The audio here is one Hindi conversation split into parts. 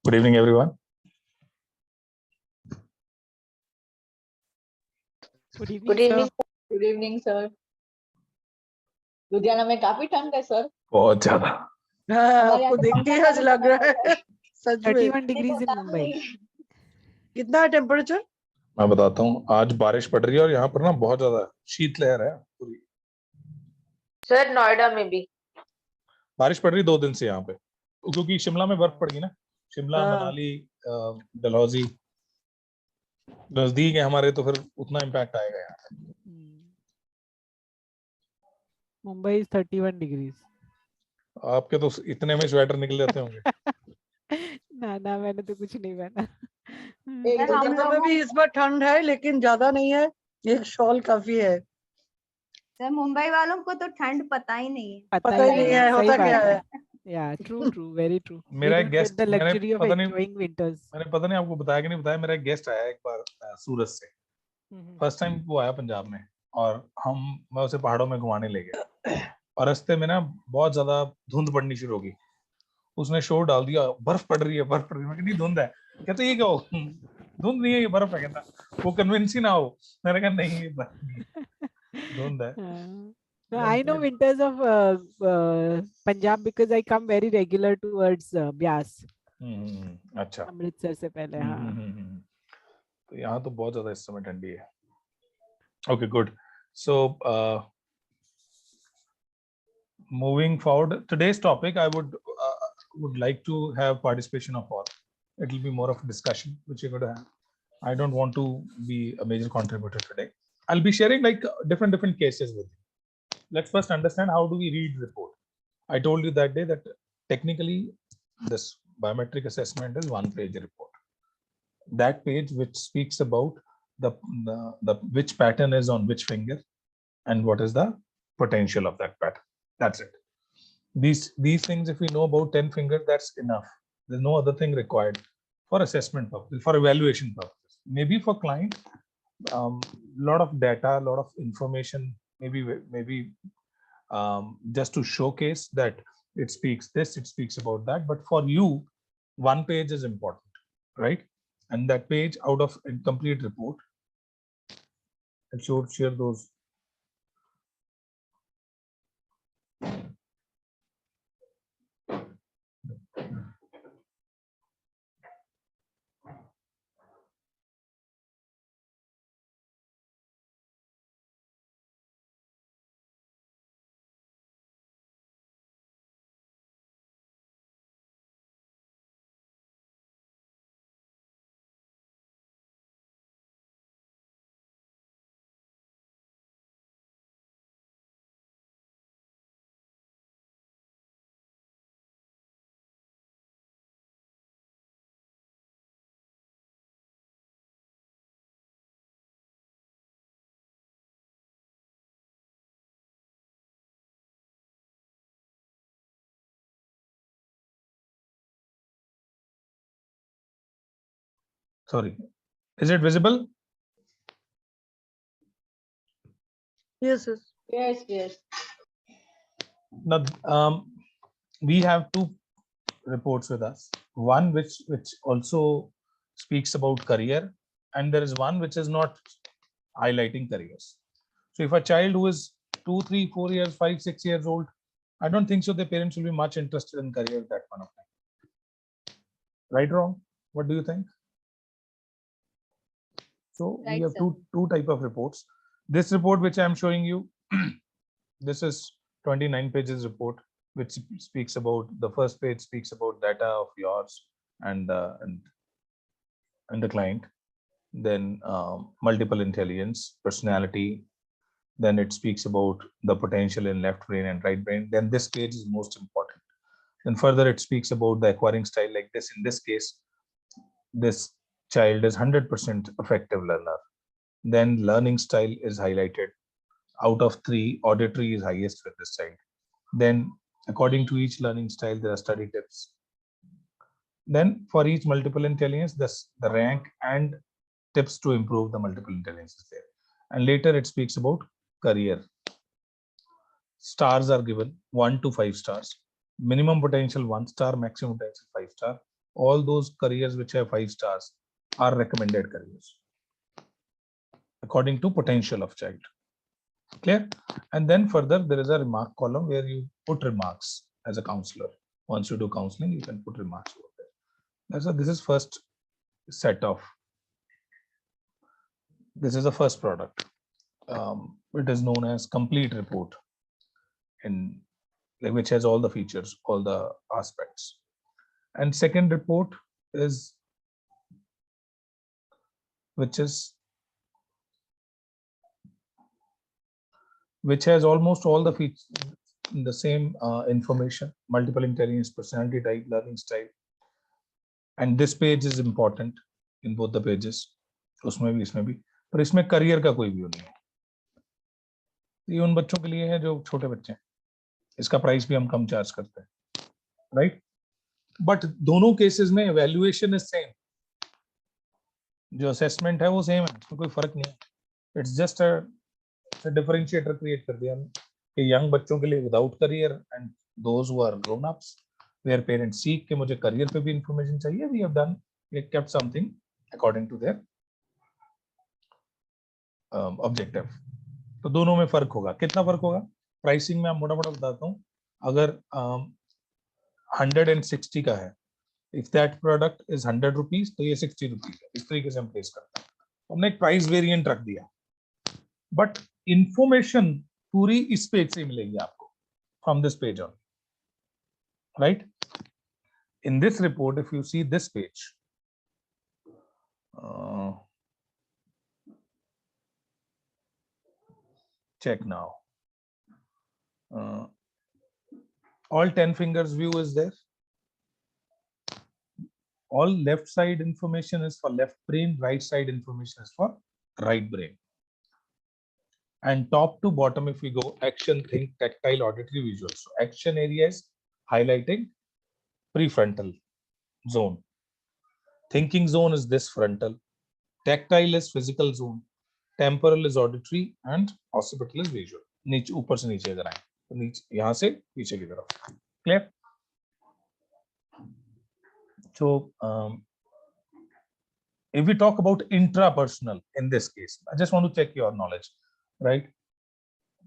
Good evening, everyone. Good evening, good evening sir. Good evening sir. Ludhiana में काफी ठंड है सर। बहुत ज्यादा। हमारे यहाँ आपको तो देख के पंखा आज का लग भी रहा समय है सच में। 31 degrees in होता Mumbai. नहीं। कितना है टेम्परेचर? मैं बताता हूँ, आज बारिश पड़ रही है और यहाँ पर ना बहुत ज्यादा शीतलहर है पूरी। सर नोएडा में भी बारिश पड़ रही 2 दिन से यहाँ पे, क्योंकि शिमला में बर्फ पड़ गई ना। शिमला, हाँ। मनाली, डलहौजी नजदीक है हमारे, तो फिर उतना इम्पैक्ट आएगा यहाँ। Mumbai is 31 degrees. आपके तो इतने में स्वेटर निकल जाते होंगे। ना मैंने तो कुछ नहीं पहना। एक दो दिन कोलकाता में भी इस बार ठंड है, लेकिन ज्यादा नहीं है। एक शॉल काफी है। सर मुंबई वालों को तो ठंड पता ही नहीं है। पता ही नहीं है सही होता बात क्या है। Yeah, true, very true. मेरा We एक don't get गेस्ट, the मैंने luxury of पता नहीं enjoying winters. मैंने पता नहीं आपको बताया कि नहीं बताया, मेरा एक गेस्ट आया एक बार सूरत से। फर्स्ट टाइम वो आया पंजाब में, और मैं उसे पहाड़ों में घुमाने ले गया, और रास्ते में ना बहुत ज्यादा धुंध पड़नी शुरू हो गई। उसने शोर डाल दिया, बर्फ पड़ रही है, बर्फ पड़ रही है। मैं कहा नहीं, धुंध है। कहते ये क्या हो, धुंध नहीं है, ये बर्फ है। कहता वो कन्विंस ही ना हो। मैंने कहा नहीं, ये बर्फ नहीं है, धुंध है। So I know winters of Punjab because I come very regular towards Byas. अच्छा, अमृतसर से पहले। हाँ। तो यहाँ तो बहुत ज्यादा इस समय ठंडी है। Okay, good. So moving forward, today's topic, I would like to have participation of all. It will be more of a discussion which you're going to have. I don't want to be a major contributor today. I'll be sharing like different cases with you. Let's first understand how do we read report. I told you that day that technically this biometric assessment is 1-page report. That page which speaks about the which pattern is on which finger and what is the potential of that pattern. That's it. These things, if we know about 10 fingers, that's enough. There's no other thing required for assessment purposes, for evaluation purposes. Maybe for client, lot of data, lot of information, maybe just to showcase that it speaks this, it speaks about that. But for you, 1 page is important, right? And that page out of a complete report, I should share those. Sorry, is it visible? Yes. yes. Now, we have 2 reports with us. One which also speaks about career, and there is one which is not highlighting careers. So if a child who is 2, 3, 4 years, 5, 6 years old, I don't think so the parents will be much interested in career at that point of time. Right, wrong? What do you think? So we Right, have sir. two type of reports. This report which I am showing you, this is 29 pages report, which speaks about, the first page speaks about data of yours and the client. Then multiple intelligence, personality. Then it speaks about the potential in left brain and right brain. Then this page is most important. Then further it speaks about the acquiring style, like this. In this case, this child is 100% effective learner. Then learning style is highlighted. Out of 3, auditory is highest with this child. Then according to each learning style, there are study tips. Then for each multiple intelligence, the rank and tips to improve the multiple intelligence is there. And later it speaks about career. Stars are given 1 to 5 stars. Minimum potential 1 star, maximum potential 5 star. all those careers which have 5 stars are recommended careers according to potential of child. Clear? And then further, there is a remark column where you put remarks as a counselor. Once you do counseling, you can put remarks over there. This is first set of. This is the first product. It is known as complete report, in which has all the features, all the aspects. And second report is which has almost all the features, the same information: multiple intelligence, personality type, learning style. And this page is important in both the pages. उसमें भी इसमें भी, पर इसमें करियर का कोई व्यू नहीं है. ये उन बच्चों के लिए है जो छोटे बच्चे हैं. इसका प्राइस भी हम कम चार्ज करते हैं, राइट? बट दोनों केसेस में एवेल्युएशन इज सेम. जो असेसमेंट है वो सेम है, उसमें कोई फर्क नहीं है. It's just a differentiator create कर दिया हमने कि यंग बच्चों के लिए without career and those who are grown ups where parents seek कि मुझे करियर पे भी इंफॉर्मेशन चाहिए. We have done, we kept something according to their objective. तो दोनों में फर्क होगा. कितना फर्क होगा? प्राइसिंग में आप मोटा मोटा बताता हूँ. अगर 160 का है, if that product is 100 rupees तो ये 60 रुपीज है. इस तरीके से हम प्लेस करते हैं. हमने एक प्राइस वेरिएंट रख दिया, बट इंफॉर्मेशन पूरी इस पेज से मिलेगी आपको, from this page on, right? In this report if you see this page, check now. All 10 fingers view is there. All left side information is for left brain, right side information is for right brain. And top to bottom, if we go action, think, tactile, auditory, visual. So action area is highlighting prefrontal zone. Thinking zone is this frontal. Tactile is physical zone. Temporal is auditory and occipital is visual. नीचे ऊपर से नीचे इधर आए तो नीचे यहाँ से पीछे की तरफ. Clear? So if we talk about intrapersonal in this case, I just want to check your knowledge, right?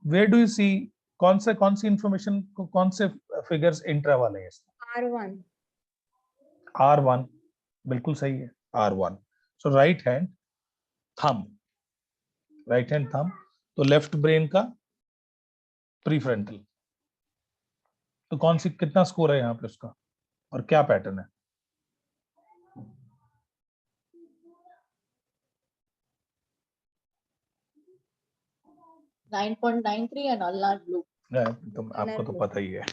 Where do you see कौन सी information कौन से figures इंट्रा वाले हैं? R1. R1 बिल्कुल सही है. R1. So right hand thumb. Right hand thumb, तो लेफ्ट ब्रेन का प्रीफ्रंटल. तो कौन सी कितना स्कोर है यहाँ पे उसका और क्या पैटर्न है? and ulnar blue. तुम आपको तो पता ही है.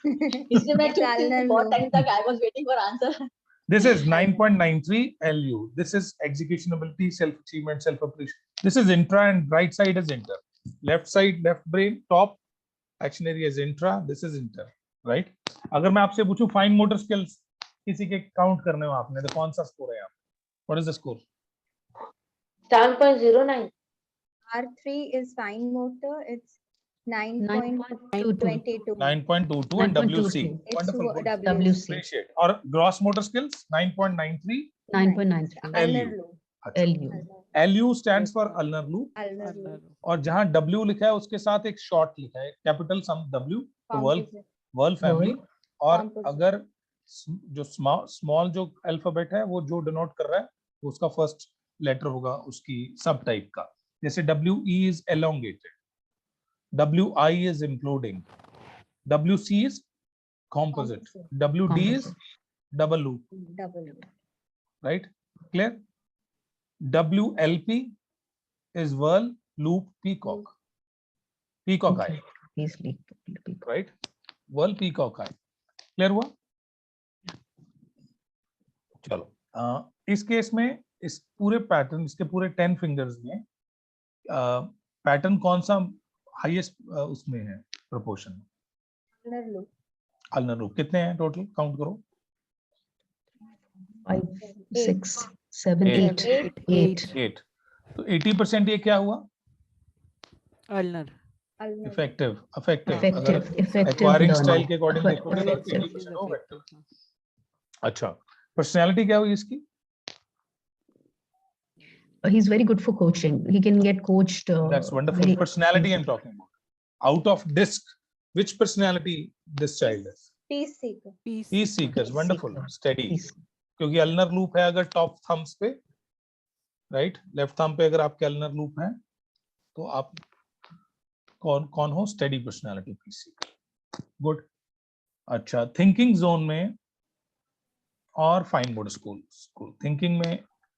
इसलिए मैं चुप थी बहुत टाइम तक. I was waiting for answer. This is 9.93 LU. This is executionability, self-achievement, self-appreciation. This is intra and right side is inter. Left side, left brain, top action area is intra. This is inter, right? अगर मैं आपसे पूछूं fine motor skills किसी के काउंट करने हो आपने तो कौन सा स्कोर है यहाँ? What is the score? 7.09. R3 is fine motor. It's 9.22. 9.22 and WC. It's Wonderful. Good. WC. Appreciate. और gross motor skills 9.93. 9.93 Ulnar LU. loop. अच्छा. LU. LU stands for ulnar loop. Ulnar loop. और जहां W लिखा है उसके साथ एक शॉर्ट लिखा है कैपिटल सम W, तो Composite. वर्ल फैमिली. और Composite. अगर जो स्मॉल जो अल्फाबेट है वो जो डिनोट कर रहा है उसका फर्स्ट लेटर होगा उसकी सब टाइप का. जैसे WE is elongated, WI is imploding, WC is composite, WD is double loop, Double loop. right? Clear? WLP is whirl loop peacock, peacock eye, Please leave. right? Whirl peacock eye. Clear हुआ? चलो इस केस में इस पूरे पैटर्न, इसके पूरे 10 फिंगर्स में पैटर्न कौन सा हाईएस्ट उसमें है proportion? Ulnar loop. Ulnar loop. कितने हैं टोटल? काउंट करो. 5, 6, 7, 8, 8. 8. तो 80% ये क्या हुआ? Ulnar. Ulnar. इफेक्टिव. अगर Effective एक्वायरिंग learning. स्टाइल के अकॉर्डिंग देखोगे तो Effective. 80% हो effective. अच्छा, पर्सनैलिटी क्या हुई इसकी? He's very good for coaching. He can get coached. That's wonderful. very Personality I'm easily. talking about. Out of disc, which personality this child is? Peace seeker. Peace seekers. Peace Wonderful. seeker. Steady. Peace. क्योंकि अल्नर लूप है अगर टॉप थम्स पे, राइट, लेफ्ट थंब पे अगर आपके अल्नर लूप है तो आप कौन कौन हो? Steady personality, peace seeker. Good. अच्छा, थिंकिंग जोन में और फाइन मोड स्कूल. थिंकिंग में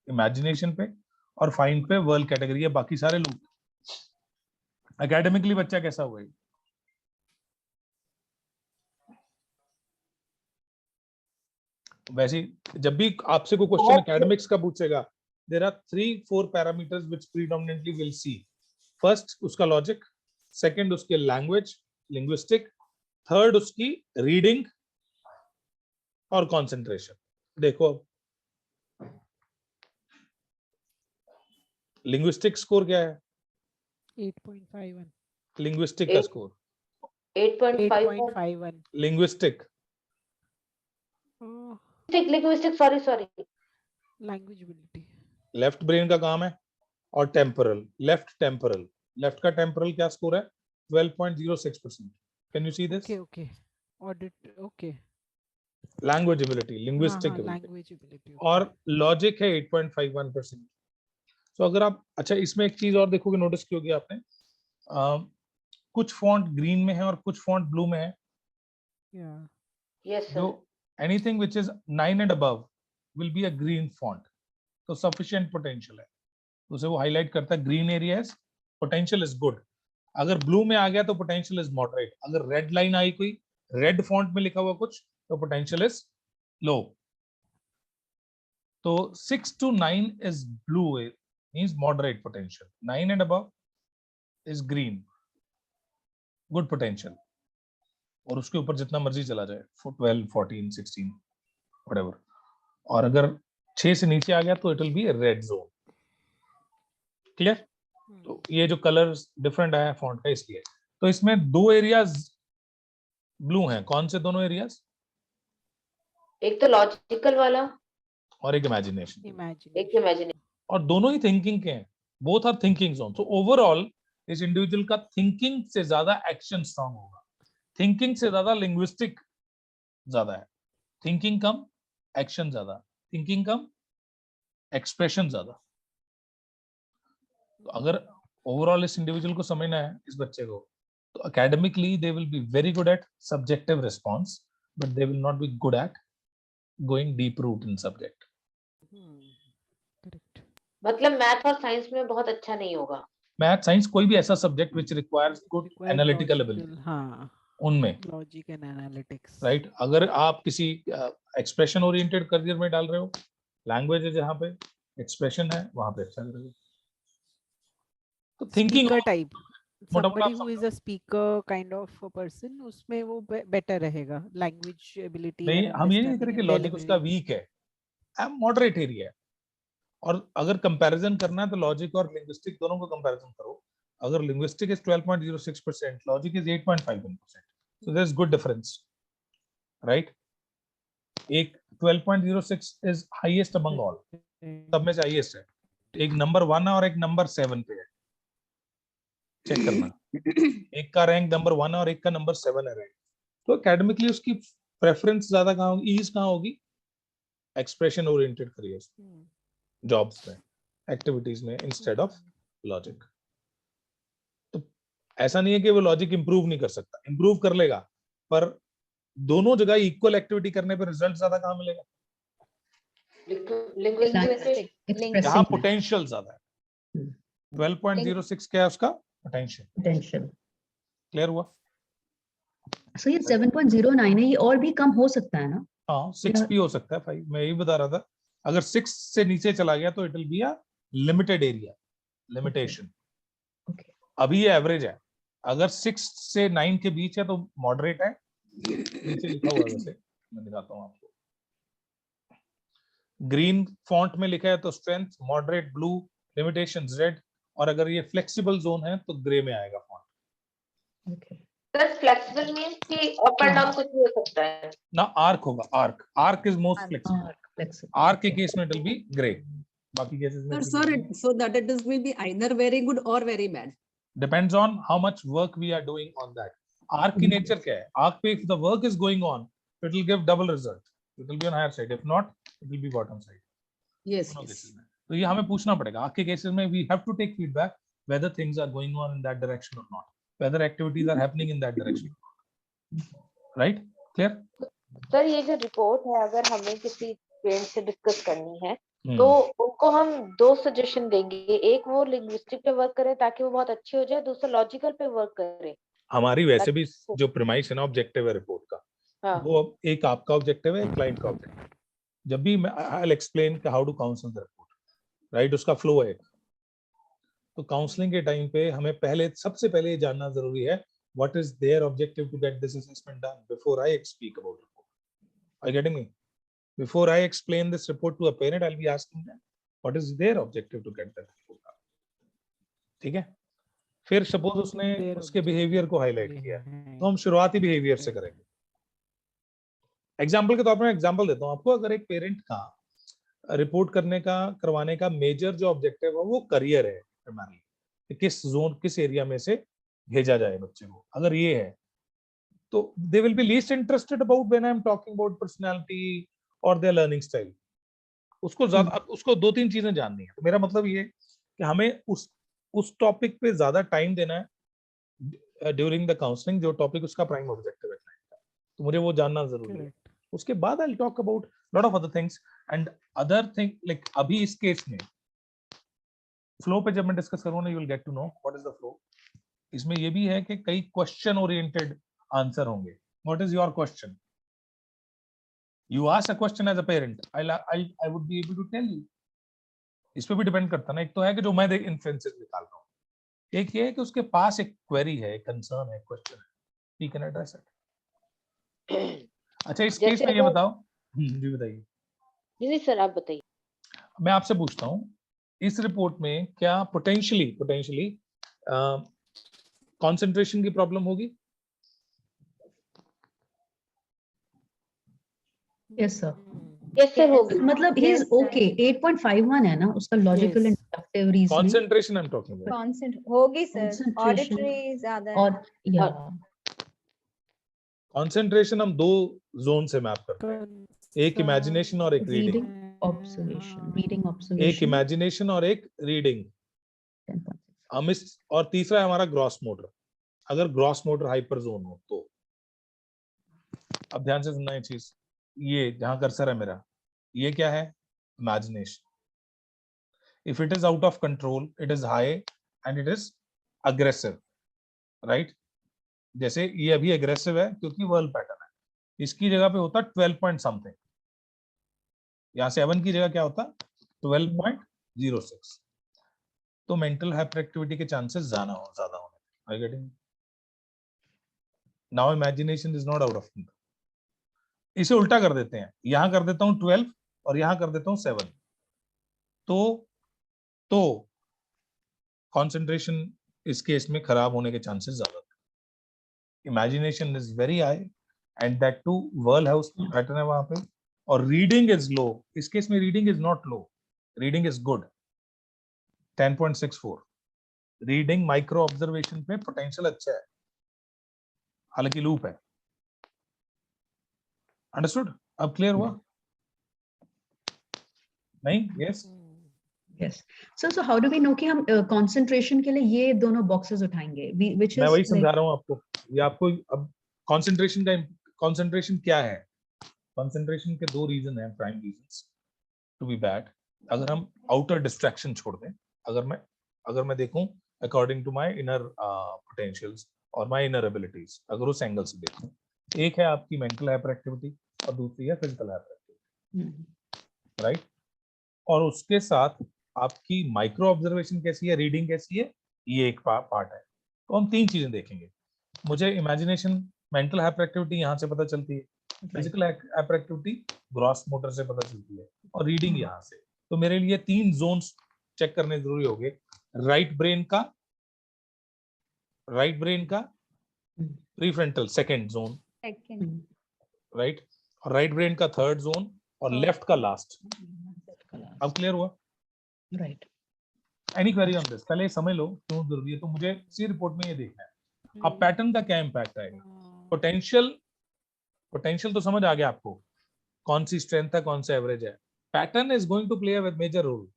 इमेजिनेशन पे और फाइन पे वर्ल्ड कैटेगरी है, बाकी सारे लूप. एकेडमिकली बच्चा कैसा हुआ है? वैसे जब भी आपसे कोई क्वेश्चन एकेडमिक्स का पूछेगा, there are 3-4 parameters which predominantly will see. First उसका लॉजिक, सेकंड उसके लैंग्वेज, लिंग्विस्टिक, थर्ड उसकी रीडिंग और कंसंट्रेशन. देखो लिंग्विस्टिक स्कोर क्या है? 8.51. लिंग्विस्टिक का score 8.51. 8.51. Linguistic Oh, Linguistic, sorry. language ability. Left brain का काम है. और टेम्पोरल, लेफ्ट का टेम्पोरल क्या स्कोर है? 12.06%. Can you see this? Okay. Audit. Okay. Language ability, linguistic ability Language ability. और लॉजिक है 8.51%. तो अगर आप, अच्छा इसमें एक चीज और देखोगे, नोटिस की होगी आपने, कुछ फॉन्ट ग्रीन में है और कुछ फॉन्ट ब्लू में है. Yeah. Yes, sir. जो anything which is 9 and above will be a green font. तो sufficient potential है, उसे वो हाईलाइट करता है. Green areas potential is good. अगर ब्लू में आ गया तो पोटेंशियल इज मॉडरेट. अगर रेड लाइन आई कोई, रेड फॉन्ट में लिखा हुआ कुछ, तो पोटेंशियल इज लो. तो 6 to 9 is blue, means moderate potential. 9 and above is green, good potential. और उसके ऊपर जितना मर्जी चला जाए, 12, 14, 16, whatever. और अगर 6 से नीचे आ गया तो it will B red zone. Clear? तो ये जो कलर्स डिफरेंट आया फॉन्ट का इसलिए. तो इसमें 2 एरियाज ब्लू हैं. कौन से दोनों एरियाज? एक तो लॉजिकल वाला और एक इमेजिनेशन. Imagine. एक इमेजिनेशन. और दोनों ही थिंकिंग के हैं. Both are thinking zone. तो ओवरऑल इस इंडिविजुअल का थिंकिंग से ज्यादा एक्शन स्ट्रांग होगा. थिंकिंग से ज्यादा लिंग्विस्टिक ज्यादा है. थिंकिंग कम, एक्शन ज्यादा. थिंकिंग कम, एक्सप्रेशन ज्यादा. तो अगर ओवरऑल इस इंडिविजुअल को समझना है, इस बच्चे को, तो academically they will be very good at subjective response, but they will not be good at going deep root in subject. Correct. मतलब मैथ और साइंस में बहुत अच्छा नहीं होगा. मैथ, साइंस, कोई भी ऐसा subject which requires good Requires analytical logical, ability, हाँ, उनमें, logic and analytics. राइट. अगर आप किसी एक्सप्रेशन ओरिएंटेड करियर में डाल रहे हो, लैंग्वेज है जहाँ पे एक्सप्रेशन है, वहां पे अच्छा करेगा. तो थिंकिंग Speaker type. मोटा Somebody मोटा who is a speaker kind of a person, उसमें वो better रहेगा. Language ability. नहीं, and हम ये नहीं कह रहे understanding कि and लॉजिक उसका delivery. वीक है, मॉडरेट एरिया है. और अगर कंपैरिजन करना है तो लॉजिक और लिंग्विस्टिक दोनों को कंपैरिजन करो. अगर linguistic is 12.06%, logic is 8.51%. so there is good difference, right? एक 12.06 is highest among all, सब में से हाईएस्ट है. एक नंबर 1 है और एक नंबर 7 पे है. चेक करना, एक का रैंक नंबर 1 है और एक का नंबर 7 है रैंक. तो एकेडमिकली उसकी प्रेफरेंस ज्यादा कहाँ होगी, ईज कहाँ होगी? एक्सप्रेशन ओरिएंटेड करियर्स, जॉब्स में, एक्टिविटीज में, इंस्टेड ऑफ लॉजिक. तो ऐसा नहीं है कि वो लॉजिक इंप्रूव नहीं कर सकता, इंप्रूव कर लेगा, पर दोनों जगह इक्वल एक्टिविटी करने पर रिजल्ट ज्यादा कहाँ मिलेगा? लिंग्विस्टिक. Expressing यहाँ that पोटेंशियल ज्यादा है. 12.06 क्या है उसका? पोटेंशियल. potential. क्लियर हुआ? So ये 7.09 है, ये और भी कम हो सकता है ना? हाँ, 6 भी हो सकता है. 5 मैं यही बता रहा था. अगर 6 से नीचे चला गया तो it will be a limited area, limitation. Okay. अभी ये एवरेज है. अगर 6 से 9 के बीच है तो मॉडरेट है. नीचे लिखा हुआ है वैसे, मैं दिखाता हूँ आपको. ग्रीन फॉन्ट में लिखा है तो strength, moderate blue, limitations red. और अगर ये फ्लेक्सिबल जोन है तो ग्रे में आएगा font. Okay. Sir flexible means कि अप एंड डाउन कुछ भी हो सकता है. ना आर्क होगा, arc is most Arc. Flexible. Flexible. R के केस में it will be gray. बाकी केसेस में it will be green. so that it will be either very good or very bad. Depends on how much work we are doing on that. Arc की nature क्या है? Arc पे if the work is going on, it will give double result. It will be on higher side. If not, it will be bottom side. Yes. दोनों cases में. तो ये हमें पूछना पड़ेगा. Arc के cases में we have to take feedback whether things are going on in that direction or not. Whether activities are happening in that direction. Right? Clear? Sir ये जो रिपोर्ट है अगर हमें किसी पेरेंट से डिस्कस करनी है तो उनको हम दो सजेशन देंगे, एक वो लिंग्विस्टिक पे वर्क करे ताकि वो बहुत अच्छी हो जाए, दूसरा लॉजिकल पे वर्क करे. हमारी वैसे भी जो प्रीमाइस है ना ऑब्जेक्टिव है रिपोर्ट का, हाँ. वो एक आपका ऑब्जेक्टिव है, एक क्लाइंट का ऑब्जेक्टिव. जब भी I will explain how to counsel the report, right, उसका फ्लो है. तो काउंसलिंग के टाइम पे हमें पहले सबसे पहले ये जानना जरूरी है what is their objective to get this assessment done before I speak about report. Are you getting me? Before I explain this report to a parent I will be asking them what is their objective to get that report done. ठीक है? फिर सपोज उसने उसके बिहेवियर को हाईलाइट किया तो हम शुरुआती बिहेवियर से करेंगे. एग्जाम्पल के तौर पर मैं एग्जाम्पल देता हूँ आपको. अगर एक पेरेंट का रिपोर्ट करवाने का मेजर जो ऑब्जेक्टिव है वो करियर है, प्राइमरी किस जोन किस एरिया में से भेजा जाए बच्चे को, अगर ये है तो दे will B least interested about when I am talking about personality और देयर लर्निंग स्टाइल. उसको ज्यादा उसको दो तीन चीजें जाननी है. तो मेरा मतलब ये कि हमें उस टॉपिक पे ज्यादा टाइम देना है ड्यूरिंग द काउंसलिंग, जो टॉपिक उसका प्राइम ऑब्जेक्टिव है क्लाइंट का. तो मुझे वो जानना जरूरी है. उसके बाद I will talk about lot of other things and other thing like अभी इस केस में फ्लो पे जब मैं डिस्कस करूंगा ना, you will get to know what is the flow. इसमें ये भी है कि कई क्वेश्चन ओरिएंटेड आंसर होंगे. What is your question? You ask a question as a parent, I would be able to tell you. इस पे भी डिपेंड करता ना. एक तो है कि जो मैं इन्फ्लुएंसेस निकाल रहा हूँ, एक ये है कि उसके पास एक क्वेरी है, कंसर्न है, क्वेश्चन है, ही कैन एड्रेस इट. अच्छा इस केस में ये बताओ. जी बताइए. जी सर आप बताइए. मैं आपसे पूछता हूँ इस रिपोर्ट में क्या पोटेंशियली कंसंट्रेशन की प्रॉब्लम होगी? Yes sir. कैसे होगी? मतलब ही इज ओके. 8.51 है ना उसका logical and deductive reasoning. Concentration I am talking about. कॉन्सेंट होगी सर, Concentration. ऑडिटरी ज्यादा है. और या कंसंट्रेशन हम दो जोन से मैप करते हैं, एक इमेजिनेशन और एक रीडिंग. Reading observation. रीडिंग एक ऑब्जर्वेशन. इमेजिनेशन और एक रीडिंग. हम इस और तीसरा है हमारा ग्रॉस मोटर. अगर ग्रॉस मोटर हाइपर जोन हो तो, अब ध्यान से सुनना ये चीज, ये जहां कर्सर है मेरा, ये क्या है? Imagination. If it is out of control it is high and it is aggressive, right? जैसे ये अभी अग्रेसिव है क्योंकि वर्ल्ड पैटर्न है. इसकी जगह पे होता 12 पॉइंट समथिंग, यहाँ 7 की जगह क्या होता? 12.06. तो मेंटल हाइपर एक्टिविटी के चांसेस ज्यादा होने. Are you getting me? Now imagination is not out of control. इसे उल्टा कर देते हैं, यहां कर देता हूं 12 और यहां कर देता हूं 7. तो कंसंट्रेशन इस केस में खराब होने के चांसेस ज्यादा. Imagination is very high and that too world house pattern है वहां पे. और रीडिंग इज लो. इस केस में reading is not low, reading is good, 10.64. Reading micro observation पे पोटेंशियल अच्छा है, हालांकि लूप है. अंडरस्टूड? अब क्लियर हुआ? नहीं? Yes. Yes. So how do we know कि हम कंसंट्रेशन के लिए ये दोनों बॉक्सेस उठाएंगे, व्हिच इज मैं वही समझा रहा हूँ आपको. ये आपको अब कंसंट्रेशन क्या है? कंसंट्रेशन के दो रीजन हैं, prime reasons to be bad. अगर हम आउटर डिस्ट्रैक्शन छोड़ दें, अगर मैं देखूं according to my inner potentials और माय इनर एबिलिटीज, अगर उस एंगल से देखूं, एक है आपकी मेंटल हाइपर एक्टिविटी और दूसरी है फिजिकल हाइपर एक्टिविटी, राइट? और उसके साथ आपकी माइक्रो ऑब्जर्वेशन कैसी है, रीडिंग कैसी है, ये एक पार्ट है. तो हम तीन चीजें देखेंगे. मुझे इमेजिनेशन, मेंटल हाइपर एक्टिविटी यहाँ से पता चलती है, physical hyper activity gross motor से पता चलती है, और रीडिंग यहाँ से. तो मेरे लिए तीन जोन्स चेक करने जरूरी होंगे. राइट ब्रेन का prefrontal second zone, second, right? और राइट ब्रेन का थर्ड जोन और लेफ्ट का लास्ट। अब क्लियर हुआ? Right. Any query on this? पहले समझ लो क्यों जरूरी है, तो मुझे इसी रिपोर्ट में ये देखना है अब पैटर्न का क्या इम्पैक्ट आएगा। पोटेंशियल तो समझ आ गया आपको, कौन सी स्ट्रेंथ है कौन सा एवरेज है। Pattern is going to play a major role.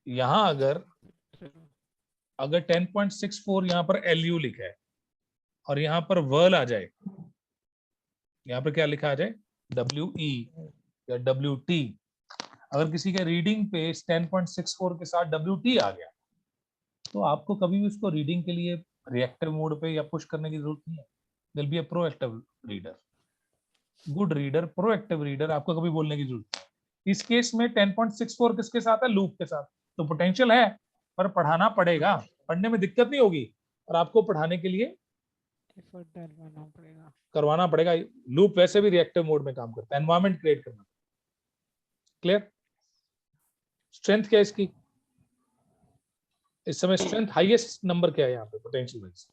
यहां अगर 10.64 यहाँ पर LU लिखा है और यहाँ पर वर्ल आ जाए, यहाँ पर क्या लिखा आ जाए WE या WT, अगर किसी के रीडिंग पे 10.64 के साथ WT आ गया तो आपको कभी भी उसको रीडिंग के लिए रिएक्टिव मोड पे या पुश करने की जरूरत नहीं है। There'll be a proactive reader, good reader, proactive reader, आपको कभी बोलने की जरूरत नहीं। इस केस में 10.64 किसके साथ है? लूप के साथ। तो पोटेंशियल है पर पढ़ाना पड़ेगा, पढ़ने में दिक्कत नहीं होगी और आपको पढ़ाने के लिए करवाना पड़ेगा। लूप वैसे भी रिएक्टिव मोड में काम करता है, एनवायरनमेंट क्रिएट करना। क्लियर? स्ट्रेंथ क्या है इसकी इस समय? स्ट्रेंथ हाईएस्ट नंबर क्या है यहाँ पे पोटेंशियल वाइज?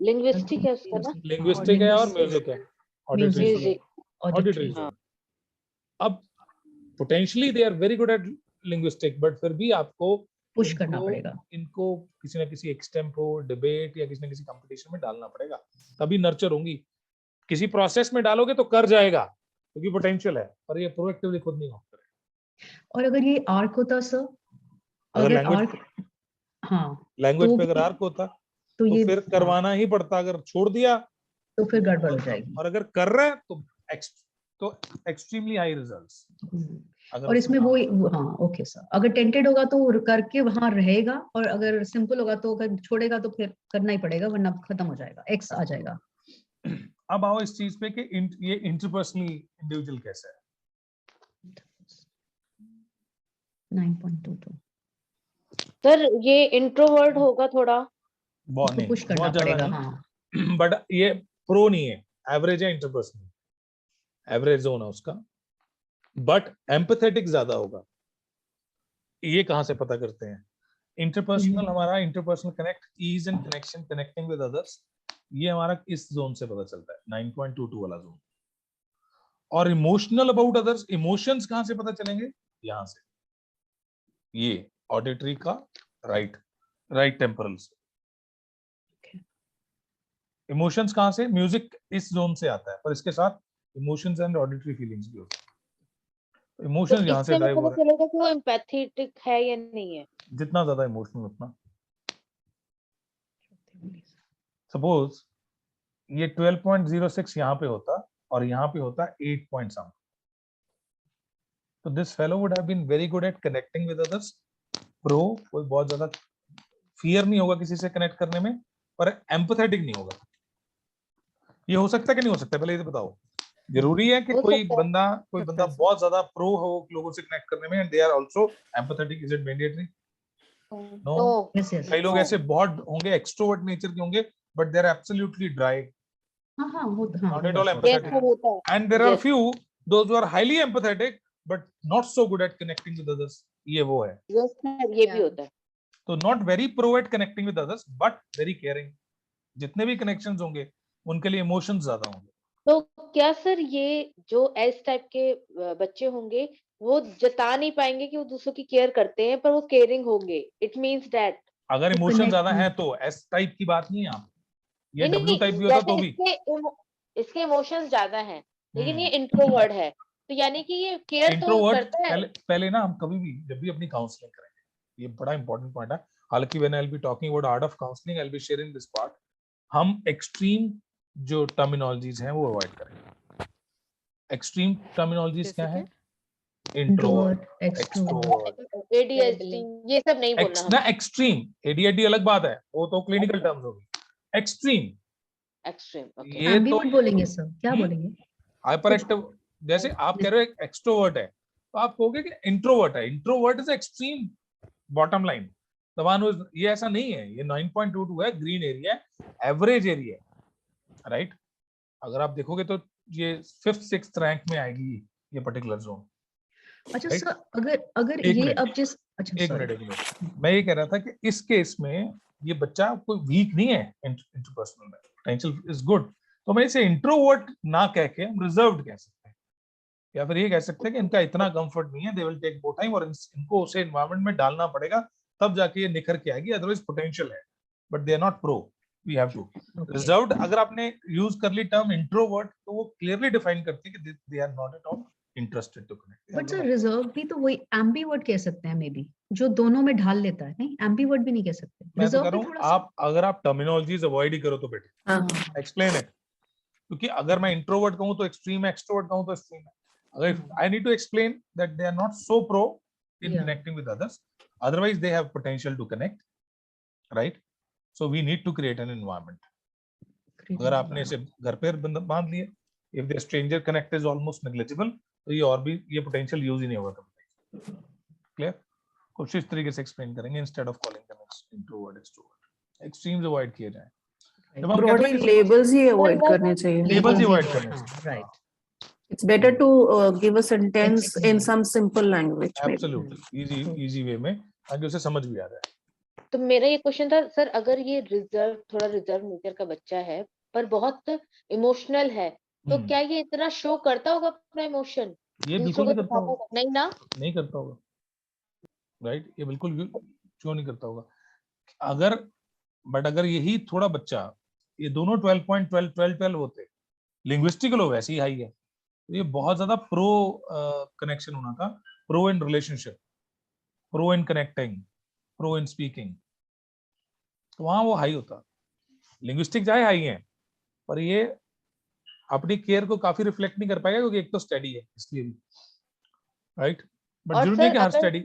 लिंग्विस्टिक है उसका ना, लिंग्विस्टिक है और म्यूजिक है, ऑडिटरी। Music, auditory. अब potentially they are very good at linguistic, but फिर भी आपको पुश करना पड़ेगा। इनको किसी ना किसी एक्सटेम्पो डिबेट या किसी ना किसी कंपटीशन में डालना पड़ेगा, तभी नर्चर होंगी। किसी प्रोसेस में डालोगे तो कर जाएगा क्योंकि पोटेंशियल है, पर ये प्रोएक्टिवली खुद नहीं होता है। और अगर ये आर्क होता सर, अगर अगर आर्क, हाँ लैंग्वेज तो पे अगर भी- आर्क होता तो तो ये फिर करवाना ही पड़ता, अगर छोड़ दिया तो फिर गड़बड़ हो जाएगी। और अगर कर रहा है तो एक्सट्रीमली हाई रिजल्ट्स। अगर और इसमें हाँ ओके सर, अगर टेंटेड होगा तो करके वहां रहेगा, और अगर सिंपल होगा तो अगर छोड़ेगा तो फिर करना ही पड़ेगा, वरना खत्म हो जाएगा, एक्स आ जाएगा। अब आओ इस चीज पे कि ये इंटरपर्सनली इंडिविजुअल कैसे है। 9.22 सर ये इंट्रोवर्ट होगा थोड़ा, बहुत उसको नहीं, पुश करना बहुत ज्यादा पड़ेगा। नहीं, हाँ बट ये प्रो नहीं है, एवरेज है इंटरपर्सनल, एवरेज जोन है उसका, बट एम्पैथेटिक ज्यादा होगा। ये कहां से पता करते हैं? इंटरपर्सनल हमारा interpersonal connect, ease and connection, connecting with others, ये हमारा इस जोन से पता चलता है, 9.22 वाला जोन। और इमोशनल अबाउट अदर्स, इमोशंस कहां से पता चलेंगे? यहां से, ये ऑडिटरी का राइट टेम्पोरल से। इमोशंस कहां से? म्यूजिक इस जोन से आता है, पर इसके साथ इमोशंस एंड ऑडिटरी फीलिंग्स भी होती है। तो इमोशंस यहां से इससे ड्राइव हो पता रहा चलेगा कि वो एम्पैथेटिक है या नहीं है। है। जितना ज्यादा इमोशनल उतना, सपोज ये 12.06 यहाँ पे होता और यहाँ पे होता 8 पॉइंट समथिंग, तो this fellow would have been very good at connecting with others. Pro, कोई बहुत ज्यादा फियर नहीं होगा किसी से कनेक्ट करने में, पर एम्पैथेटिक नहीं होगा। ये हो सकता है कि नहीं हो सकता? पहले ये बताओ। जरूरी है कि हो कोई सकता है। बंदा बहुत ज्यादा प्रो हो लोगों से कनेक्ट करने में, and they are also empathetic, is it mandatory? No. Yes yes. कई लोग ऐसे बहुत होंगे, एक्सट्रोवर्ट नेचर के होंगे, but they are absolutely dry, हाँ हाँ वो not at होगा all सर। empathetic. Yes, होता है। And there are Yes. few those who are highly empathetic but not so good at connecting with others. ये वो है। Yes, sir, ये भी होता है। तो not very pro at connecting with others but very caring. जितने भी connections होंगे उनके लिए emotions ज्यादा होंगे। तो क्या सर ये जो एस टाइप के बच्चे होंगे वो जता नहीं पाएंगे कि वो दूसरों की केयर करते हैं, पर वो केयरिंग होंगे। इट मींस दैट अगर तो इमोशन connect- ज्यादा है तो एस टाइप की बात नहीं है, आप ये नहीं, डब्ल्यू टाइप भी होता तो भी। इसके इमोशंस ज्यादा हैं, लेकिन ये इंट्रोवर्ट है, तो यानी कि ये केयर तो इंट्रोवर्ट करता है। पहले ना, हम कभी भी जब भी अपनी काउंसलिंग करेंगे, ये बड़ा इंपॉर्टेंट पॉइंट है। हालांकि when I will be talking about art of counselling, I will be sharing this part. हम एक्सट्रीम जो टर्मिनोलॉजीज हैं वो अवॉइड करेंगे। एक्सट्रीम टर्मिनोलॉजीज क्या है? इंट्रोवर्ट, एक्सट्रोवर्ट, एडीएचडी, ये सब नहीं बोलना ना। हमने। एक्सट्रीम, एडीएचडी अलग बात है, वो तो क्लिनिकल टर्म्स होगी। Extreme, extreme, okay. ये तो एम्बिवर्ट बोलेंगे सर, क्या बोलेंगे? हाइपर एक्टिव, जैसे आप कह रहे हो एक्सट्रोवर्ट है, तो आप कहोगे कि इंट्रोवर्ट है। Introvert is extreme bottom line, the one who is, ये ऐसा नहीं है। ये 9.22 है, ग्रीन एरिया है, एवरेज एरिया है, राइट? अगर आप देखोगे तो ये 5th 6th रैंक में आएगी ये पर्टिकुलर जोन। अच्छा Right? सर, अगर एक ये मिनट, अब जिस, अच्छा एक sorry. मिनट, मैं ये कह रहा था कि इस केस में ये बच्चा कोई वीक नहीं है इंटरपर्सनल में, पोटेंशियल इज गुड, तो मैं इसे इंट्रोवर्ट ना कह के हम रिजर्व्ड कह सकते हैं। या फिर ये कह सकते हैं कि इनका इतना कंफर्ट नहीं है, they will take more time, और इनको उसे एनवायरनमेंट में डालना पड़ेगा तब जाके ये निखर के आएगी, अदरवाइज पोटेंशियल है but they are not pro, we have to. Reserved, अगर आपने यूज कर ली टर्म इंट्रोवर्ट तो वो क्लियरली डिफाइन करती है कि they are not at all interested to connect. But sir reserve भी तो वही एम्बीवर्ट कह सकते हैं, मे बी जो दोनों में ढाल लेता है, नहीं एम्बीवर्ट भी नहीं कह सकते। मैं तो रिजर्व कह भी रहा हूँ थोड़ा सा आप अगर आप टर्मिनोलॉजीज अवॉइड ही करो तो बेटर, हाँ, एक्सप्लेन इट, क्योंकि अगर मैं इंट्रोवर्ट कहूँ तो एक्सट्रीम है, एक्सट्रोवर्ट कहूँ तो एक्सट्रीम है। अगर I need to explain that they are not so pro in Yeah. Connecting with others, otherwise they have potential to connect, right? So we need to create an environment. अगर आपने इसे घर पे बांध लिए, if the stranger connect is almost negligible, तो ये और भी ये potential use ही नहीं होगा कभी। Clear? कुछ इस तरीके से explain करेंगे instead of calling them introvert, extrovert. Extremes avoid किए जाएं। जब हम कहते ब्रॉडली हैं कि लेबल्स ही अवॉइड करने चाहिए। labels ही avoid हाँ, करने चाहिए। right. It's better to give a sentence Exactly. in some simple language. maybe. Absolutely, easy way में, ताकि उसे समझ भी आ जाए। तो मेरा ये क्वेश्चन था सर, अगर ये थोड़ा रिजर्व नेचर का बच्चा है पर बहुत इमोशनल है, तो क्या ये इतना शो करता होगा अपना इमोशन? ये दूसरों बिल्कुल को नहीं करता दिखाता होगा, होगा? नहीं ना? नहीं करता होगा, राइट? ये बिल्कुल क्यों नहीं करता होगा? अगर यही थोड़ा बच्चा, ये दोनों 12 होते, लिंग्विस्टिकल हो वैसे ही हाई है, तो ये बहुत ज्यादा प्रो कनेक्शन होना था, pro in relationship, pro in connecting, pro in speaking, तो वहां वो हाई होता। लिंग्विस्टिक चाहे हाई है, पर ये अपनी केयर को काफी रिफ्लेक्ट नहीं कर पाएगा, क्योंकि एक तो स्टडी है इसलिए भी, राइट? बट और जरूरी नहीं सर कि हर अगर स्टडी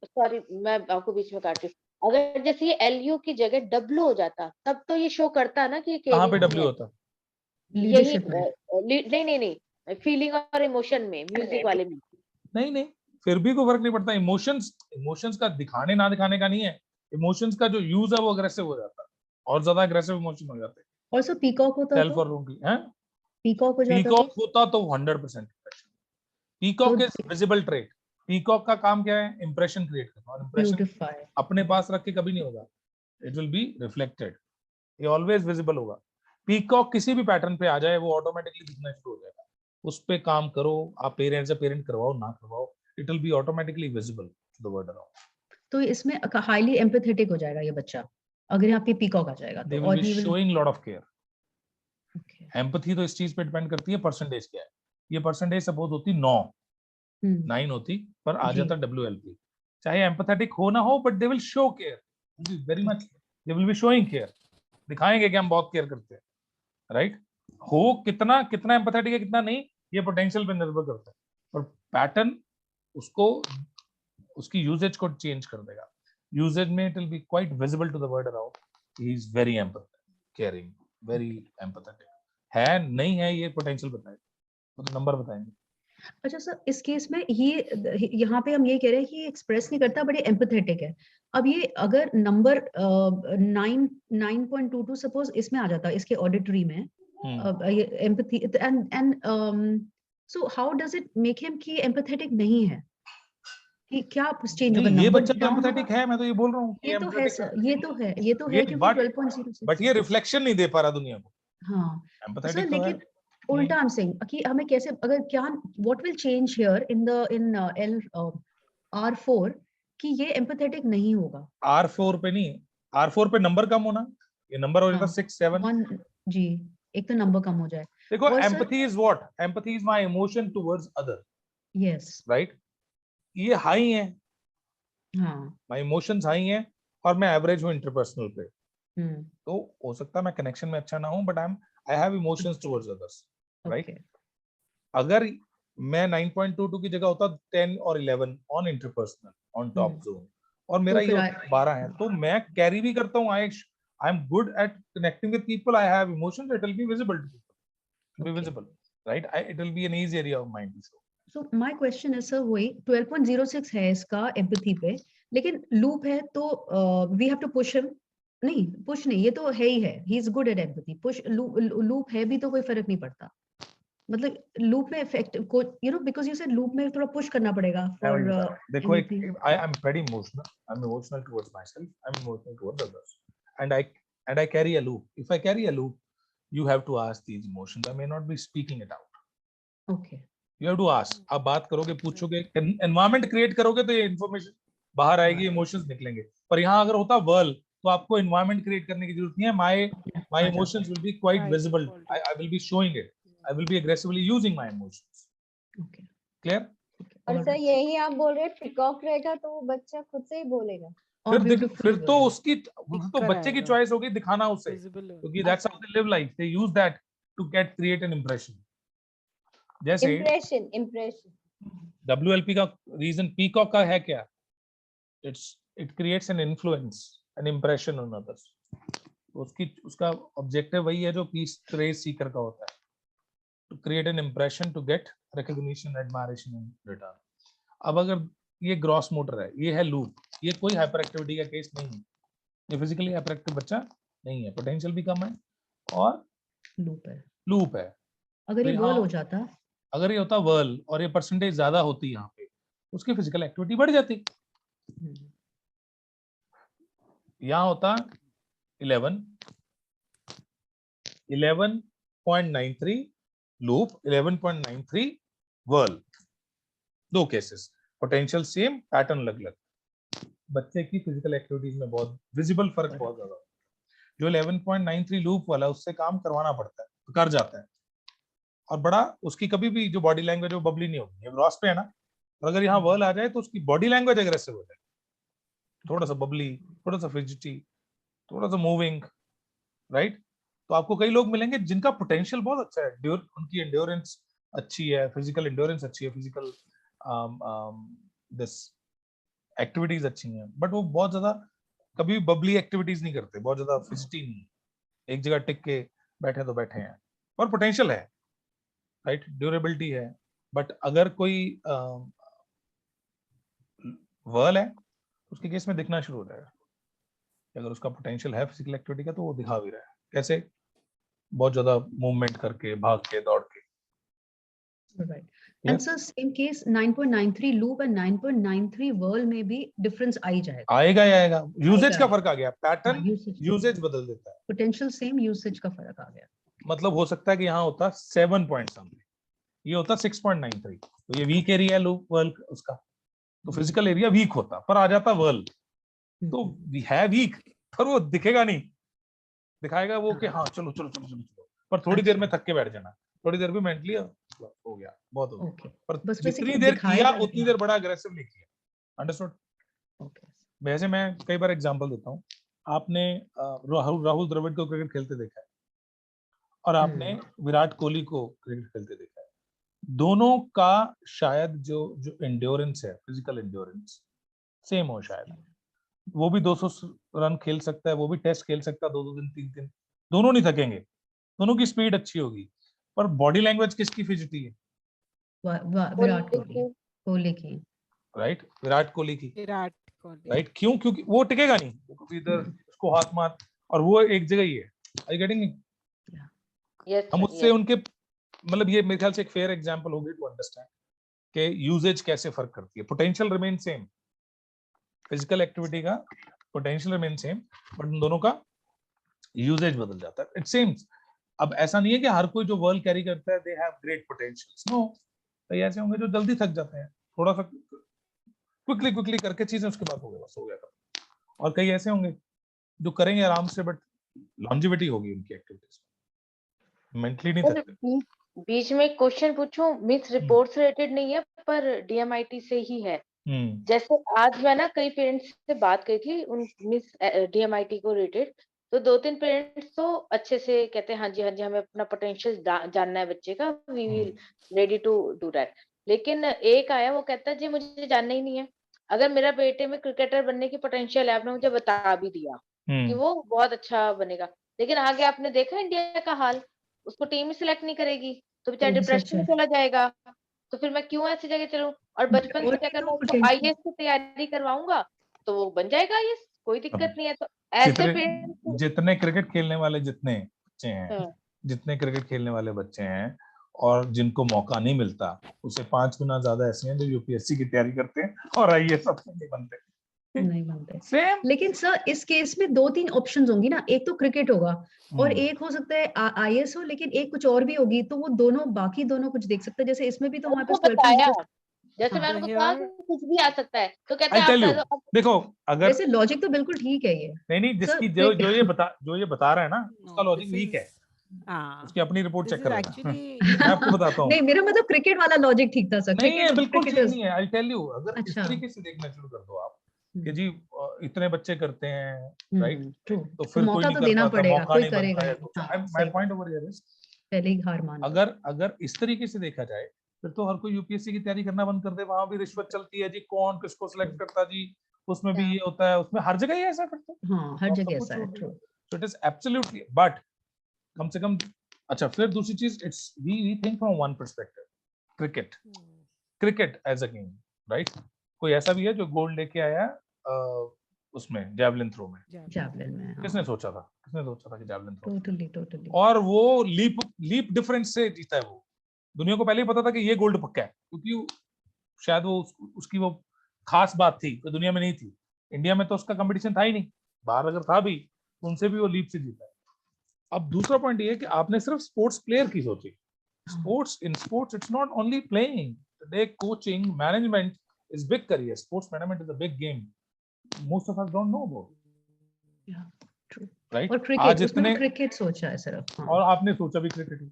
सॉरी मैं आपको बीच में काट रही हूँ, अगर जैसे ये LU की जगह W हो जाता, तब तो ये शो करता ना कि ये कहाँ पे caring डब्ल्यू है। होता? यही Leadership में। नहीं, फीलिंग और इमोशन में, म्यूजिक वाले में। नहीं, फिर भी कोई फर्क नहीं पड़ता। इमोशंस का दिखाने ना दिखाने का नहीं है, इमोशंस का जो यूज है वो अग्रेसिव हो जाता है, और ज्यादा अग्रेसिव इमोशन हो जाते हैं। Also पीकॉक होता सेल्फ तो और रूम की है, पीकॉक हो जाता पीकॉक होता तो 100%। पीकॉक तो इज विजिबल ट्रेट। पीकॉक का काम क्या है? इंप्रेशन क्रिएट करना, और इंप्रेशन ब्यूटिफाई। अपने पास रख के कभी नहीं होगा, इट विल बी रिफ्लेक्टेड, ये ऑलवेज विजिबल होगा। पीकॉक किसी भी पैटर्न पे आ जाए वो ऑटोमेटिकली दिखना शुरू हो जाएगा। उस पे काम करो, आप पेरेंट से पेरेंट करवाओ ना करवाओ, it will be automatically visible to the world around. तो इसमें हाईली एम्पैथेटिक हो जाएगा ये बच्चा, अगर यहाँ पे पीकॉक आ जाएगा दे तो। विल और be he will- showing lot of care. Okay. Empathy तो इस चीज पे डिपेंड करती है, परसेंटेज क्या है। ये परसेंटेज सपोज होती 9 होती, पर आ जी। जाता WLP। चाहे एम्पैथेटिक हो ना हो, but they will show care very much, they will be showing care, दिखाएंगे कि हम बहुत केयर करते हैं, राइट? हो कितना एम्पैथेटिक है कितना नहीं, ये पोटेंशियल पे निर्भर करता है, और पैटर्न उसको उसकी यूजेज को चेंज कर देगा। यूजेज में it will be quite visible to the world around, he is very empathetic, caring, very empathetic. है नहीं है, ये पोटेंशियल बताएगा, तो नंबर बताएंगे। अच्छा सर, इस केस में ये यहाँ पे हम ये कह रहे हैं कि ये एक्सप्रेस नहीं करता बट ये एम्पैथेटिक है। अब ये अगर नंबर 9.22 सपोज इसमें आ जाता, इसके ऑडिटरी में ये empathy, and so how does it make him कि एम्पैथेटिक नहीं है, कि क्या चेंज होगा? नहीं, ये नंबर बच्चा तो एम्पैथेटिक है, मैं तो ये बोल रहा हूँ ये तो है सर, ये तो है ये क्योंकि बट 12.06 बट ये रिफ्लेक्शन नहीं दे पा रहा दुनिया को। हाँ सर, एम्पैथेटिक तो है। लेकिन उल्टा हम सेइंग कि हमें कैसे, अगर क्या what will change here in L R4 कि ये एम्पैथेटिक नहीं होगा? R4 पे नहीं, R4 पे नंबर कम होना, ये नंबर हो जाता 6 7। 1 जी, एक तो नंबर कम हो जाए। देखो और sir- empathy is what? Empathy is my emotion towards other, yes, right? ये हाई है, हाँ, माय इमोशंस हाई हैं, और मैं एवरेज हूं इंटरपर्सनल पे, हम्म, तो हो सकता है मैं कनेक्शन में अच्छा ना हूं, but I have emotions towards others, right? Okay, अगर मैं 9.22 की जगह होता 10 और 11 on interpersonal, on top zone, और मेरा फिर ये 12 है, तो मैं कैरी भी करता हूँ। I am good at connecting with people, I have emotions, it will be visible to people, be visible, right? It will be an easy area of mind to show. So my question is sir, वही 12.06 है इसका एम्पैथी पे, लेकिन लूप है तो we have to push him. नहीं, पुश नहीं, ये तो है ही है, he is good at empathy. Push loop है भी तो कोई फर्क नहीं पड़ता, मतलब लूप में इफेक्ट को, you know, because you said loop में थोड़ा पुश करना पड़ेगा फॉर देखो, I am very emotional, I am emotional towards my self, I am emotional towards others, and I carry a loop. If I carry a loop, you have to ask these emotions, I may not be speaking it out, okay, you have to ask. आप बात करोगे, पूछोगे, एनवायरनमेंट क्रिएट करोगे तो ये इन्फॉर्मेशन बाहर आएगी, इमोशंस निकलेंगे। पर यहाँ अगर होता वर्ल्ड तो आपको एनवायरनमेंट क्रिएट करने की जरूरत नहीं है। My emotions will be quite By visible, default. I will be showing it, I will B aggressively using my emotions. Okay. Clear? और और सर यही आप बोल रहे हैं पिकॉक रहेगा तो वो बच्चा खुद से ही बोलेगा। और फिर beautifully तो बोलेगा। उसकी तो दिखकर बच्चे की आएगा। चॉइस होगी दिखाना उसे, Visible हो। क्योंकि that's how they live life, they use that to get create an impression. जैसे इम्प्रेशन WLP का रीजन पीकॉक का है क्या? It creates an influence, an impression on others. उसका ऑब्जेक्टिव वही है जो पीस ट्रेस सीकर का होता है, to create an impression, to get recognition, admiration in return. अब अगर ये ग्रॉस मोटर है, ये है लूप, ये कोई हाइपर एक्टिविटी का केस नहीं है, ये फिजिकली हाइपर एक्टिव बच्चा नहीं है, पोटेंशियल भी कम है और लूप है। अगर तो ये यहाँ वर्ल हो जाता, अगर ये होता वर्ल और ये परसेंटेज ज्यादा होती यहाँ पे, उसकी फिजिकल एक्टिविटी बढ़ जाती। यहाँ होता 11.93 लूप, 11.93 वर्ल, दो केसेस, पोटेंशियल सेम, पैटर्न अलग अलग। बच्चे की फिजिकल एक्टिविटीज में बहुत विजिबल फर्क बहुत ज्यादा। जो 11.93 लूप वाला उससे काम करवाना पड़ता है तो कर जाता है, और बड़ा उसकी कभी भी जो बॉडी लैंग्वेज वो बबली नहीं होगी। ग्रॉस पे है ना, और अगर यहाँ वर्ल आ जाए तो उसकी बॉडी लैंग्वेज एग्रेसिव हो जाए, थोड़ा सा बबली, थोड़ा सा फिजिटी, थोड़ा सा मूविंग, राइट? तो आपको कई लोग मिलेंगे जिनका पोटेंशियल बहुत अच्छा है, उनकी एंड्योरेंस अच्छी है, फिजिकल एंड्योरेंस अच्छी है, फिजिकल दिस एक्टिविटीज अच्छी हैं, बट वो बहुत ज्यादा कभी भी बबली एक्टिविटीज नहीं करते, बहुत ज्यादा फिजिटी नहीं, एक जगह टिक के बैठे तो बैठे हैं, और पोटेंशियल है, राइट? ड्यूरेबिलिटी है। बट अगर कोई वर्ल है उसके केस में दिखना शुरू हो जाएगा कि अगर उसका पोटेंशियल है फिजिकल एक्टिविटी का तो वो दिखा भी रहा है। कैसे? बहुत ज्यादा मूवमेंट करके, भाग के, दौड़ के। right. And so same case 9.93 loop and 9.93 whorl में भी डिफरेंस आ ही जाएगा। आएगा यूजेज आएगा। का फर्क आ गया, पैटर्न usage यूजेज बदल देता है। पोटेंशियल सेम, यूसेज का फर्क आ गया। मतलब हो सकता है कि यहाँ होता 7 पॉइंट समथिंग, ये होता 6.93, तो ये वीक एरिया लूप वर्ल उसका, तो फिजिकल एरिया वीक होता, पर आ जाता वर्ल तो है वीक, पर वो दिखेगा नहीं, दिखाएगा वो कि हाँ चलो चलो चलो चलो चलो, पर थोड़ी देर में थक के बैठ जाना, थोड़ी देर भी मेंटली हो गया, बहुत हो गया, पर बस जितनी देर किया उतनी देर बड़ा अग्रेसिव नहीं किया। अंडरस्टूड? वैसे मैं कई बार एग्जांपल देता हूँ, आपने राहुल द्रविड़ को क्रिकेट खेलते देखा है और आपने विराट कोहली को क्रिकेट खेलते देखा है, दोनों का शायद जो एंड्योरेंस है, फिजिकल एंड्योरेंस सेम हो शायद। वो भी 200 रन खेल सकता है, वो भी टेस्ट खेल सकता है 2 दिन 3 दिन, दोनों नहीं थकेंगे, दोनों की स्पीड अच्छी होगी, पर बॉडी लैंग्वेज किसकी फिजिटी है? विराट कोहली की, राइट? विराट कोहली की, विराट कोहली, राइट? क्यों? क्योंकि वो टिकेगा नहीं, क्योंकि इधर उसको हाथ मार और वो एक जगह ही है। I getting? हम उससे उनके मतलब ये मेरे ख्याल से एक फेयर एग्जांपल होगी टू अंडरस्टैंड कि यूजेज कैसे फर्क करती है। Potential remain same, physical activity का पोटेंशियल रिमेन सेम, बट उन दोनों का यूजेज बदल जाता है। It seems. अब ऐसा नहीं है कि हर कोई जो वर्ल्ड कैरी करता है they have great potentials, no. कई ऐसे होंगे जो जल्दी थक जाते हैं, थोड़ा सा क्विकली करके चीजें, उसके बाद हो गया, बस हो गया काम। और कई ऐसे होंगे जो करेंगे आराम से, बट लॉन्जिविटी होगी उनकी एक्टिविटीज, मेंटली नहीं थकते। बीच में एक क्वेश्चन पूछूं, मिस रिपोर्ट से रिलेटेड नहीं है पर DMIT से ही है। जैसे आज मैं ना कई पेरेंट्स से बात करी थी उन मिस DMIT को रिलेटेड, तो 2-3 पेरेंट्स तो अच्छे से कहते हैं हाँ जी हमें अपना पोटेंशियल जानना है बच्चे का, we will ready to do that. लेकिन एक आया वो कहता है जी मुझे जानना ही नहीं है, अगर मेरा बेटे में क्रिकेटर बनने की पोटेंशियल है, आपने मुझे बता भी दिया कि वो बहुत अच्छा बनेगा, लेकिन आगे आपने देखा इंडिया का हाल, उसको टीम ही सिलेक्ट नहीं करेगी तो बेचारा डिप्रेशन में चला जाएगा, तो फिर मैं क्यों ऐसी जगह चलूं? और बचपन से अगर मैं उसको IAS की तैयारी करवाऊंगा तो वो बन जाएगा IAS, कोई दिक्कत नहीं है। तो ऐसे जितने क्रिकेट खेलने वाले जितने बच्चे हैं, जितने क्रिकेट खेलने वाले बच्चे हैं और जिनको मौका नहीं मिलता, उससे 5 गुना ज्यादा ऐसे हैं जो UPSC की तैयारी करते हैं और IAS अपने नहीं बनते। नहीं बनते। सेम। लेकिन सर इस केस में 2-3 ऑप्शंस होंगी ना, एक तो क्रिकेट होगा और एक हो सकता है आईएएस हो, लेकिन एक कुछ और भी होगी, तो वो दोनों बाकी दोनों कुछ देख सकते हैं। जैसे इसमें भी तो हमारे उनको पास 12 बताया, पॉइंट। जैसे हाँ। मैंने So उनको कहा here- कि कुछ भी आ सकता है, तो कहते आई हैं टेल यू, आप देखो अगर वैसे लॉजिक तो बिल्कुल ठीक है ये। नहीं सर जिसकी जो ये बता रहा है ना, उसका No, लॉजिक this वीक है, is ah, उसकी अपनी रिपोर्ट this चेक is कर लेना। actually मैं आपको बताता हूँ, नहीं, मेरा मतलब क्रिकेट वाला लॉजिक ठीक था सर। नहीं है, क्रिकेट बिल्कुल ठीक क्रिकेटर्स। नहीं है। आई टेल यू, अगर इस अच्छा। तरीके से देखना शुरू कर दो आप कि जी इतने बच्चे करते हैं, राइट, ट्रू। तो तो फिर कोई मौका नहीं तो कर देना पाता, पड़ेगा, मौका कोई नहीं करेगा बनता है। नहीं। तो हाँ, माय सही पॉइंट बात। ओवर हियर इज, पहले ही हार मान लो। अगर इस तरीके से देखा जाए, फिर तो हर कोई यूपीएससी की तैयारी करना बंद कर दे। वहां भी रिश्वत चलती है जी, कौन किसको सिलेक्ट करता जी, उसमें भी ये होता है, उसमें हर जगह ही ऐसा करते हैं। हाँ, हर तो आप जगह सब कुछ ऐसा है। छोड़ दो। True. So it is absolutely, but कम से कम, अच्छा फिर दूसरी चीज, it's we think from one perspective, cricket as a game, right. कोई ऐसा भी है जो गोल्ड लेके आया उसमें जैवलिन थ्रो में? जैवलिन में। किसने सोचा था कि जैवलिन थ्रो? टोटली। और वो लीप डिफरेंस से जीता है। वो दुनिया को पहले ही पता था कि ये गोल्ड पक्का है, क्योंकि शायद वो उसकी वो खास बात थी तो दुनिया में नहीं थी। इंडिया में तो उसका कंपटीशन था ही नहीं, बाहर अगर था भी उनसे भी वो लीप से जीता है। अब दूसरा पॉइंट ये है कि आपने सिर्फ स्पोर्ट्स प्लेयर की सोची। Sports it's not only playing, today coaching management is big career, sports management is a big game, most of us don't know about, right. और क्रिकेट, उसमें तो क्रिकेट सोचा है सिर्फ। और आपने सोचा भी क्रिकेट ही।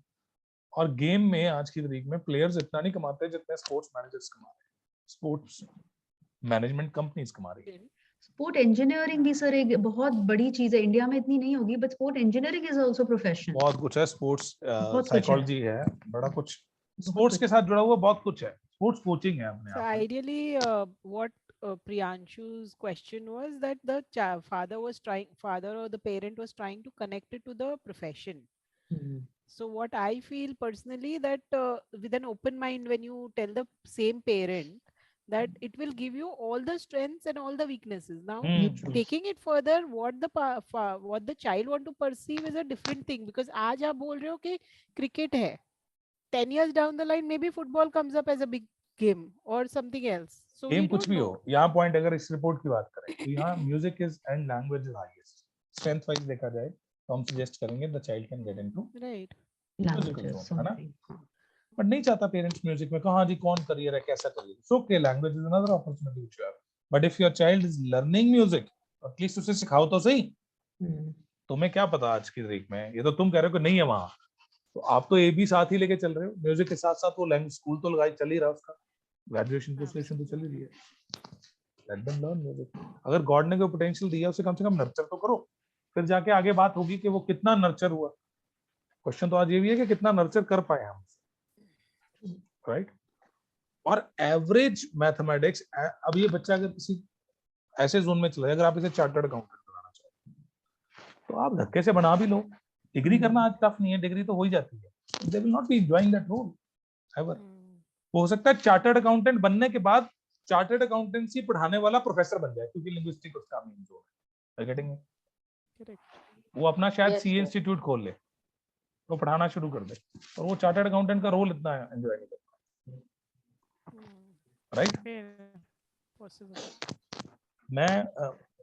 और गेम में आज की तारीख में प्लेयर्स इतना नहीं कमाते जितने स्पोर्ट्स मैनेजर्स कमा रहे हैं, स्पोर्ट्स मैनेजमेंट कंपनीज कमा रही है। स्पोर्ट इंजीनियरिंग भी सर एक बहुत बड़ी चीज है। इंडिया में इतनी नहीं होगी, but sport engineering is also profession. बहुत कुछ है, स्पोर्ट्स साइकोलॉजी है, बड़ा कुछ स्पोर्ट्स के कुछ। साथ जुड़ा हुआ बहुत कुछ है। स्पोर्ट्स कोचिंग है अपने So आप में। ideally, what Priyanshu's question was that the father or the parent was trying to connect it to the profession. So what I feel personally that with an open mind, when you tell the same parent that it will give you all the strengths and all the weaknesses. Now, taking it further, what the child want to perceive is a different thing, because आज आप बोल रहे हो कि cricket है, 10 years down the line maybe football comes up as a big game or something else. So game we कुछ don't भी know. हो, यहाँ पॉइंट अगर इस रिपोर्ट की बात करें तो यहाँ music is and language is highest. Strength wise देखा जाए तो हम सजेस्ट करेंगे the child can get into Right. Musical zone, है ना। बट नहीं चाहता पेरेंट्स म्यूजिक में, कहाँ जी कौन करियर है, कैसा career, so okay, language is another opportunity which you have. But if your child is learning music, at least उसे सिखाओ तो सही। तुम्हें क्या पता आज की तारीख में, ये तो तुम कह रहे हो कि नहीं है वहां, तो आप तो ये भी साथ ही लेके चल रहे हो। म्यूजिक के साथ साथ वो लैंग्वेज स्कूल तो लगाई चल ही रहा, उसका ग्रेजुएशन पोस्टेशन तो चल ही रही है। Let them learn music. अगर गॉड ने कोई पोटेंशियल दिया उसे कम से कम नर्चर तो करो, फिर जाके आगे बात होगी कि वो कितना नर्चर हुआ। क्वेश्चन तो आज ये भी है कि कितना नर्चर कर पाए हम, राइट। और एवरेज मैथमेटिक्स, अब ये बच्चा अगर किसी ऐसे जोन में चला जाए, अगर आप इसे चार्टर्ड अकाउंटेंट बनाना चाहते तो आप धक्के से बना भी लो। डिग्री करना आज टफ नहीं है, डिग्री तो हो ही जाती है। They will not be enjoying that role ever. हो सकता है चार्टर्ड अकाउंटेंट बनने के बाद चार्टर्ड अकाउंटेंसी पढ़ाने वाला प्रोफेसर बन जाए, क्योंकि लिंग्विस्टिक उसका मेन जोन है। Getting it? वो अपना शायद सीए इंस्टीट्यूट खोल ले, वो पढ़ाना शुरू कर दे, और वो चार्टर्ड अकाउंटेंट का रोल इतना एंजॉय नहीं करता, राइट। मैं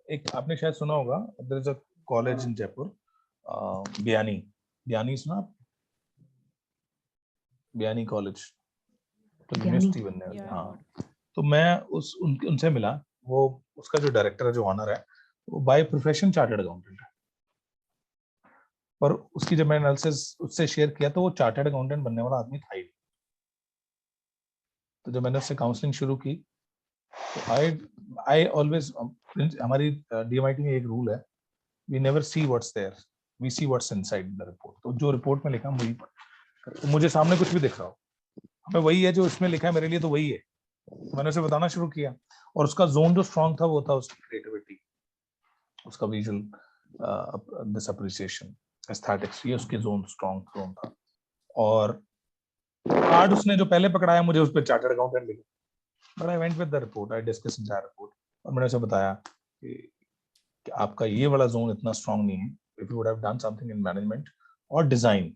एक, आपने शायद सुना होगा, there is a college in Jaipur, Biyani सुना? बयानी कॉलेज तो यूनिवर्सिटी बनने वाली। हाँ, तो मैं उनसे मिला। वो उसका जो डायरेक्टर है, जो ऑनर है, वो बाय प्रोफेशन चार्टर्ड अकाउंटेंट है। पर उसकी जब मैंने एनालिसिस उससे शेयर किया तो वो चार्टर्ड अकाउंटेंट बनने वाला आदमी था ही। तो जब मैंने उससे काउंसलिंग शुरू की तो आई ऑलवेज, हमारी डीएमआईटी में एक रूल है, we never see what's there, we see what's inside the report. तो जो रिपोर्ट में लिखा वही, तो मुझे सामने कुछ भी दिख रहा हो, हमें वही है जो इसमें लिखा है मेरे लिए, तो वही है। तो मैंने उसे बताना शुरू किया, और उसका जोन जो स्ट्रांग था वो था उसकी क्रिएटिविटी, उसका विजुअल दिस अप्रिसिएशन, एस्थेटिक्स, ये उसके स्ट्रांग जोन था। और कार्ड उसने जो पहले पकड़ाया मुझे उस पर चार्टर्ड अकाउंटेंट लिखा, but I went with the report, I discuss entire report, और मैंने उसे बताया कि आपका ये वाला जोन इतना स्ट्रांग नहीं है, if you would have done something in management और डिजाइन।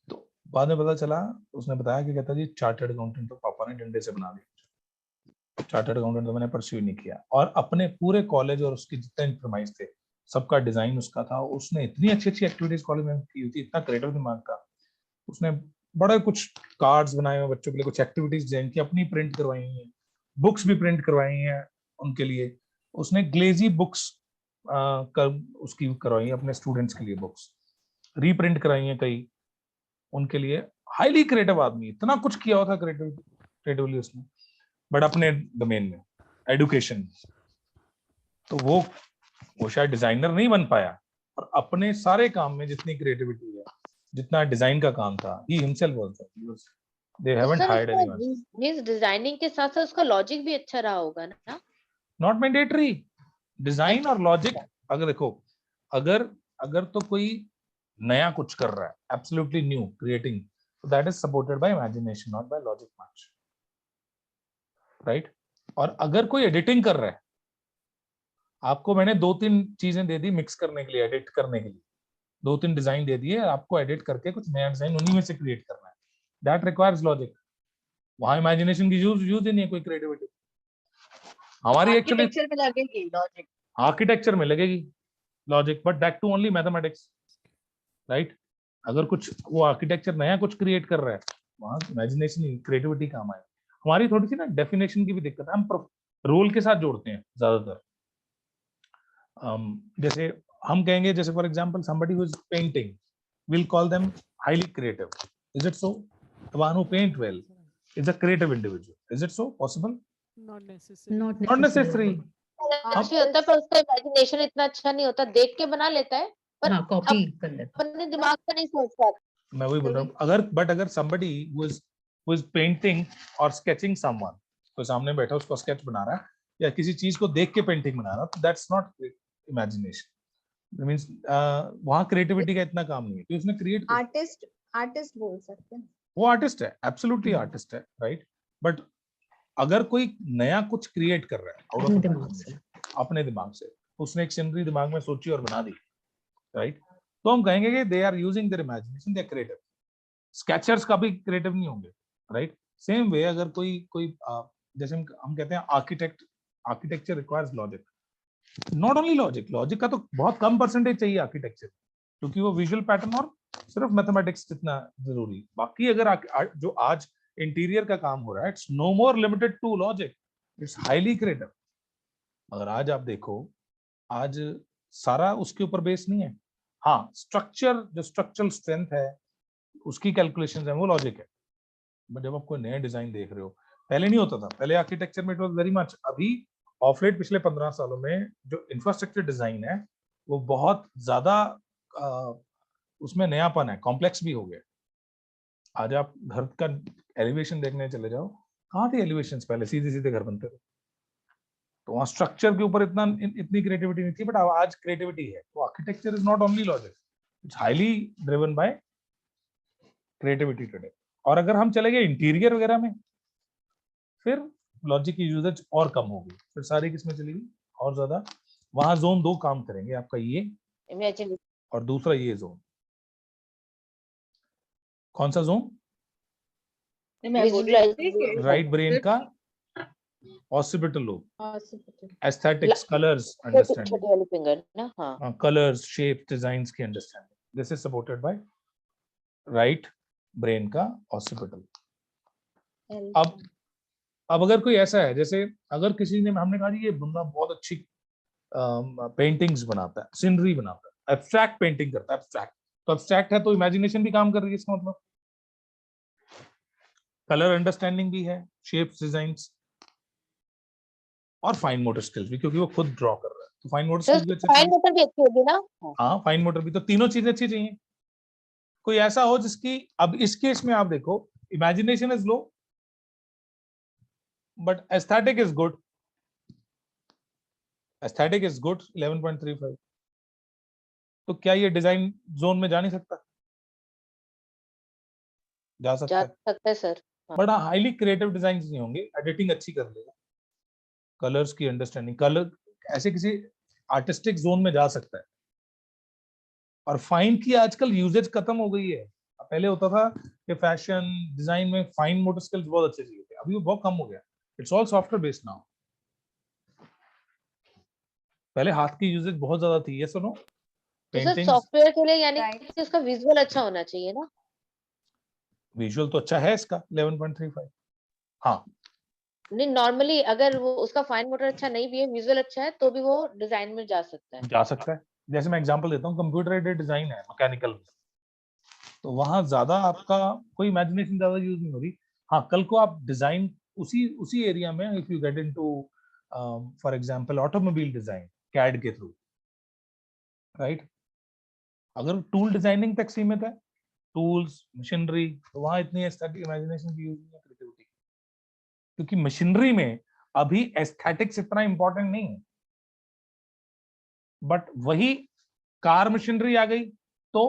तो बाद में पता चला, उसने बताया कि कहता जी चार्टर्ड अकाउंटेंट तो पापा ने डंडे से बना दिया, चार्टर्ड अकाउंटेंट तो मैंने परस्यू नहीं किया, और अपने पूरे कॉलेज और उसके जितने प्रीमाइस थे सबका डिजाइन उसका था। उसने इतनी अच्छी अच्छी एक्टिविटीज कॉलेज में की थी, इतना क्रिएटिव दिमाग का। उसने बड़े कुछ कार्ड्स बनाए हुए बच्चों के लिए, कुछ एक्टिविटीज डिजाइन की, अपनी प्रिंट करवाई हैं, बुक्स भी प्रिंट करवाई हैं उनके लिए। उसने ग्लेजी बुक्स उसकी करवाई अपने स्टूडेंट्स के लिए, बुक्स रीप्रिंट कराई हैं कई उनके लिए। हाईली क्रिएटिव आदमी, इतना कुछ किया हुआ था क्रिएटिवली उसने, बट अपने डोमेन में, एडुकेशन में। तो वो शायद डिजाइनर नहीं बन पाया, और अपने सारे काम में जितनी क्रिएटिविटी है, जितना डिजाइन का काम था, he himself was they haven't hired anyone. इस डिजाइनिंग के साथ साथ उसका लॉजिक भी अच्छा रहा होगा ना? Not mandatory. डिजाइन और लॉजिक, अगर देखो, अगर तो कोई नया कुछ कर रहा है, absolutely new creating, so that is supported by imagination, not by logic much, right? और अगर कोई एडिटिंग कर रहा है, आपको मैंने 2-3 चीजें दे दी मिक्स करने के लिए, एडिट करने के लिए 2-3 डिजाइन दे दिए, आपको एडिट करके कुछ नया डिजाइन उन्हीं में से क्रिएट करना है, दैट रिक्वायर्स लॉजिक। वहां इमेजिनेशन की यूज ही नहीं है, कोई क्रिएटिविटी। हमारी एक्चुअली आर्किटेक्चर में लगेगी लॉजिक, आर्किटेक्चर में लगेगी logic, but that too only mathematics, right? अगर कुछ वो आर्किटेक्चर नया कुछ क्रिएट कर रहा है, वहां इमेजिनेशन क्रिएटिविटी काम आए। हमारी थोड़ी सी ना डेफिनेशन की भी दिक्कत है, हम रोल के साथ जोड़ते हैं ज्यादातर। जैसे हम कहेंगे, जैसे for example somebody who is painting, we'll call them highly creative. Is it so? The one who paint well is a creative individual. Is it so possible? Not necessary. Not necessary. अच्छी होता है, पर उसका इमेजिनेशन इतना अच्छा नहीं होता, देख के बना लेता है पर हाँ, कॉपी कर लेता अपने दिमाग से नहीं सोच पाता। मैं वही बोल रहा हूँ, अगर somebody who is painting or sketching someone, तो सामने बैठा उसको स्केच बना रहा है या किसी चीज को देख के पेंटिंग बना रहा है, तो that's not imagination. That means वहाँ क्रिएटिविटी का इतना काम नहीं है कि उसने क्रिएट, आर्टिस्ट बोल सकते हैं। वो आर्टिस्ट है, एब्सोल्युटली आर्टिस्ट है, राइट? बट अगर कोई नया कुछ क्रिएट कर रहा है out of अपने दिमाग से, अपने दिमाग से, उसने एक सीनरी दिमाग में सोची और बना दी, राइट? तो हम कहेंगे कि they are using their imagination, they are creative. Sketchers का भी क्रिएटिव नहीं होंगे, राइट? सेम वे अगर कोई जैसे हम कहते हैं architecture requires logic, not only logic का तो बहुत कम परसेंटेज चाहिए आर्किटेक्चर, क्योंकि वो विजुअल पैटर्न और सिर्फ मैथमेटिक्स जितना जरूरी। बाकी अगर जो आज इंटीरियर का काम हो रहा है, it's no more limited to logic, it's highly creative. अगर आज आप देखो, आज सारा उसके ऊपर बेस नहीं है। हाँ, जो स्ट्रक्चरल स्ट्रेंथ है, उसकी कैलकुलेशंस है, वो लॉजिक है। बट जब आप कोई नया डिजाइन देख रहे हो, पहले नहीं होता था, पहले आर्किटेक्चर में इट वाज वेरी मच। अभी ऑफ लेट पिछले 15 सालों में जो इंफ्रास्ट्रक्चर डिजाइन है, वो बहुत ज्यादा उसमें नयापन है, कॉम्प्लेक्स भी हो गया। आज आप घर का एलिवेशन देखने चले जाओ, कहाँ थे एलिवेशंस पहले? सीधे सीधे घर बनते थे, तो वहाँ स्ट्रक्चर के ऊपर इतनी क्रिएटिविटी नहीं थी, बट आज क्रिएटिविटी है। तो architecture is not only logic, it's highly driven by creativity today. और अगर हम चले गए इंटीरियर वगैरह में, फिर लॉजिक की यूजेज और कम होगी, फिर सारी किसमें चलेगी और ज्यादा। वहां जोन 2 काम करेंगे, आपका ये इमेजिन और दूसरा ये जोन। कौन सा जोन? राइट ब्रेन का occipital lobe, aesthetics, colours, understanding, colours, shape, designs की understanding, this is supported by right brain का ऑसिपिटल। अब अगर कोई ऐसा है, जैसे अगर किसी ने, हमने कहा जी ये बंदा बहुत अच्छी पेंटिंग्स बनाता है, सीनरी बनाता है, एब्स्ट्रैक्ट पेंटिंग करता है, एब्स्ट्रैक्ट, तो एब्स्ट्रैक्ट है तो इमेजिनेशन भी काम कर रही है, इसका मतलब कलर अंडरस्टैंडिंग भी है, शेप्स, डिजाइन्स और फाइन मोटर स्किल्स भी, क्योंकि वो खुद ड्रॉ कर रहा है। तो फाइन मोटर स्किल्स भी अच्छी होगी ना। हाँ, फाइन मोटर भी, तो तीनों चीजें अच्छी चाहिए। कोई ऐसा हो जिसकी, अब इस केस में आप देखो, imagination is low but aesthetic is good. Aesthetic is good, 11.35. तो क्या ये डिजाइन जोन में जा नहीं सकता? जा सकता है sir, but highly creative design नहीं होंगे, एडिटिंग अच्छी कर लेगा, कलर्स की अंडरस्टैंडिंग, कलर ऐसे किसी आर्टिस्टिक जोन में जा सकता है। और फाइन की आजकल यूजेज खत्म हो गई है। पहले होता था कि फैशन डिजाइन में फाइन मोटर स्किल्स बहुत अच्छे चाहिए थे, अभी वो बहुत कम हो गया। It's all software based now. पहले हाथ की यूजेज बहुत ज्यादा थी, ये सुनो. तो सर पेंटिंग सॉफ्टवेयर के लिए यानी Right. कि उसका विजुअल अच्छा होना चाहिए ना. विजुअल तो अच्छा है इसका 11.35. हाँ, नहीं, नॉर्मली अगर वो उसका फाइन मोटर अच्छा नहीं भी है, विजुअल अच्छा है, तो भी वो डिजाइन में जा सकता है. जा सकता है. जैसे मैं एग्जांपल देता हूँ, कंप्यूटर एडेड डिजाइन है मैकेनिकल में, तो वहां ज्यादा आपका कोई इमेजिनेशन ज्यादा यूज नहीं हो रही. हाँ, कल को आप डिजाइन उसी एरिया में, if you get into for example automobile design CAD के थ्रू, राइट, अगर टूल डिजाइनिंग तक सीमित है, टूल्स मशीनरी, तो वहां इतनी एस्थेटिक इमेजिनेशन की यूज नहीं है, क्रिएटिविटी, क्योंकि मशीनरी में अभी एस्थेटिक्स इतना इंपॉर्टेंट नहीं है. बट वही कार मशीनरी आ गई तो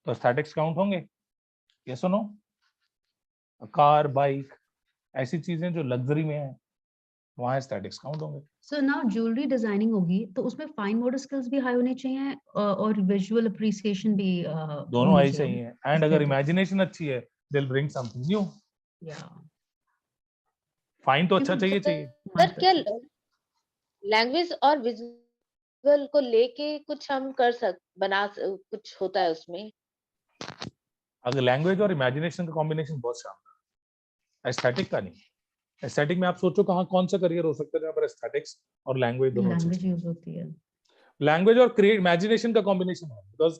एस्थेटिक्स काउंट होंगे. ये सुनो, कार, बाइक, ऐसी चीजें जो लग्जरी में है, वहां एस्थेटिक्स काउंट होंगे. सो नाउ ज्वेलरी डिजाइनिंग होगी तो उसमें फाइन मोटर स्किल्स भी हाई होने चाहिए और विजुअल अप्रिसिएशन भी दोनों होनी आई चाहिए. एंड अगर Aesthetic. इमेजिनेशन अच्छी है, they will bring something new. Yeah. Fine तो अच्छा क्योंकि चाहिए. सर क्या लैंग्वेज और विजुअल को लेके कुछ हम कुछ होता है उसमें? अगर लैंग्वेज और इमेजिनेशन का कॉम्बिनेशन बहुत शानदार, एस्थेटिक का नहीं. एस्थेटिक में आप सोचो कहाँ कौन सा करियर हो सकता है जहाँ पर एस्थेटिक्स और लैंग्वेज दोनों अच्छी लैंग्वेज चीजें. यूज होती है. लैंग्वेज और क्रिएट इमेजिनेशन का कॉम्बिनेशन है, बिकॉज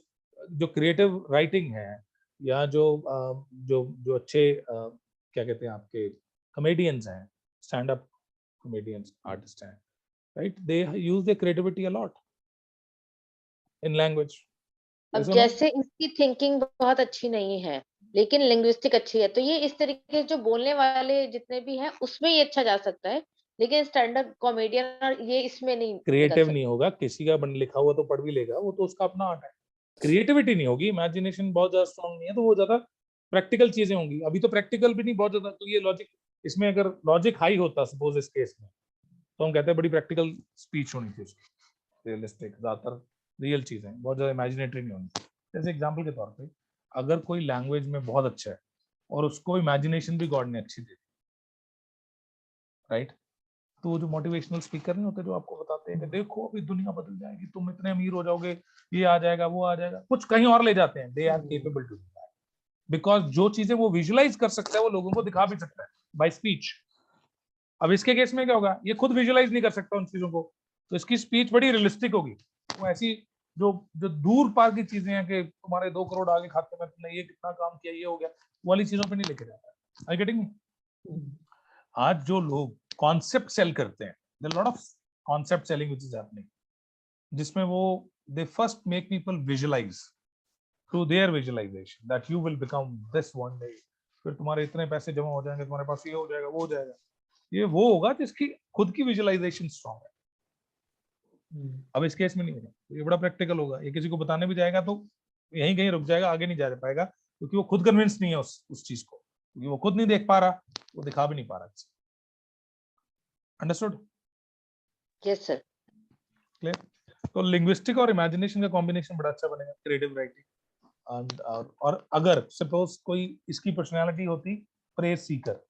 जो क्रिएटिव राइटिंग है, या जो अच्छे क्या कहते हैं आपके कॉमेडियंस हैं, स्टैंड अप कॉमेडियंस, आर्टिस्ट हैं, right, they use their creativity a lot in language. अब जैसे इसकी थिंकिंग बहुत अच्छी नहीं है लेकिन लिंग्विस्टिक अच्छी है, तो ये इस तरीके जो बोलने वाले जितने भी हैं उसमें ये अच्छा जा सकता है, लेकिन स्टैंड अप कॉमेडियन और ये इसमें नहीं निकल क्रिएटिव सकता. नहीं होगा, किसी का लिखा हुआ तो पढ़ भी लेगा, वो तो उसका अपना आर्ट है. क्रिएटिविटी नहीं होगी, इमेजिनेशन बहुत ज्यादा स्ट्रांग नहीं है, तो वो ज्यादा प्रैक्टिकल चीजें होंगी. अभी तो प्रैक्टिकल भी नहीं बहुत ज्यादा, तो ये लॉजिक, इसमें अगर लॉजिक हाई होता सपोज इस केस में, तो हम कहते हैं बड़ी प्रैक्टिकल स्पीच होनी चाहिए उसकी, रियलिस्टिक, ज्यादातर रियल चीजें, बहुत ज्यादा इमेजिनेटरी नहीं होनी. जैसे एग्जाम्पल के तौर पे, अगर कोई लैंग्वेज में बहुत अच्छा है और उसको इमेजिनेशन भी गॉड ने अच्छी दे दी, राइट, तो वो जो मोटिवेशनल स्पीकर नहीं होते जो आपको बताते हैं कि देखो अभी दुनिया बदल जाएगी, तुम इतने अमीर हो जाओगे, ये आ जाएगा, वो आ जाएगा, कुछ कहीं और ले जाते हैं. They are capable to do that, because जो चीजें वो विजुअलाइज कर सकता है वो लोगों को दिखा भी सकता है बाय स्पीच. अब इसके केस में क्या होगा, ये खुद विजुअलाइज नहीं कर सकता उन चीजों को, तो इसकी स्पीच बड़ी रियलिस्टिक होगी. वो ऐसी जो जो दूर पार की चीजें हैं कि तुम्हारे 2 करोड़ आगे खाते में, तुमने ये कितना काम किया, ये हो गया, वो वाली चीजों पे नहीं लेके जाता है. Are you getting me? आज जो लोग कॉन्सेप्ट सेल करते हैं, there lot of concept selling which is happening, जिसमें वो they first make people visualise through their visualisation that you will become this one day, फिर तुम्हारे इतने पैसे जमा हो जाएंगे, तुम्हारे पास ये हो जाएगा, वो हो जाएगा. ये वो होगा जिसकी खुद की विजुअलाइजेशन स्ट्रांग है. अब इस केस में नहीं होगा, ये बड़ा प्रैक्टिकल होगा. ये किसी को बताने भी जाएगा तो यहीं कहीं रुक जाएगा, आगे नहीं जा पाएगा, क्योंकि वो खुद कन्विंस नहीं है उस चीज को, क्योंकि वो खुद नहीं देख पा रहा, वो दिखा भी नहीं पा रहा. अंडरस्टूड? Yes sir. क्लियर? तो लिंग्विस्टिक और इमेजिनेशन का कॉम्बिनेशन बड़ा अच्छा बनेगा, क्रिएटिव राइटिंग. और अगर सपोज कोई इसकी पर्सनालिटी होती प्रेज सीकर,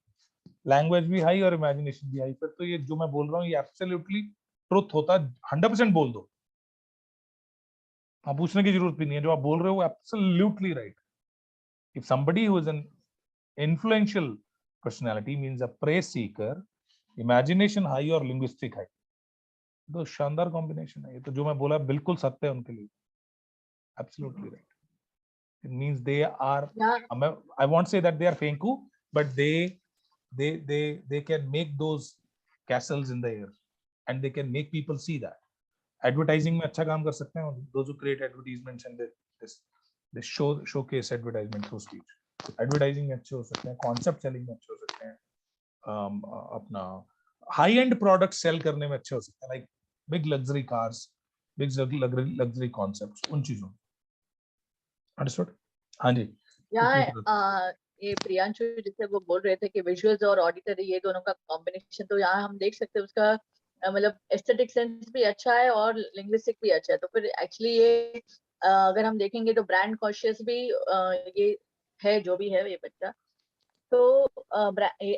लैंग्वेज भी हाई और इमेजिनेशन भी हाई, फिर तो ये जो मैं बोल रहा हूँ ये एब्सोल्युटली ट्रुथ होता. 100% बोल दो, आप पूछने की जरूरत भी नहीं है, जो आप बोल रहे हो absolutely right. If somebody who is an influential personality means a praise Sikar, imagination high और लिंग्विस्टिक हाई, तो शानदार कॉम्बिनेशन है ये. तो जो मैं बोला बिल्कुल सत्य है उनके लिए, absolutely right. It means they are, I won't say that they are फेंकू, but they can make those castles in the air and they can make people see that. Advertising में अच्छा काम कर सकते हैं those who create advertisements and they showcase advertisement through speech. Advertising में अच्छे हो सकते हैं, concept selling में अच्छे हो सकते हैं, अपना high end products sell करने में अच्छे हो सकते हैं, like big luxury cars, big luxury concepts, उन चीजों. अंडरस्टूड? हाँ जी. यहाँ ये प्रियांशु जिससे वो बोल रहे थे कि विजुअल्स और ऑडिटरी ये दोनों का कॉम्बिनेशन, तो यहाँ हम देख सकते हैं उसका मतलब एस्थेटिक सेंस भी अच्छा है और लिंग्विस्टिक भी अच्छा है. तो फिर एक्चुअली ये अगर हम देखेंगे तो ब्रांड कॉन्शियस भी ये है, जो भी है ये बच्चा, तो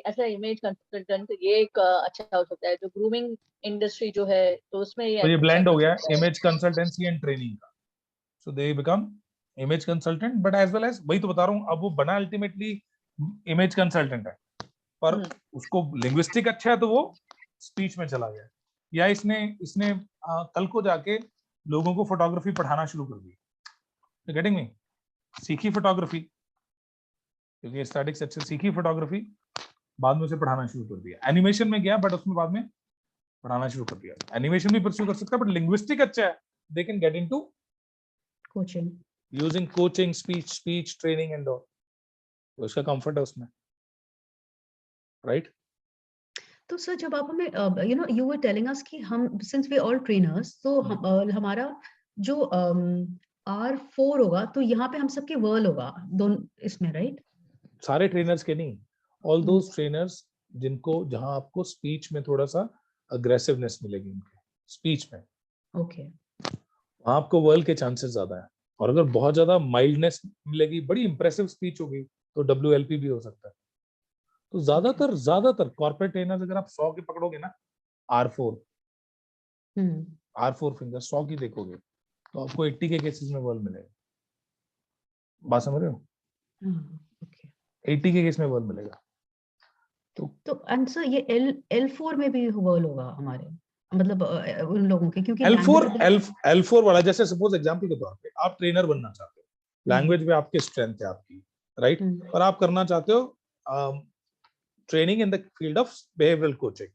ऐसा इमेज कंसल्टेंट ये एक अच्छा हो सकता है, जो ग्रूमिंग इंडस्ट्री जो है तो उसमें तो ये अच्छा ब्लेंड हो कर गया सकता है। इमेज कंसल्टेंसी एंड ट्रेनिंग का, so they become image consultant but as well as, वही तो बता रहा हूँ, अब वो बना अल्टीमेटली इमेज कंसल्टेंट है, पर उसको लिंग्विस्टिक अच्छा है तो वो स्पीच में चला गया, या इसने इसने कल को जाके लोगों को फोटोग्राफी पढ़ाना शुरू कर दी, गेटिंग मी, सीखी फोटोग्राफी, क्योंकि स्टैटिक्स अच्छे सीखी फोटोग्राफी, बाद में उसे पढ़ाना शुरू कर दिया, एनिमेशन में गया बट उसमें बाद में पढ़ाना शुरू कर दिया, एनिमेशन भी परस्यू कर सकता है बट लिंग्विस्टिक अच्छा है, they can get into coaching, using coaching, speech training and all, तो उसका कंफर्ट है उसमें, राइट? तो सर जब आप हमें you know you were telling us कि हम सिंस वी ऑल ट्रेनर्स, तो हमारा जो R4 होगा तो यहाँ पे हम सबके वर्ल होगा दोनों इसमें, राइट? सारे ट्रेनर्स के नहीं, ऑल दोज ट्रेनर्स जिनको, जहां आपको स्पीच में थोड़ा सा अग्रेसिवनेस मिलेगी उनके स्पीच में, ओके, वहां आपको वर्ल के चांसेस ज्यादा है, और अगर बहुत ज्यादा माइल्डनेस मिलेगी, बड़ी इंप्रेसिव स्पीच होगी, तो WLP भी हो सकता है। तो ज्यादातर कॉर्पोरेट ट्रेनर्स, अगर आप 100 के पकड़ोगे ना, R4 फिंगर 100 की देखोगे, तो आपको 80 के केसेस में वर्ल मिलेगा, बात समझ रहे हो? ओके, 80 के केस में वर्ल मिलेगा। तो आंसर ये L4 में भी वर्ल होगा हमारे, मतलब उन लोगों के, क्योंकि L4 वाला, जैसे सपोज एग्जांपल के तौर पे आप ट्रेनर बनना चाहते हो, लैंग्वेज में आपकी स्ट्रेंथ है आपकी, राइट, और आप करना चाहते हो training in the field of behavioural coaching,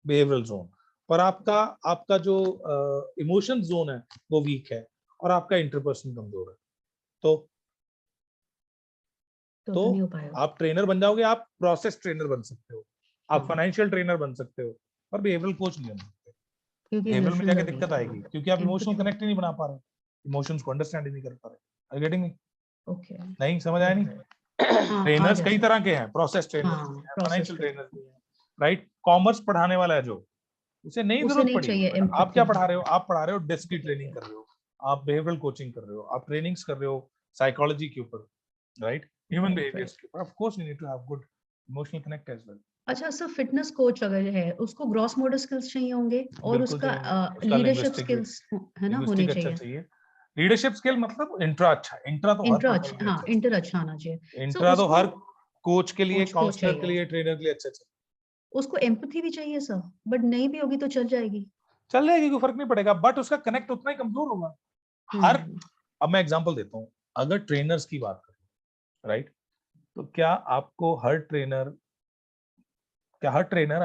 behavioural zone, पर आपका जो इमोशन जोन है वो वीक है, और आपका इंटरपर्सनल कमजोर है, तो नहीं हो पाएगा। आप ट्रेनर बन जाओगे, आप प्रोसेस ट्रेनर बन सकते हो, आप फाइनेंशियल ट्रेनर बन सकते हो, पर बिहेवियरल कोच नहीं बन सकते, बिहेवियरल में जाके दिक्कत आएगी, क्योंकि आप इमोशनल कनेक्ट ही नहीं बना पा रहे, इमोशंस को अंडरस्टैंड ही नहीं कर पा रहे। Are you getting me? Okay, नहीं समझ आया? नहीं, ट्रेनर्स कई तरह के हैं, प्रोसेस ट्रेनर्स भी हैं, फाइनेंशियल ट्रेनर्स भी हैं, राइट? कॉमर्स पढ़ाने वाला है जो, उसे नहीं जरूरत पड़ी, आप क्या पढ़ा रहे हो? आप पढ़ा रहे हो डेस्क की ट्रेनिंग कर रहे हो, आप बिहेवियरल कोचिंग कर रहे हो, आप ट्रेनिंग्स कर रहे हो साइकोलॉजी के ऊपर, राइट, ह्यूमन बिहेवियर्स के ऊपर, of course you need to have good emotional connect as well. अच्छा सर, फिटनेस कोच अगर है उसको ग्रॉस मोटर स्किल्स चाहिए होंगे, और उसका लीडरशिप स्किल्स है ना, होने चाहिए। लीडरशिप स्किल मतलब इंट्रा अच्छा, इंट्रा तो इंटर अच्छा, हाँ इंटर अच्छा होना चाहिए। इंट्रा तो हर कोच के लिए, काउंसलर के लिए, ट्रेनर के लिए अच्छा चाहिए। उसको एम्पैथी भी चाहिए सर, बट नहीं भी होगी तो चल जाएगी, कोई फर्क नहीं पड़ेगा, बट उसका कनेक्ट उतना ही कमजोर होगा हर। अब मैं एग्जांपल देता हूँ, अगर ट्रेनर्स की बात करें, राइट, तो क्या हर ट्रेनर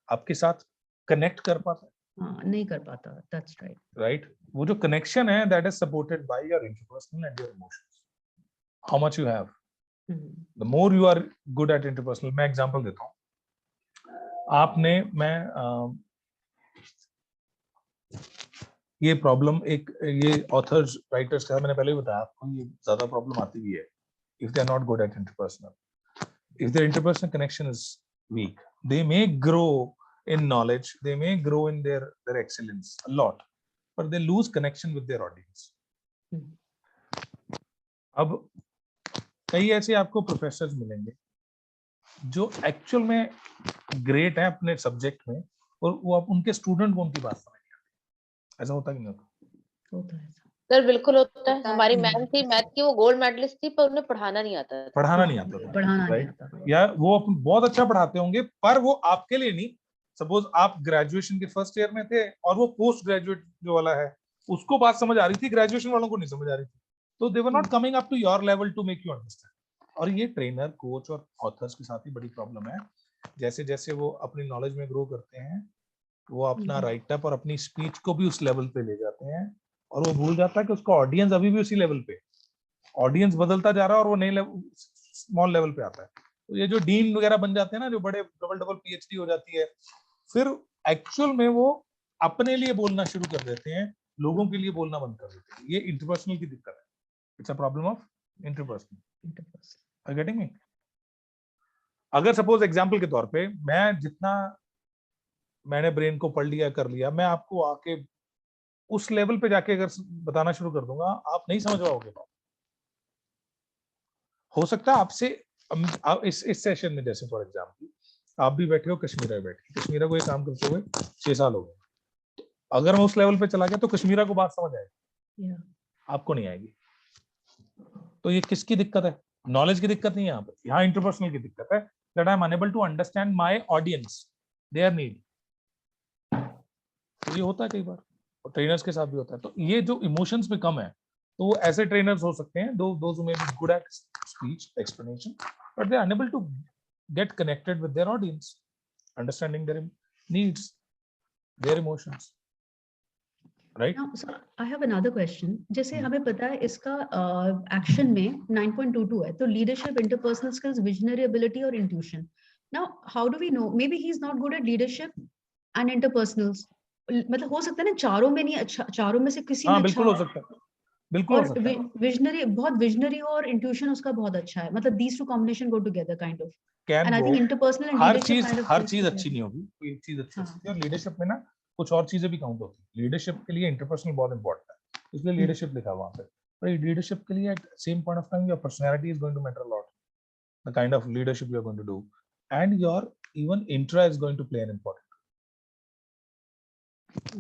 आपके साथ कनेक्ट कर पाता है? हाँ, नहीं कर पाता, दैट्स राइट, राइट, वो जो कनेक्शन है that is supported by your interpersonal and your emotions, how much you have, the more you are good at interpersonal. मैं एग्जांपल देता हूँ, ये प्रॉब्लम ये ऑथर्स राइटर्स का, मैंने पहले भी बताया आपको, ये ज्यादा प्रॉब्लम आती भी है if they are not good at interpersonal, if their interpersonal connection is weak, they may grow in knowledge, they may grow in their excellence a lot, but they lose connection with their audience. अब कई ऐसे आपको प्रोफेसर्स मिलेंगे जो एक्चुअल में ग्रेट है अपने सब्जेक्ट में, और वो आप उनके स्टूडेंट को उनकी बात समझ नहीं आती। ऐसा होता कि नहीं होता है सर? बिल्कुल होता है। हमारी मैम थी मैथ की, वो गोल्ड मेडलिस्ट थी, पर उन्हें पढ़ाना नहीं आता था। पढ़ाना नहीं आता, या वो बहुत अच्छा पढ़ाते होंगे, पर वो आपके लिए नहीं। सपोज आप ग्रेजुएशन के फर्स्ट ईयर में थे और वो पोस्ट ग्रेजुएट जो वाला है उसको बात समझ आ रही थी, ग्रेजुएशन वालों को नहीं समझ आ रही थी, तो they were not coming up to your level to make you understand. और ये ट्रेनर, कोच और ऑथर्स के साथ ही बड़ी प्रॉब्लम है। जैसे जैसे वो अपनी नॉलेज में ग्रो करते हैं, वो अपना राइट अप और अपनी स्पीच को भी उस लेवल पे ले जाते हैं, और वो भूल जाता है कि उसका ऑडियंस अभी भी उसी लेवल पे, ऑडियंस बदलता जा रहा है और वो नए स्मॉल लेवल पे आता है। तो ये जो डीन वगैरह बन जाते हैं ना, जो बड़े डबल PhD हो जाती है, फिर एक्चुअल में वो अपने लिए बोलना शुरू कर देते हैं, लोगों के लिए बोलना बंद कर देते हैं। ये इंटरपर्सनल की दिक्कत है, it's a problem of interpersonal. Are you getting me? अगर सपोज एग्जांपल के तौर पे मैंने ब्रेन को पढ़ लिया, कर लिया, मैं आपको आके उस लेवल पे जाके अगर बताना शुरू कर दूंगा, आप नहीं समझ पाओगे। हो सकता है आपसे आप इस सेशन में जैसे फॉर एग्जांपल आप भी बैठे हो, कश्मीरा में बैठे, कश्मीरा को ये काम करते हुए 6 साल हो गए, तो अगर मैं उस लेवल पे चला गया तो कश्मीरा को बात समझ आएगी, आपको नहीं आएगी। तो ये किसकी दिक्कत है? नॉलेज की दिक्कत नहीं है, यहाँ इंटरपर्सनल की दिक्कत है, that I am unable to understand my audience, their need. तो ये होता है कई बार, और ट्रेनर्स के साथ भी होता है। तो ये जो इमोशंस पे कम है, तो वो ऐसे ट्रेनर्स हो सकते हैं those who may be good at speech explanation, but they are unable to get connected with their audience, understanding their needs, their emotions, right? Now, sir, I have another question. जैसे हमें पता है इसका एक्शन में 9.22 है, तो leadership, interpersonal skills, visionary ability और intuition. Now, how do we know? Maybe he is not good at leadership and interpersonals. मतलब हो सकता है ना चारों में नहीं अच्छा, चारों में से किसी में अच्छा, बिल्कुल हो सकता है, बिल्कुल हो सकता है। विजनरी, बहुत विजनरी और इंट्यूशन उसका बहुत अच्छा है, मतलब these two combination go together kind of. And I think interpersonal and leadership kind of हर चीज अच्छी नहीं होगी, कोई एक चीज अच्छी होती है, और लीडरशिप में ना कुछ और चीजें भी काउंट होती है। लीडरशिप के लिए इंटरपर्सनल बहुत इंपॉर्टेंट है, इसलिए लीडरशिप लिखा वहां पे। पर लीडरशिप के लिए at same point of time your personality is going to matter a lot, the kind of leadership you are going to do, and your even intra is going to play an important,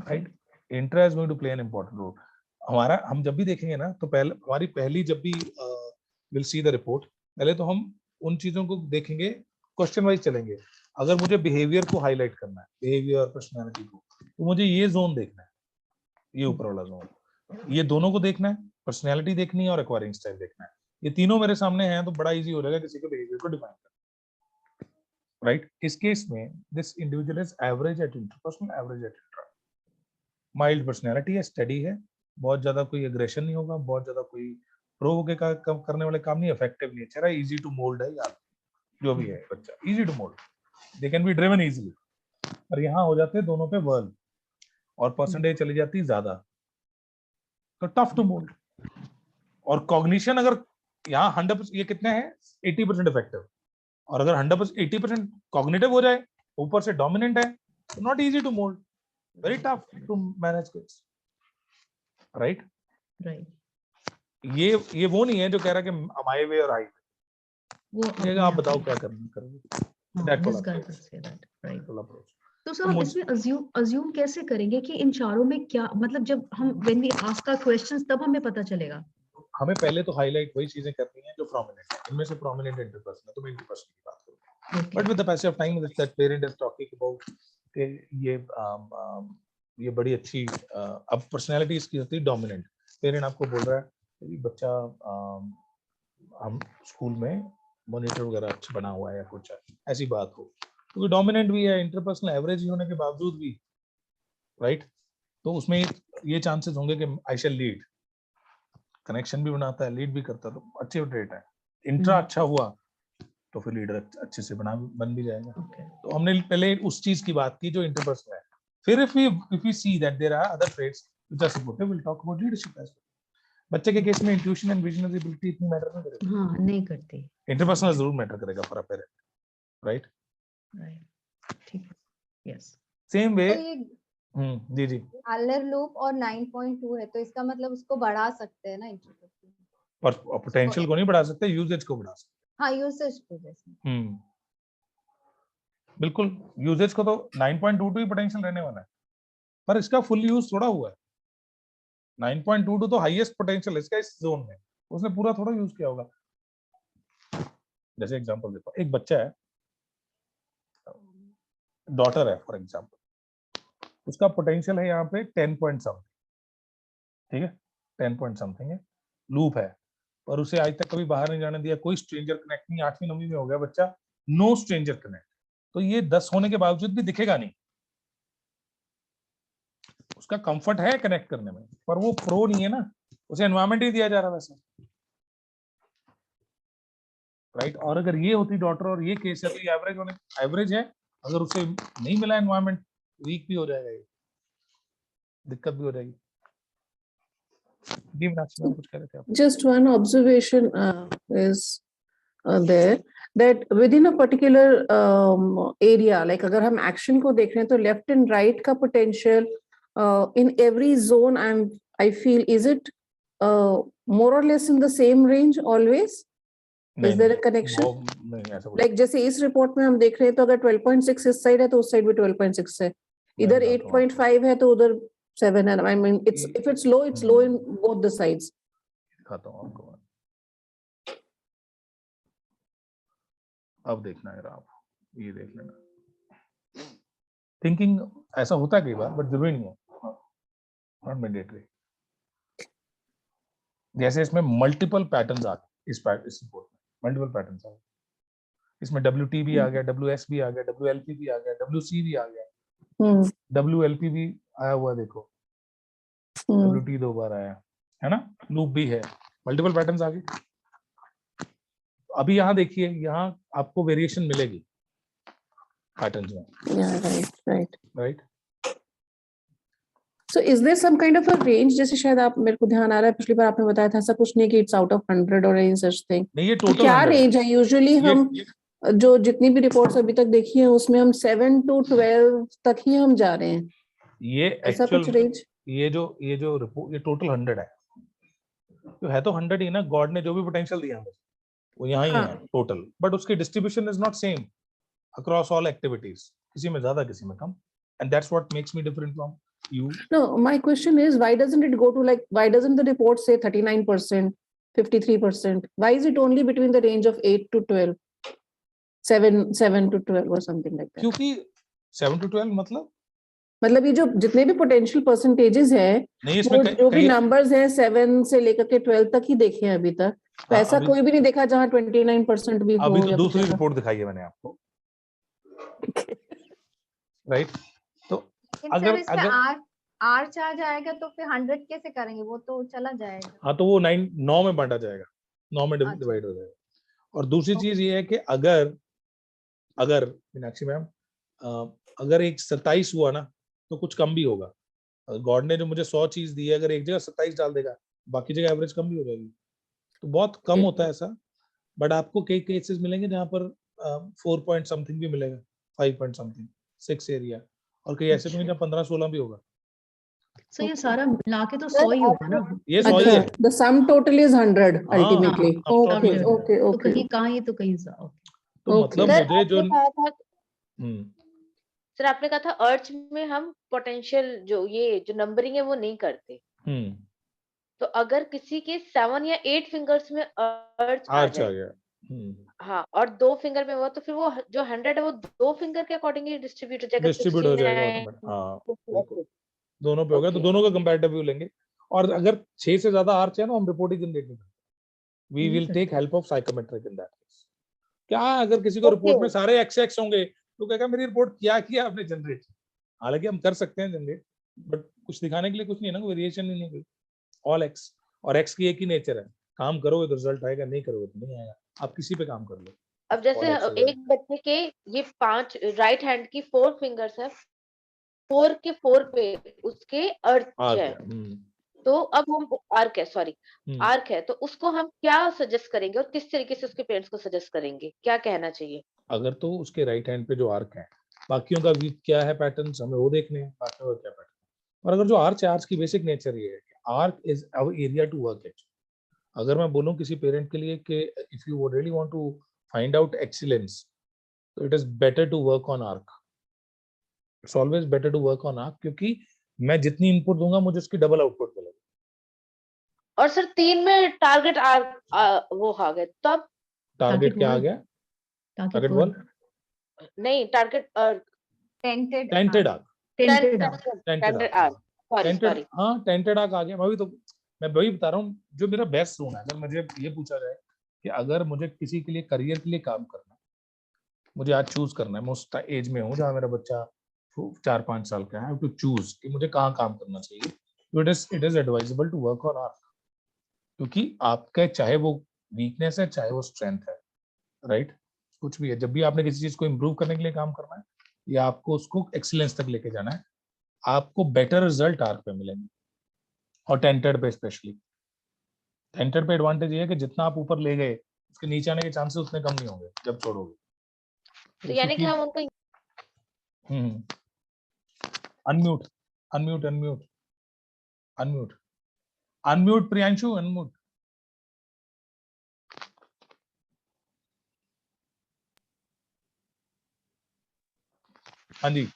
right? Intra is going to play an important role. हम जब भी देखेंगे ना, तो पहले हमारी पहली जब भी विल सी द रिपोर्ट, पहले तो हम उन चीजों को देखेंगे, क्वेश्चन वाइज चलेंगे। अगर मुझे बिहेवियर को हाईलाइट करना है, बिहेवियर और पर्सनालिटी को, तो मुझे ये जोन देखना है, ये ऊपर वाला जोन, ये दोनों को देखना है, पर्सनालिटी देखनी है और एक्वायरिंग स्टाइल देखना है। ये तीनों मेरे सामने हैं तो बड़ा इजी हो जाएगा किसी के बिहेवियर को डिफाइन करना, राइट? इस केस में this individual is average at interpersonal, average at intra, mild personality है, स्टडी है, बहुत ज्यादा कोई एग्रेशन नहीं होगा, बहुत ज्यादा कोई प्रोवोक करने वाले काम नहीं, इफेक्टिव नेचर है, इजी टू मोल्ड है, यार जो भी है बच्चा easy to mould, they can be driven easily. पर यहाँ हो जाते हैं दोनों पे वर्ल और परसेंटेज चली जाती है ज्यादा, तो टफ टू मोल्ड। और कॉग्निशन अगर यहाँ 100%, ये कितने हैं 80% इफेक्टिव, और अगर 100% 80% कॉग्निटिव हो जाए, ऊपर से डोमिनेंट है, तो not easy to mould, very tough to manage kids, right? ये वो नहीं है जो कह रहा है कि माय वे और हाई वे, वो आप बताओ क्या करना करोगे, तो सर इसमें अज्यूम कैसे करेंगे कि इन चारों में क्या, मतलब जब हम when we ask our questions तब हमें पता चलेगा? हमें पहले तो हाईलाइट वही चीजें करनी है जो प्रोमिनेंट है, इनमें से प्रोमिनेंट इंटरपर्सनल है, तो मैं इंटरपर्सनल की बात करूंगा। But with the passage of time that parent is talking about कि ये बड़ी अच्छी अब पर्सनालिटी इसकी होती है डोमिनेंट। पेरेंट आपको बोल रहा है कि बच्चा हम स्कूल में मॉनिटर वगैरह अच्छा बना हुआ है या कुछ ऐसी बात हो, क्योंकि डोमिनेंट भी है, इंटरपर्सनल एवरेज होने के बावजूद भी, राइट? तो उसमें ये चांसेस होंगे कि आई शैल लीड, कनेक्शन भी बनाता है, लीड भी करता है, तो अच्छे ट्रेट है। इंट्रा अच्छा हुआ तो फिर लीडर अच्छे से बन भी जाएगा। तो हमने पहले उस चीज की बात की जो इंटरपर्सनल है, फिर if we see that there are other traits which are supportive, will talk about leadership as well. बच्चे के केस में इंट्यूशन एंड विजनरी एबिलिटी इतनी मैटर नहीं करेगी, हाँ नहीं करती, इंटरपर्सनल जरूर मैटर करेगा फॉर अ पेरेंट, राइट? ठीक है, यस। सेम वे जी आलर लूप और 9.2 है, तो इसका मतलब उसको बढ़ा सकते हैं ना इंटरपर्सनल, पर पोटेंशियल को नहीं बढ़ा सकते, यूजेज को बढ़ा सकते। हाँ यूसेज को जैसे बिल्कुल, यूजेज को तो 9.22 ही पोटेंशियल रहने वाला है, पर इसका फुल यूज थोड़ा हुआ है। 9.22 तो हाईएस्ट पोटेंशियल है इसका इस जोन में, उसने पूरा थोड़ा यूज किया होगा। जैसे एग्जांपल देखो, एक बच्चा है, डॉटर है फॉर एग्जांपल, उसका पोटेंशियल है यहाँ पे 10 पॉइंट समथिंग, ठीक है, 10 पॉइंट समथिंग है, लूप है, और उसे आज तक कभी बाहर नहीं जाने दिया, कोई स्ट्रेंजर कनेक्ट नहीं, 8वीं 9वीं में हो गया बच्चा, नो स्ट्रेंजर कनेक्ट, तो ये 10 होने के बावजूद भी दिखेगा नहीं, उसका कंफर्ट है कनेक्ट करने में, पर वो प्रो नहीं है ना, उसे एनवायरनमेंट ही दिया जा रहा वैसे, राइट? और अगर ये होती डॉटर और ये केस है, तो ये एवरेज है, अगर उसे नहीं मिला एनवायरनमेंट, वीक भी हो जाएगा, ये दिक्कत भी हो जाएगी। Just one observation is there that within a particular area, like अगर हम action को देख रहे हैं तो left and right का potential in every zone, I feel, is it more or less in the same range always? नहीं, Is there a नहीं, connection? नहीं ऐसा कुछ Like जैसे इस रिपोर्ट में हम देख रहे हैं तो अगर 12.6 इस साइड है तो उस साइड भी 12.6 है, मैं इधर बताता हूँ आपको। 8.5 है तो उधर 7 है. I mean if it's low, it's low in both the sides. दिखाता हूँ आपको। अब देखना है आप, ये देख लेना। थिंकिंग ऐसा होता है कई बार, बट जरूरी नहीं है, नॉट मैंडेटरी। जैसे इसमें मल्टीपल पैटर्न्स आ गए इस रिपोर्ट में, मल्टीपल पैटर्न्स आ गए। इसमें WT भी आ गया, WS भी आ गया, WLP भी आ गया, WC भी आ गया, WLP भी आया हुआ है, देखो WT 2 बार आया है ना, लूप भी है, मल्टीपल पैटर्न्स आ गए। अभी यहाँ देखिए, यहाँ आपको वेरिएशन मिलेगी पैटर्न्स में। Yeah, right. Right. So is there some kind of a range? जैसे शायद आप, मेरे को ध्यान आ रहा है पिछली बार आपने बताया था ऐसा कुछ नहीं कि it's out of 100 or any such thing. नहीं, ये तो टोटल क्या 100 है। रेंज है? यूजुअली हम जो जितनी भी रिपोर्ट्स अभी तक देखी है उसमें हम 7 to 12 तक ही हम जा रहे हैं। ये ऐसा कुछ एक्चुअल रेंज? ये जो रिपोर्ट, ये टोटल 100 है, तो है तो 100 ही ना। गॉड ने जो भी पोटेंशियल दिया हमें वो यहाँ ही है टोटल, बट उसकी distribution is not same across all activities, किसी में ज्यादा किसी में कम, and that's what makes me different from you. No, my question is why doesn't it go to like, why doesn't the report say 39%, 53%? Why is it only between the range of 8 to 12, 7 to 12 or something like that? क्योंकि 7 to 12 मतलब ये जो जितने भी पोटेंशियल परसेंटेजेस है नहीं, वो इसमें जो भी नंबर्स हैं 7 से लेकर के 12 तक ही देखे हैं अभी तक, तो ऐसा कोई भी नहीं देखा जहाँ 29% भी हो। अभी तो या दूसरी रिपोर्ट दिखाई है मैंने आपको, राइट। तो अगर आर चार्ज आएगा तो फिर 100 कैसे करेंगे, वो तो चला जाएगा। हाँ, तो वो 9 में बांटा जाएगा, 9 में डिवाइड हो जाएगा। और दूसरी चीज ये है कि अगर मीनाक्षी मैम, अगर एक 27 हुआ ना तो कुछ कम भी होगा। गॉड ने जो मुझे 100 चीज दी है, अगर एक जगह 27 डाल देगा, बाकी जगह एवरेज कम भी हो जाएगी, तो बहुत कम होता है ऐसा। बट आपको कई केसेस मिलेंगे जहाँ पर 4 पॉइंट समथिंग भी मिलेगा, 5 पॉइंट समथिंग, 6 एरिया, और कई ऐसे तो नहीं जहाँ 15-16 भी होगा। सो ये सारा मिला के तो 100 ही होगा ना? ये 100 ही है। The sum total is 100 ultimately. हाँ, Okay. तो कहीं कहाँ ये तो कहीं तो मतलब मुझे जो सर आपने कहा था अर्थ में हम पोटेंशियल जो नंबरिंग है वो नहीं करते, तो अगर किसी के 7 या 8 फिंगर्स में अर्थ आ गया, हाँ, और 2 फिंगर में हुआ, तो फिर वो जो 100 है वो 2 फिंगर के अकॉर्डिंगली डिस्ट्रीब्यूट हो जाएगा। हाँ, दोनों पे होगा, तो दोनों का कंपैरेटिव व्यू लेंगे। और अगर 6 से ज्यादा आर्च है ना, हम रिपोर्ट ही जनरेट नहीं करते, we will take help of psychometric in that case. क्या अगर किसी को रिपोर्ट में सारे एक्स होंगे तो कहेगा मेरी रिपोर्ट क्या किया आपने जनरेट। हालांकि हम कर सकते हैं जनरेट, बट कुछ दिखाने के लिए कुछ नहीं है ना, वेरिएशन ही नहीं, ऑल एक्स, और एक्स की एक ही नेचर है, काम करोगे तो रिजल्ट आएगा, नहीं करोगे तो नहीं आएगा। आप किसी पे काम कर लो। अब जैसे एक बच्चे के ये 5 राइट हैंड की 4 फिंगर्स है, 4 के 4 पे उसके अर्थ है, तो अब हम आर्क है, तो उसको हम क्या सजेस्ट करेंगे और किस तरीके से उसके पेरेंट्स को सजेस्ट करेंगे, क्या कहना चाहिए? अगर तो उसके राइट हैंड पे जो आर्क है, बाकियों का भी क्या है पैटर्न, हमें वो देखने हैं, बाकियों का क्या पैटर्न। और अगर जो आर्च की बेसिक नेचर ये है कि arc is our area to work at. अगर मैं बोलूं किसी पेरेंट के लिए कि if you really want to find out excellence, तो it is better to work on arc. It's always better to work on arc, क्योंकि मैं जितनी इनपुट दूंगा मुझे उसकी डबल आउटपुट मिलेगी। और सर 3 में टारगेट आर्क वो आ गए, तब टारगेट क्या आ गया? टारगेट 1 नहीं, टारगेट टेंटेड आर्क, सॉरी हाँ, टेंटेड आर्क आ गया। मैं वही बता रहा हूँ, जो मेरा बेस्ट जोन है। अगर मुझे ये पूछा जाए कि अगर मुझे किसी के लिए करियर के लिए काम करना है, मुझे आज चूज करना है, मैं उस एज में हूँ जहाँ मेरा बच्चा 4-5 साल का है, टू चूज कि मुझे कहाँ काम करना चाहिए, it is advisable to work on arc, क्योंकि आपका चाहे वो वीकनेस है चाहे वो स्ट्रेंथ है, राइट, कुछ भी है, जब भी आपने किसी चीज को इम्प्रूव करने के लिए काम करना है या आपको उसको एक्सीलेंस तक लेके जाना है, आपको बेटर रिजल्ट आर्क पे मिलेंगे। और टेंटेड पे स्पेशली, टेंटेड पे एडवांटेज ये है कि जितना आप ऊपर ले गए उसके नीचे आने के चांसेस उतने कम नहीं होंगे जब छोड़ोगे। तो यानी कि हम उनको अनम्यूट प्रियांशु, अनम्यूट। हाँ जी,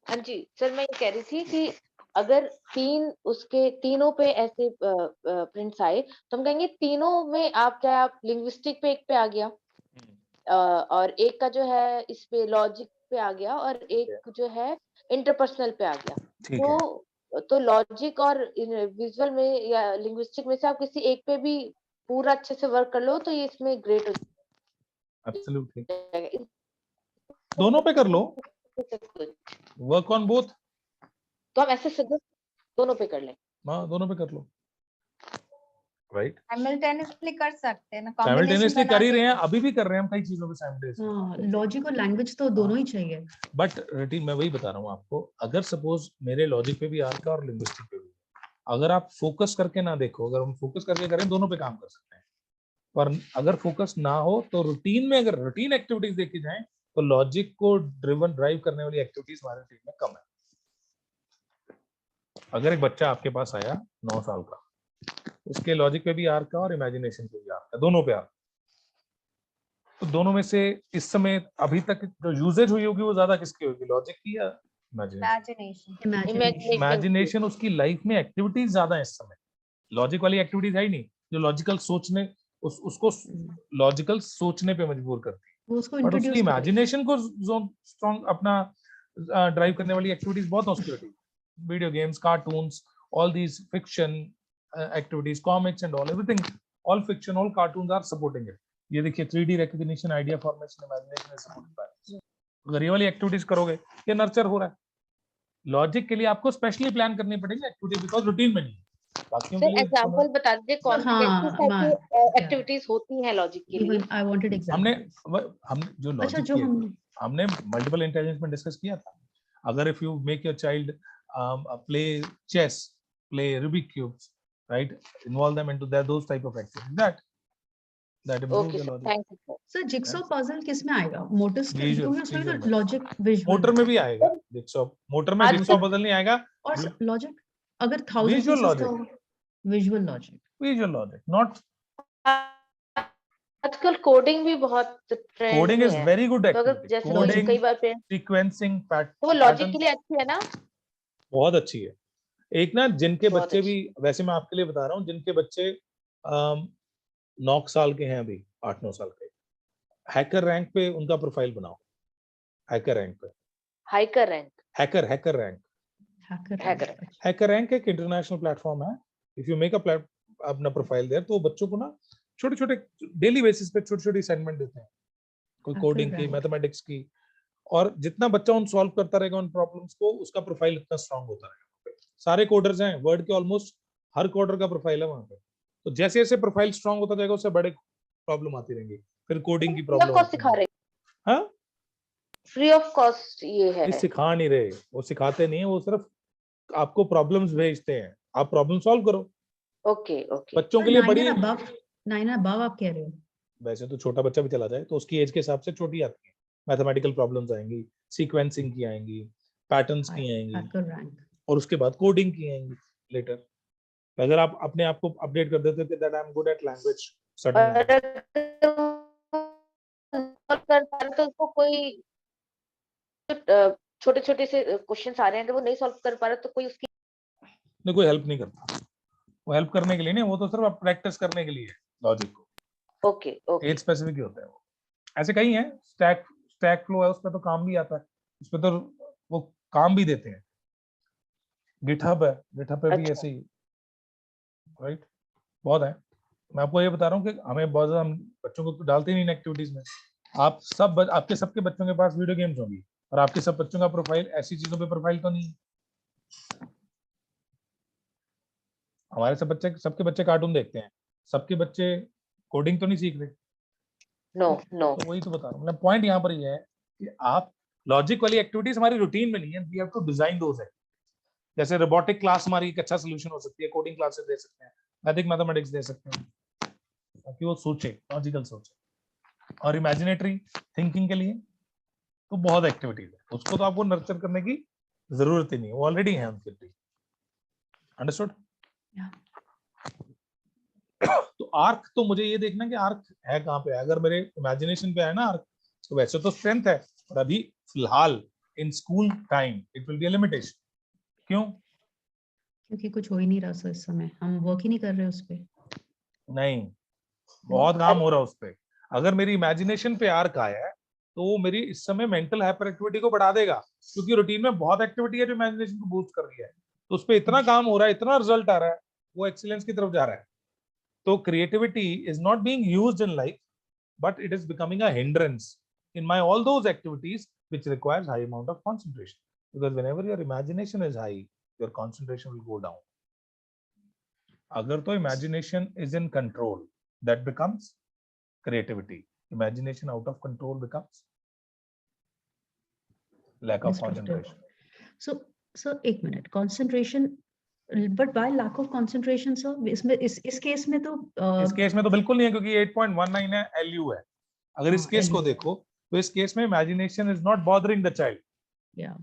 हाँ जी सर, मैं ये कह रही थी कि अगर उसके तीनों पे ऐसे प्रिंट्स आए तो हम कहेंगे तीनों में आप लिंग्विस्टिक पे एक पे आ गया, और एक का जो है इस पे लॉजिक पे आ गया, और एक जो है इंटरपर्सनल पे आ गया। ठीक है। तो लॉजिक और विजुअल में या लिंग्विस्टिक में से आप किसी एक पे भी पूरा अच्छे से वर्क कर लो तो ये इसमें ग्रेट हो एब्सोल्युटली, जाएगा। दोनों पे कर लो, वर्क ऑन बोथ। तो हम ऐसे सजेस्ट दोनों पे कर लें। हाँ, दोनों पे कर लो, राइट। साइमल्टेनियसली कर सकते हैं ना, साइमल्टेनियसली कॉम्बिनेशन कर ही रहे हैं, अभी भी कर रहे हैं हम कई चीजों पे साइमल्टेनियसली। हाँ, लॉजिक और लैंग्वेज तो दोनों ही चाहिए। बट रटी, मैं वही बता रहा हूँ आपको, अगर सपोज मेरे लॉजिक पे भी आर्क है और लिंग्विस्टिक पे भी, अगर आप फोकस करके ना देखो, अगर हम फोकस करके करें दोनों पे काम कर सकते हैं, पर अगर फोकस ना हो तो रूटीन में, अगर रूटीन एक्टिविटीज देखी जाए तो लॉजिक को ड्राइव करने वाली एक्टिविटीज हमारे टीम में कम है। अगर एक बच्चा आपके पास आया 9 साल का, उसके लॉजिक पे भी आर्क है और इमेजिनेशन पे भी आर्क है, दोनों पे आर्क, तो दोनों में से इस समय अभी तक जो यूजेज हुई होगी वो ज्यादा किसकी होगी, लॉजिक की या इमेजिनेशन? इमेजिनेशन उसकी लाइफ में एक्टिविटीज ज्यादा है इस समय, लॉजिक वाली एक्टिविटीज है ही नहीं जो लॉजिकल सोचने उसको लॉजिकल सोचने पे मजबूर करती है, उसको बट उसकी इंट्रोड्यूस इमेजिनेशन को स्ट्रॉन्ग अपना ड्राइव करने वाली एक्टिविटीज बहुत है, video games, cartoons, all these fiction activities, comics and all, everything, all fiction, all cartoons are supporting it. ये देखिए 3D recognition, idea formation, imagination is supported. अगर ये वाली एक्टिविटीज करोगे, ये नर्चर हो रहा है। लॉजिक के लिए आपको स्पेशली प्लान करनी पड़ेगी एक्टिविटी, बिकॉज रूटीन में नहीं। बाकियों के सर लिए एग्जांपल बता दीजिए कौन सी टाइप की एक्टिविटीज होती हैं लॉजिक के लिए। आई वांटेड हमने एग्जांपल। जो लॉजिक जो हमने मल्टीपल इंटेलिजेंस में डिस्कस किया था। अगर if you make your child play chess, play Rubik cubes, right, involve them into those type of activities that improves the logic. Thank you sir. Sir jigsaw puzzle किस में आएगा? मोटर स्किल, क्योंकि उसमें visual तो लॉजिक विजुअल मोटर में भी आएगा, जिक्सॉ मोटर में जिक्सॉ पजल नहीं आएगा, और लॉजिक अगर 1000 Visual पीसेस का logic. Visual logic, visual logic, not आजकल कोडिंग भी बहुत ट्रेंड coding में is है, very good तो अगर activity. जैसे Coding, कई बार sequencing तो वो लॉजिक के लिए अच्छी है ना। बहुत अच्छी है। एक ना जिनके बहुत बच्चे भी, वैसे मैं आपके लिए बता रहा हूँ, जिनके बच्चे 9 साल के हैं, अभी 8-9 साल के, हैकर रैंक पे उनका प्रोफाइल बनाओ, हैकर रैंक पे, हैकर रैंक हैकर रैंक एक इंटरनेशनल प्लेटफॉर्म है। इफ यू मेक अपना प्रोफाइल देयर, तो बच्चों को ना छोटे छोटे डेली बेसिस पे छोटी छोटी असाइनमेंट देते हैं, कोई कोडिंग की, मैथमेटिक्स की, और जितना बच्चा उन सॉल्व करता रहेगा उन प्रॉब्लम्स को, उसका प्रोफाइल इतना स्ट्रांग होता रहेगा। सारे कोडर्स हैं वर्ड के, ऑलमोस्ट हर कोडर का प्रोफाइल है वहां पे, तो जैसे जैसे प्रोफाइल स्ट्रांग होता जाएगा उससे बड़े प्रॉब्लम आती रहेंगी, फिर कोडिंग की प्रॉब्लम सिखा रहे, हाँ फ्री ऑफ कॉस्ट ये है। सिखा नहीं रहे, वो सिखाते नहीं है, वो सिर्फ आपको प्रॉब्लम्स भेजते हैं, आप प्रॉब्लम सॉल्व करो। ओके बच्चों के लिए बड़ी अबव आप कह रहे हो, वैसे तो छोटा बच्चा भी चला जाए तो उसकी एज के हिसाब से छोटी आती है, मैथमेटिकल प्रॉब्लम्स आएंगी, सीक्वेंसिंग की आएंगी, पैटर्न्स की आएंगी, और उसके बाद कोडिंग की आएंगी लेटर। अगर आप अपने आप को अपडेट कर देते थे that I am good eight language, तो उसको कोई छोटे छोटे से क्वेश्चंस आ रहे हैं, अगर वो नहीं सॉल्व कर पा रहा तो कोई उसकी कोई हेल्प नहीं करता, वो हेल्प करने के लिए नहीं, वो तो सिर्फ प्रैक्टिस करने के लिए है लॉजिक को। ओके एज स्पेसिफिक होता है वो। ऐसे कई हैं, स्टैक फ्लो है, उसमें तो काम भी आता है, उसमें तो वो काम भी देते हैं। गिटहब है, गिटहब पे भी ऐसे ही, राइट, बहुत है। मैं आपको ये बता रहा हूँ कि हमें बहुत ज्यादा, हम बच्चों को तो डालते ही नहीं एक्टिविटीज में। आप सब आपके सबके बच्चों के पास वीडियो गेम्स होंगी, और आपके सब बच्चों का प्रोफाइल ऐसी चीजों पे प्रोफाइल तो नहीं। हमारे सबके बच्चे कार्टून देखते हैं, सबके बच्चे कोडिंग तो नहीं सीख रहे। नो तो वही तो बता रहा हूँ, मतलब पॉइंट यहाँ पर ये है कि आप लॉजिक वाली एक्टिविटीज हमारी रूटीन में नहीं है, वी हैव टू डिजाइन दोस है। जैसे रोबोटिक क्लास हमारी एक अच्छा सोल्यूशन हो सकती है, कोडिंग क्लासेस दे सकते हैं, मैथमेटिक्स दे सकते हैं, ताकि वो सोचे, लॉजिकल सोचे। और इमेजिनेटरी थिंकिंग के लिए तो बहुत एक्टिविटीज है, उसको तो आपको नर्चर करने की जरूरत ही नहीं, वो ऑलरेडी है उनके लिए। अंडरस्टूड? तो आर्क तो मुझे ये देखना कि आर्क है कहाँ पे है। अगर मेरे इमेजिनेशन पे है ना आर्क, तो वैसे तो स्ट्रेंथ है, और अभी फिलहाल in school time it will be a limitation. क्यों? क्योंकि कुछ हो ही नहीं रहा सर इस समय, हम वर्क ही नहीं कर रहे उस पे। नहीं, बहुत काम हो रहा है उस पे। अगर मेरी इमेजिनेशन पे आर्क आया है तो वो मेरी इस समय मेंटल हाइपर एक्टिविटी को बढ़ा देगा, क्योंकि रूटीन में बहुत एक्टिविटी है जो इमेजिनेशन को बूस्ट कर रही है, तो उस पे इतना काम हो रहा है, इतना रिजल्ट आ रहा है, वो एक्सीलेंस की तरफ जा रहा है। तो creativity is not being used in life, but it is becoming a hindrance in my all those activities which requires high amount of concentration, because whenever your imagination is high, your concentration will go down. Agar to imagination is in control, that becomes creativity. Imagination out of control becomes lack of concentration. So एक minute, concentration, but why lack of concentration sir? इसमें इस केस में तो इस केस में तो बिल्कुल नहीं है, क्योंकि 8.19 है, LU है। अगर इस केस को देखो तो इस केस में imagination is not bothering the child, yeah,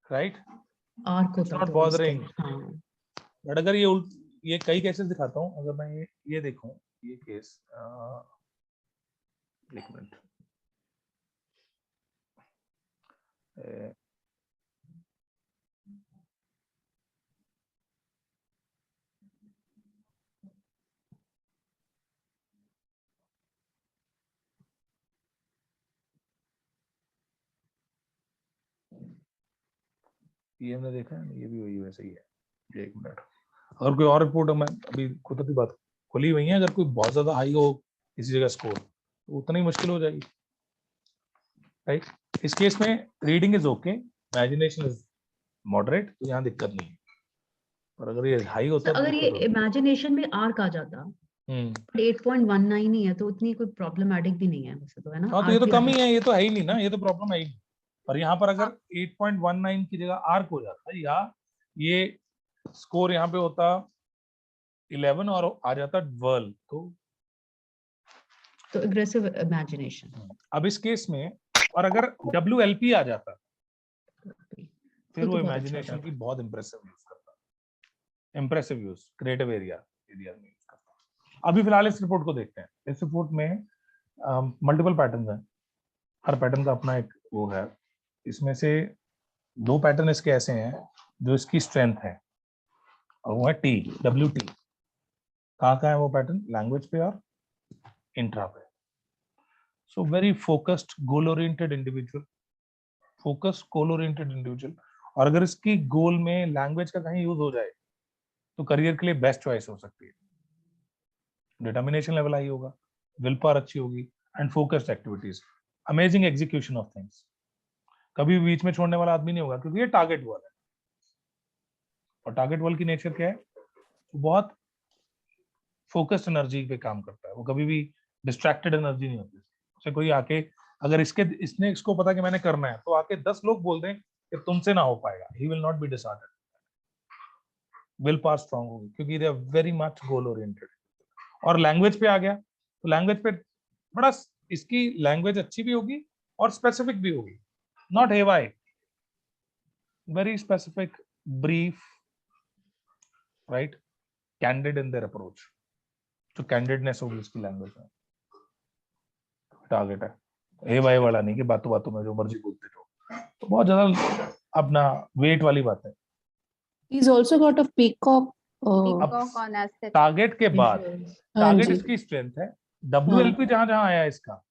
right? Arc It's होता not तो bothering. हाँ, बट अगर ये कई केसेस दिखाता हूँ, अगर मैं ये देखूं, ये केस, एक मिनट, ये हमने देखा है, ये भी वही वैसे ही है। एक मिनट, अगर कोई और रिपोर्ट, मैं अभी खुद की बात खुली हुई है, अगर कोई बहुत ज्यादा हाई हो किसी जगह स्कोर, तो उतना ही मुश्किल हो जाएगी, राइट? इस केस में reading is okay, imagination is moderate, तो यहाँ दिक्कत नहीं है। पर अगर ये हाई होता तो अगर ये इमेजिनेशन में आर्क आ जाता, 8.19 ही है तो उतनी कोई प्रॉब्लमेटिक भी नहीं है वैसे तो, है ना? हाँ, तो ये तो कम ही है, ये तो है ही नहीं ना, ये तो प्रॉब्लम है ही नहीं। पर यहाँ पर अगर 8.19 की जगह आर्क हो जाता है, या ये स्कोर यहाँ पे होता 11 और आ जाता 12, तो एग्रेसिव इमेजिनेशन। अब इस केस में, और अगर WLP आ जाता, फिर वो बहुत अच्छा इमेजिनेशन की बहुत इंप्रेसिव यूज करता, इंप्रेसिव यूज क्रिएटिव एरिया में यूज करता। अभी फिलहाल इस रिपोर्ट को देखते हैं। इस रिपोर्ट में मल्टीपल पैटर्न्स हैं, हर पैटर्न का अपना एक वो है। इसमें से 2 पैटर्न इसके ऐसे हैं जो इसकी स्ट्रेंथ है, और वो है WT। कहाँ है वो पैटर्न? लैंग्वेज पे और इंट्रा पे। So very focused, goal oriented individual, focused goal oriented individual. और अगर इसकी गोल में लैंग्वेज का कहीं यूज हो जाए तो करियर के लिए बेस्ट चॉइस हो सकती है। डिटर्मिनेशन लेवल हाई होगा, विल पावर अच्छी होगी, and focused activities, amazing execution of things. कभी बीच में छोड़ने वाला आदमी नहीं होगा, क्योंकि ये टारगेट वर्ल है। और टारगेट वर्ल की नेचर क्या है? बहुत फोकस्ड एनर्जी पे काम करता है, वो कभी भी डिस्ट्रैक्टेड एनर्जी नहीं होती। उसे कोई आके, अगर इसने इसको पता कि मैंने करना है, तो आके 10 लोग बोल दें कि तुमसे ना हो पाएगा, he will not be disordered. Will power strong होगी, क्योंकि they are very much goal oriented. और लैंग्वेज पे आ गया, तो लैंग्वेज पे बड़ा, इसकी लैंग्वेज अच्छी भी होगी और स्पेसिफिक भी होगी, not heavy, very specific, brief, right, candid in their approach. तो कैंडिडनेस होगी इसकी लैंग्वेज में। टारगेट है हेवाई वाला नहीं कि बातों बातों में जो मर्जी बोलते रहो, तो बहुत ज्यादा अपना वेट वाली बात है। He's also got a peacock. Peacock on aesthetic. Target के बाद, हाँ टारगेट जी। इसकी स्ट्रेंथ है। WLP जहां जहां आया इसका,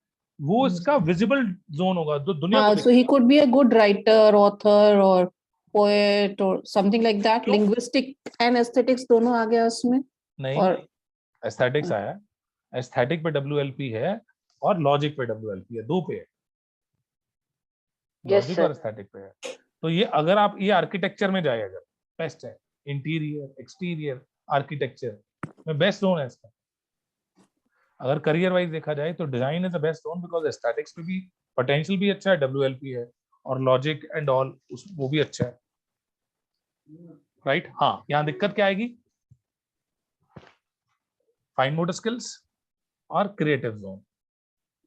वो इसका विजिबल जोन होगा जो दुनिया को So he could be a good writer, author, or poet, or something like that. क्यों? Linguistic and aesthetics दोनों आ गया उसमें। नहीं, और एस्थेटिक्स आया, एस्थेटिक पे WLP है और लॉजिक पे WLP है, 2 पे है, लॉजिक और एस्थेटिक पे है। तो ये अगर आप ये आर्किटेक्चर में जाए, अगर बेस्ट है, इंटीरियर एक्सटीरियर आर्किटेक्चर में बेस्ट जोन है इसका। अगर करियर वाइज देखा जाए तो design is the west zone, because aesthetics पे भी पोटेंशियल भी अच्छा है, WLP है, और लॉजिक एंड ऑल वो भी अच्छा है, राइट? हाँ, यहाँ दिक्कत क्या आएगी? फाइन मोटर स्किल्स और क्रिएटिव जोन।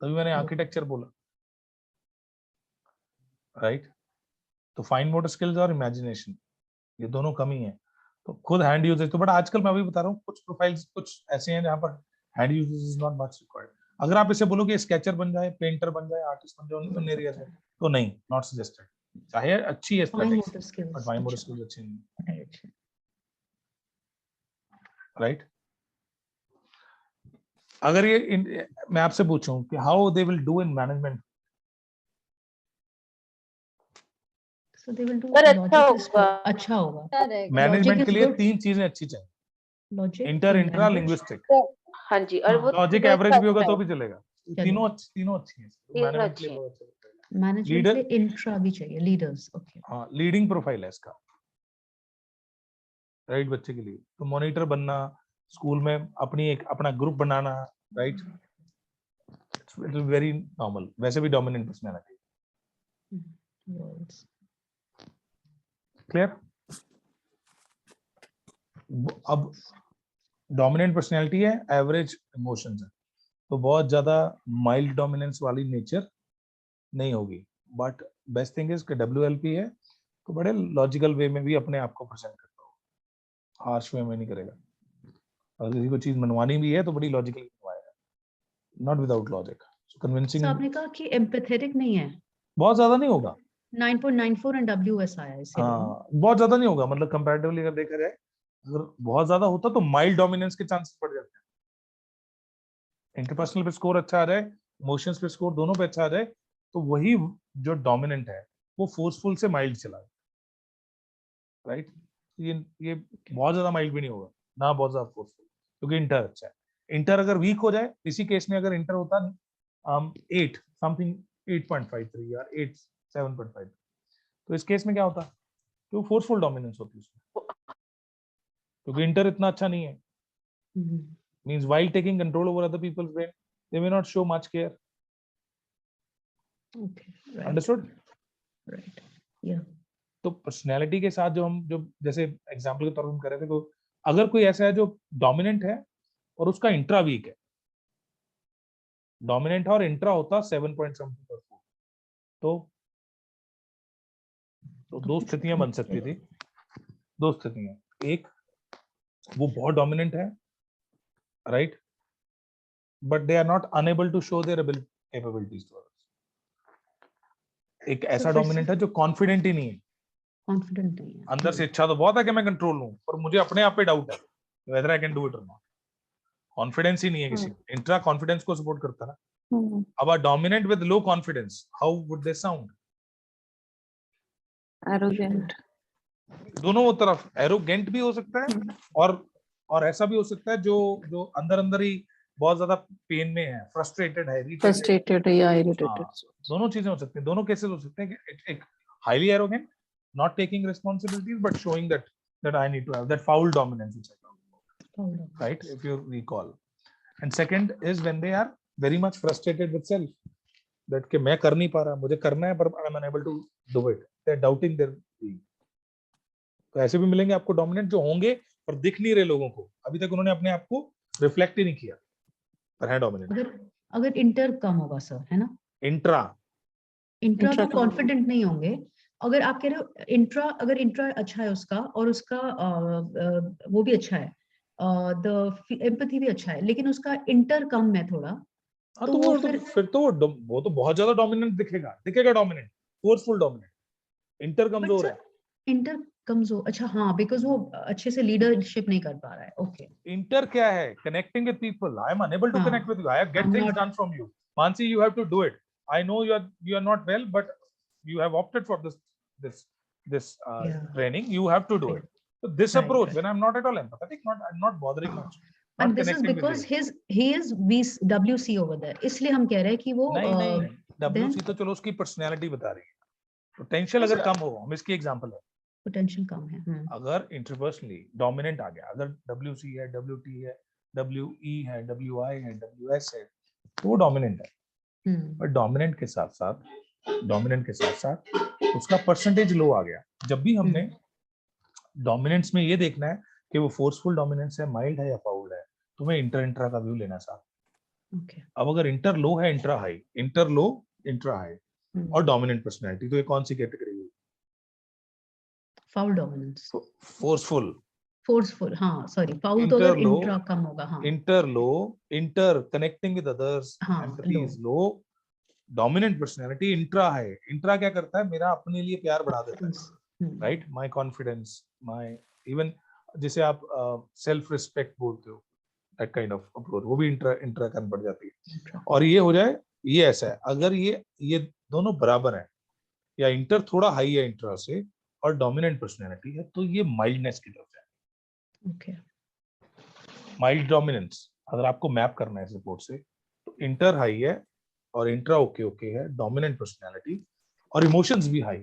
तभी मैंने आर्किटेक्चर बोला, राइट? तो फाइन मोटर स्किल्स और इमेजिनेशन, ये दोनों कमी है। तो खुद हैंड यूजेज तो, बट आजकल मैं अभी बता रहा हूँ, कुछ प्रोफाइल्स कुछ ऐसे हैं जहाँ पर hand uses is not much required. अगर आप इसे बोलो कि स्केचर बन जाए, पेंटर बन जाए, आर्टिस्ट बन जाए उन एरियाज में, तो नहीं, नॉट सजेस्टेड। चाहे अच्छी है Fine aesthetics, motor skills. but fine motor अच्छा, skills अच्छी नहीं, right. right? अगर मैं आपसे पूछूं कि how they will do in management, So they will do पर अच्छा logic is होगा। good. अच्छा होगा. अच्छा रहेगा। मैनेजमेंट Logic के is लिए good. 3 चीजें अच्छी चाहिए, Logic, inter, intra, language. Linguistic. हाँ जी, और हाँ, वो लॉजिक तीनों एवरेज इसका भी होगा अच्छा तो है। भी चलेगा, चलेगा। तीनों अच्छी हैं, तीनों मैनेजमेंट के अच्छी लिए हैं। बहुत अच्छा लगेगा। मैनेजमेंट लीडर, के लिए इंट्रा भी चाहिए, लीडर्स. ओके. हाँ, लीडिंग प्रोफाइल है इसका, राइट? बच्चे के लिए तो मॉनिटर बनना, स्कूल में अपना group banana, right? It will very normal, वैसे भी डोमिनेंट पर्सनालिटी। Words. क्लियर? अब डोमिनेंट पर्सनालिटी है, एवरेज इमोशंस है, तो बहुत ज्यादा माइल्ड डोमिनेंस वाली नेचर नहीं होगी, बट बेस्ट थिंग इज कि WLP है तो बड़े लॉजिकल वे में भी अपने आप को प्रेजेंट करता हो, हार्श वे में नहीं करेगा। अगर किसी को चीज मनवानी भी है तो बड़ी लॉजिकली मनवाएगा, not without logic. So convincing So आपने कहा कि empathetic नहीं है. बहुत ज्यादा नहीं होगा। 9.94 and WS आया इससे. हाँ, बहुत ज्यादा नहीं होगा, मतलब कंपैरेटिवली अगर देखा जाए, अगर बहुत ज्यादा होता तो माइल्ड डोमिनेंस के चांसेस बढ़ जाते हैं। इंटरपर्सनल पे स्कोर अच्छा आ जाए, इमोशंस पे स्कोर दोनों पे अच्छा आ जाए, तो वही जो डोमिनेंट है वो फोर्सफुल से माइल्ड चला जाए, राइट? ये बहुत ज्यादा माइल्ड भी नहीं होगा ना, बहुत ज्यादा फोर्सफुल, क्योंकि इंटर अच्छा है। इंटर अगर वीक हो जाए, इसी केस में अगर इंटर होता 8 समथिंग 8.53 या 7.5, तो इस केस में क्या होता? तो फोर्सफुल डोमिनेंस होती है उसमें, क्योंकि इंटर इतना अच्छा नहीं है। Means while taking control over other people's brain, they may not show much care. Okay, right. Understood? Right. Yeah. तो पर्सनैलिटी के साथ जो जैसे एग्जांपल के तौर पर हम कर रहे थे, तो अगर कोई ऐसा है जो डोमिनेंट है और उसका इंट्रा वीक है, डोमिनेंट और इंट्रा होता 7.74, तो दो स्थितियां बन सकती थी। दो स्थितियां, एक वो बहुत डोमिनेंट है, right, but they are not unable to show their capabilities to others. एक ऐसा डोमिनेंट है जो कॉन्फिडेंट ही नहीं है, कॉन्फिडेंट नहीं है, अंदर से इच्छा तो बहुत है कि मैं कंट्रोल लूं, पर मुझे अपने आप पे डाउट है whether I can do it or not. Confidence ही नहीं है किसी में। इंट्रा कॉन्फिडेंस को सपोर्ट करता ना। अब a dominant with low confidence, how would they sound? Arrogant. दोनों तरफ एरोगेंट भी हो सकता है, और ऐसा भी हो सकता है जो अंदर ही बहुत ज्यादा पेन में है, फ्रस्ट्रेटेड है, Frustrated या irritated. दोनों चीजें हो सकती हैं, दोनों केसेस हो सकते हैं कि एक highly arrogant, not taking responsibilities but showing that I need to have that foul dominance, which I talked about, right? If you recall. And second is when they are very much frustrated with self, that कि मैं कर नहीं पा रहा, मुझे करना है पर I'm unable to do it. They're doubting their being. तो ऐसे भी मिलेंगे आपको डोमिनेंट जो होंगे पर दिख नहीं रहे लोगों को, अभी तक उन्होंने अपने आप को रिफ्लेक्ट ही नहीं किया, पर है डोमिनेंट। अगर इंटर कम होगा सर, है ना? इंट्रा तो कॉन्फिडेंट नहीं होंगे। अगर आप कह रहे हो इंट्रा, अगर इंट्रा अच्छा है उसका और उसका वो भी अच्छा है, द एम्पैथी भी अच्छा है, लेकिन उसका इंटर कम है थोड़ा, तो वो फिर तो वो तो बहुत ज्यादा डोमिनेंट दिखेगा डोमिनेंट, फोर्सफुल डोमिनेंट। इंटर कमजोर है, इंटर कमजोर, अच्छा हाँ, बिकॉज वो अच्छे से लीडरशिप नहीं कर पा रहा है। ओके, इंटर क्या है? Connecting with people. I am unable to connect with you, I get things done from you. Mansi, you have to do it, I know you are not well, but you have opted for this training, you have to do it. So this approach, when I'm not at all empathetic, I'm not bothering much, and this is because he is WC over there, इसलिए हम कह रहे हैं कि वो नहीं WC तो चलो उसकी पर्सनालिटी बता रही है, पोटेंशियल अगर कम हो, हम इसकी एग्जांपल है, पोटेंशियल कम है। अगर इंटरपर्सनली डोमिनेंट आ गया, अगर WC है, WT है, WE है, WI है, WS है, तो वो डोमिनेंट है। पर डोमिनेंट के साथ उसका परसेंटेज लो आ गया। जब भी हमने डोमिनेंस में ये देखना है कि वो फोर्सफुल डोमिनेंस है, माइल्ड है या फाउल है, तो मैं इंट्रा का व्यू लेना साथ। अब अगर इंटर लो है, इंट्रा हाई, इंटर लो, इंट्रा हाई और डोमिनेंट पर्सनैलिटी, तो ये कौन सी कैटेगरी है? फाउल डोमिनेंस, फोर्सफुल, हाँ सॉरी, फाउल तो अगर इंट्रा कम होगा। हाँ, inter low, inter connecting with others, empathy is low, dominant personality intra है। इंट्रा क्या करता है, मेरा अपने लिए प्यार बढ़ा देता है, right, my confidence, my even जिसे आप सेल्फ रिस्पेक्ट बोलते हो, दैट काइंड ऑफ अप्रोच, वो भी इंट्रा इंट्रा करन बढ़ जाती है। और ये हो जाए, ये ऐसा है, अगर ये दोनों बराबर है या इंटर थोड़ा हाई है इंट्रा से और डोमिनेंट पर्सनैलिटी है, तो ये माइल्डनेस की तरफ है। ओके, माइल्ड डोमिनेंस अगर आपको मैप करना है इस रिपोर्ट से, तो इंटर हाई है और इंट्रा ओके ओके है, डोमिनेंट पर्सनैलिटी और इमोशंस भी हाई,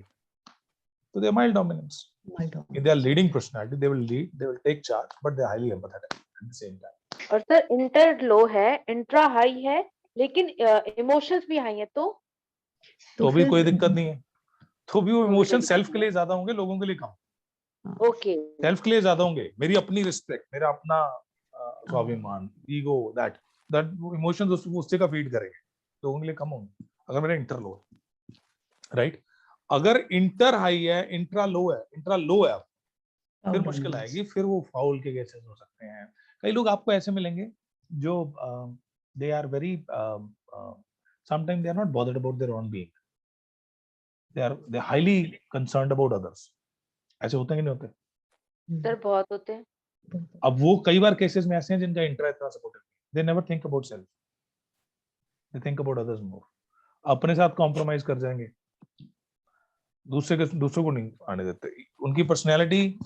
तो they are mild dominance. If they are leading personality, they will lead, they will take charge, but they are highly empathetic at the same time. और सर इंटर लो है, इंट्रा हाई है, लेकिन इमोशंस भी हाई है, तो भी कोई दिक्कत नहीं है, तो भी वो कोई इमोशन दिक्कत सेल्फ के नहीं लिए ज्यादा होंगे, लोगों के लिए कम। ओके सेल्फ के लिए ज्यादा होंगे, मेरी अपनी रिस्पेक्ट, मेरा अपना स्वाभिमान, ईगो, दैट इमोशंस उससे का फीड करेंगे, लोगों के लिए कम होंगे अगर मेरा इंटर लो है, राइट। अगर इंटर हाई है, इंट्रा लो है आप, फिर मुश्किल आएगी, फिर वो फाउल के केसेस हो सकते हैं। कई लोग आपको ऐसे मिलेंगे जो they are very sometime they are not bothered about their own being, they are highly concerned about others. ऐसे होते हैं कि नहीं होते? सर बहुत होते हैं। अब वो कई बार केसेस में ऐसे हैं जिनका इंट्रा इतना supportive, they never think about self, they think about others more, अपने साथ कॉम्प्रोमाइज कर जाएंगे, दूसरों को नहीं आने देते। उनकी पर्सनैलिटी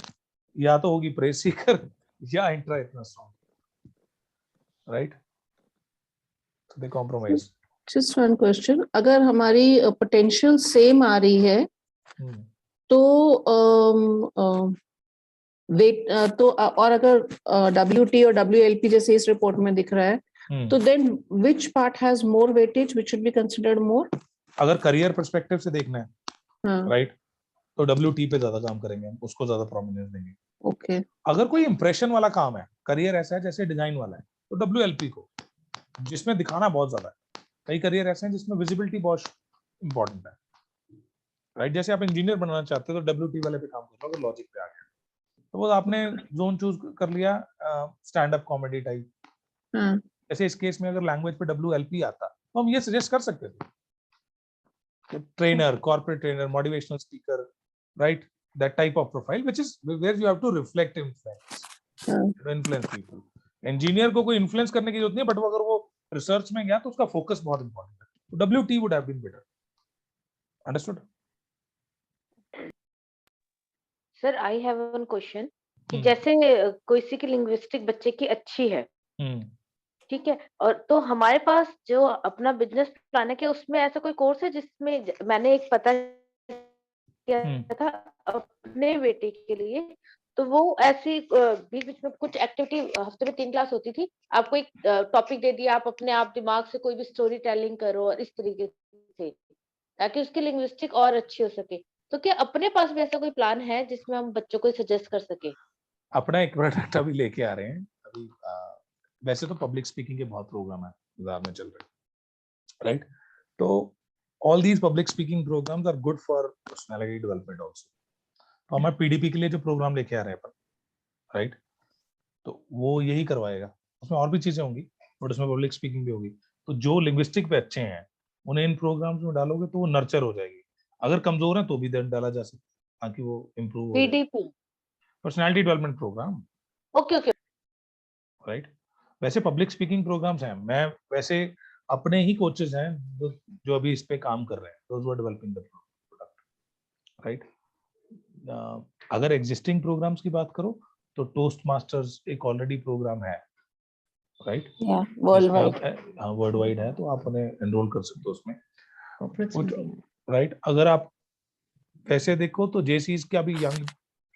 या तो होगी प्रेस सीकर या इंट्रा इतना स्ट्रांग, राइट, तो दे कॉम्प्रोमाइज। Just one question, अगर हमारी पोटेंशियल सेम आ रही है तो वेट तो और अगर WT और WLP जैसे इस रिपोर्ट में दिख रहा है, तो then which part has more weightage, which should be considered more? अगर करियर पर्सपेक्टिव से देखना है, हाँ, राइट, तो WT पे ज्यादा काम करेंगे, उसको ज्यादा प्रोमिनेंस देंगे। ओके, अगर कोई इंप्रेशन वाला काम है, करियर ऐसा है जैसे डिजाइन वाला है, तो WLP को, जिसमें दिखाना बहुत ज्यादा है। कई करियर ऐसे हैं जिसमें विजिबिलिटी बहुत इंपॉर्टेंट है, राइट। जैसे आप इंजीनियर बनना चाहते हो तो WT वाले पे काम करो, अगर लॉजिक पे आ गया तो वो आपने जोन चूज कर लिया, स्टैंड अप कॉमेडी टाइप। हाँ, जैसे इस केस में अगर लैंग्वेज पे WLP आता तो हम ये सजेस्ट कर सकते थे, trainer, corporate trainer, motivational speaker, right, that type of profile which is where you have to reflect influence people. Engineer को कोई इन्फ्लुएंस करने की जरूरत नहीं है, बट अगर वो रिसर्च में गया तो उसका फोकस बहुत इंपॉर्टेंट है, तो WT would have been better. Understood? Sir I have one question कि जैसे कोई सी की लिंग्विस्टिक बच्चे की अच्छी है, ठीक है, और तो हमारे पास जो अपना बिजनेस प्लान है, कि उसमें ऐसा कोई कोर्स है जिसमें मैंने एक पता किया था अपने बेटे के लिए, तो वो ऐसी बीच बीच में कुछ एक्टिविटी, हफ्ते में 3 क्लास होती थी, आपको एक टॉपिक दे दिया, आप अपने आप दिमाग से कोई भी स्टोरी टेलिंग करो और इस तरीके से, ताकि उसकी लिंग्विस्टिक और अच्छी हो सके। तो क्या अपने पास भी ऐसा कोई प्लान है जिसमें हम बच्चों को सजेस्ट कर सके? अपना एक प्रोडक्ट अभी लेके आ रहे हैं अभी। वैसे तो पब्लिक स्पीकिंग के बहुत प्रोग्राम है बाजार में चल रहे, राइट, तो all these public speaking programs are good for personality development also. तो हमारे PDP के लिए जो प्रोग्राम लेके आ रहे हैं, राइट, तो वो यही करवाएगा। उसमें और भी चीजें होंगी, बट उसमें पब्लिक स्पीकिंग भी होगी। तो जो लिंग्विस्टिक पे अच्छे हैं उन्हें इन प्रोग्राम्स में डालोगे तो वो नर्चर हो जाएगी, अगर कमजोर है तो भी डाला जा सकता है ताकि वो इम्प्रूव हो जाए। PDP personality development programme, okay okay, right. वैसे पब्लिक स्पीकिंग प्रोग्राम्स हैं, मैं वैसे अपने ही कोचेस हैं जो अभी इस पे काम कर रहे हैं, those who are developing the product, right? अगर एग्जिस्टिंग प्रोग्राम्स की बात करो तो टोस्ट मास्टर्स एक ऑलरेडी प्रोग्राम है, राइट, वर्ल्ड वाइड है, तो आप उन्हें एनरोल कर सकते हो उसमें, राइट। अगर आप वैसे देखो तो JCs का भी यंग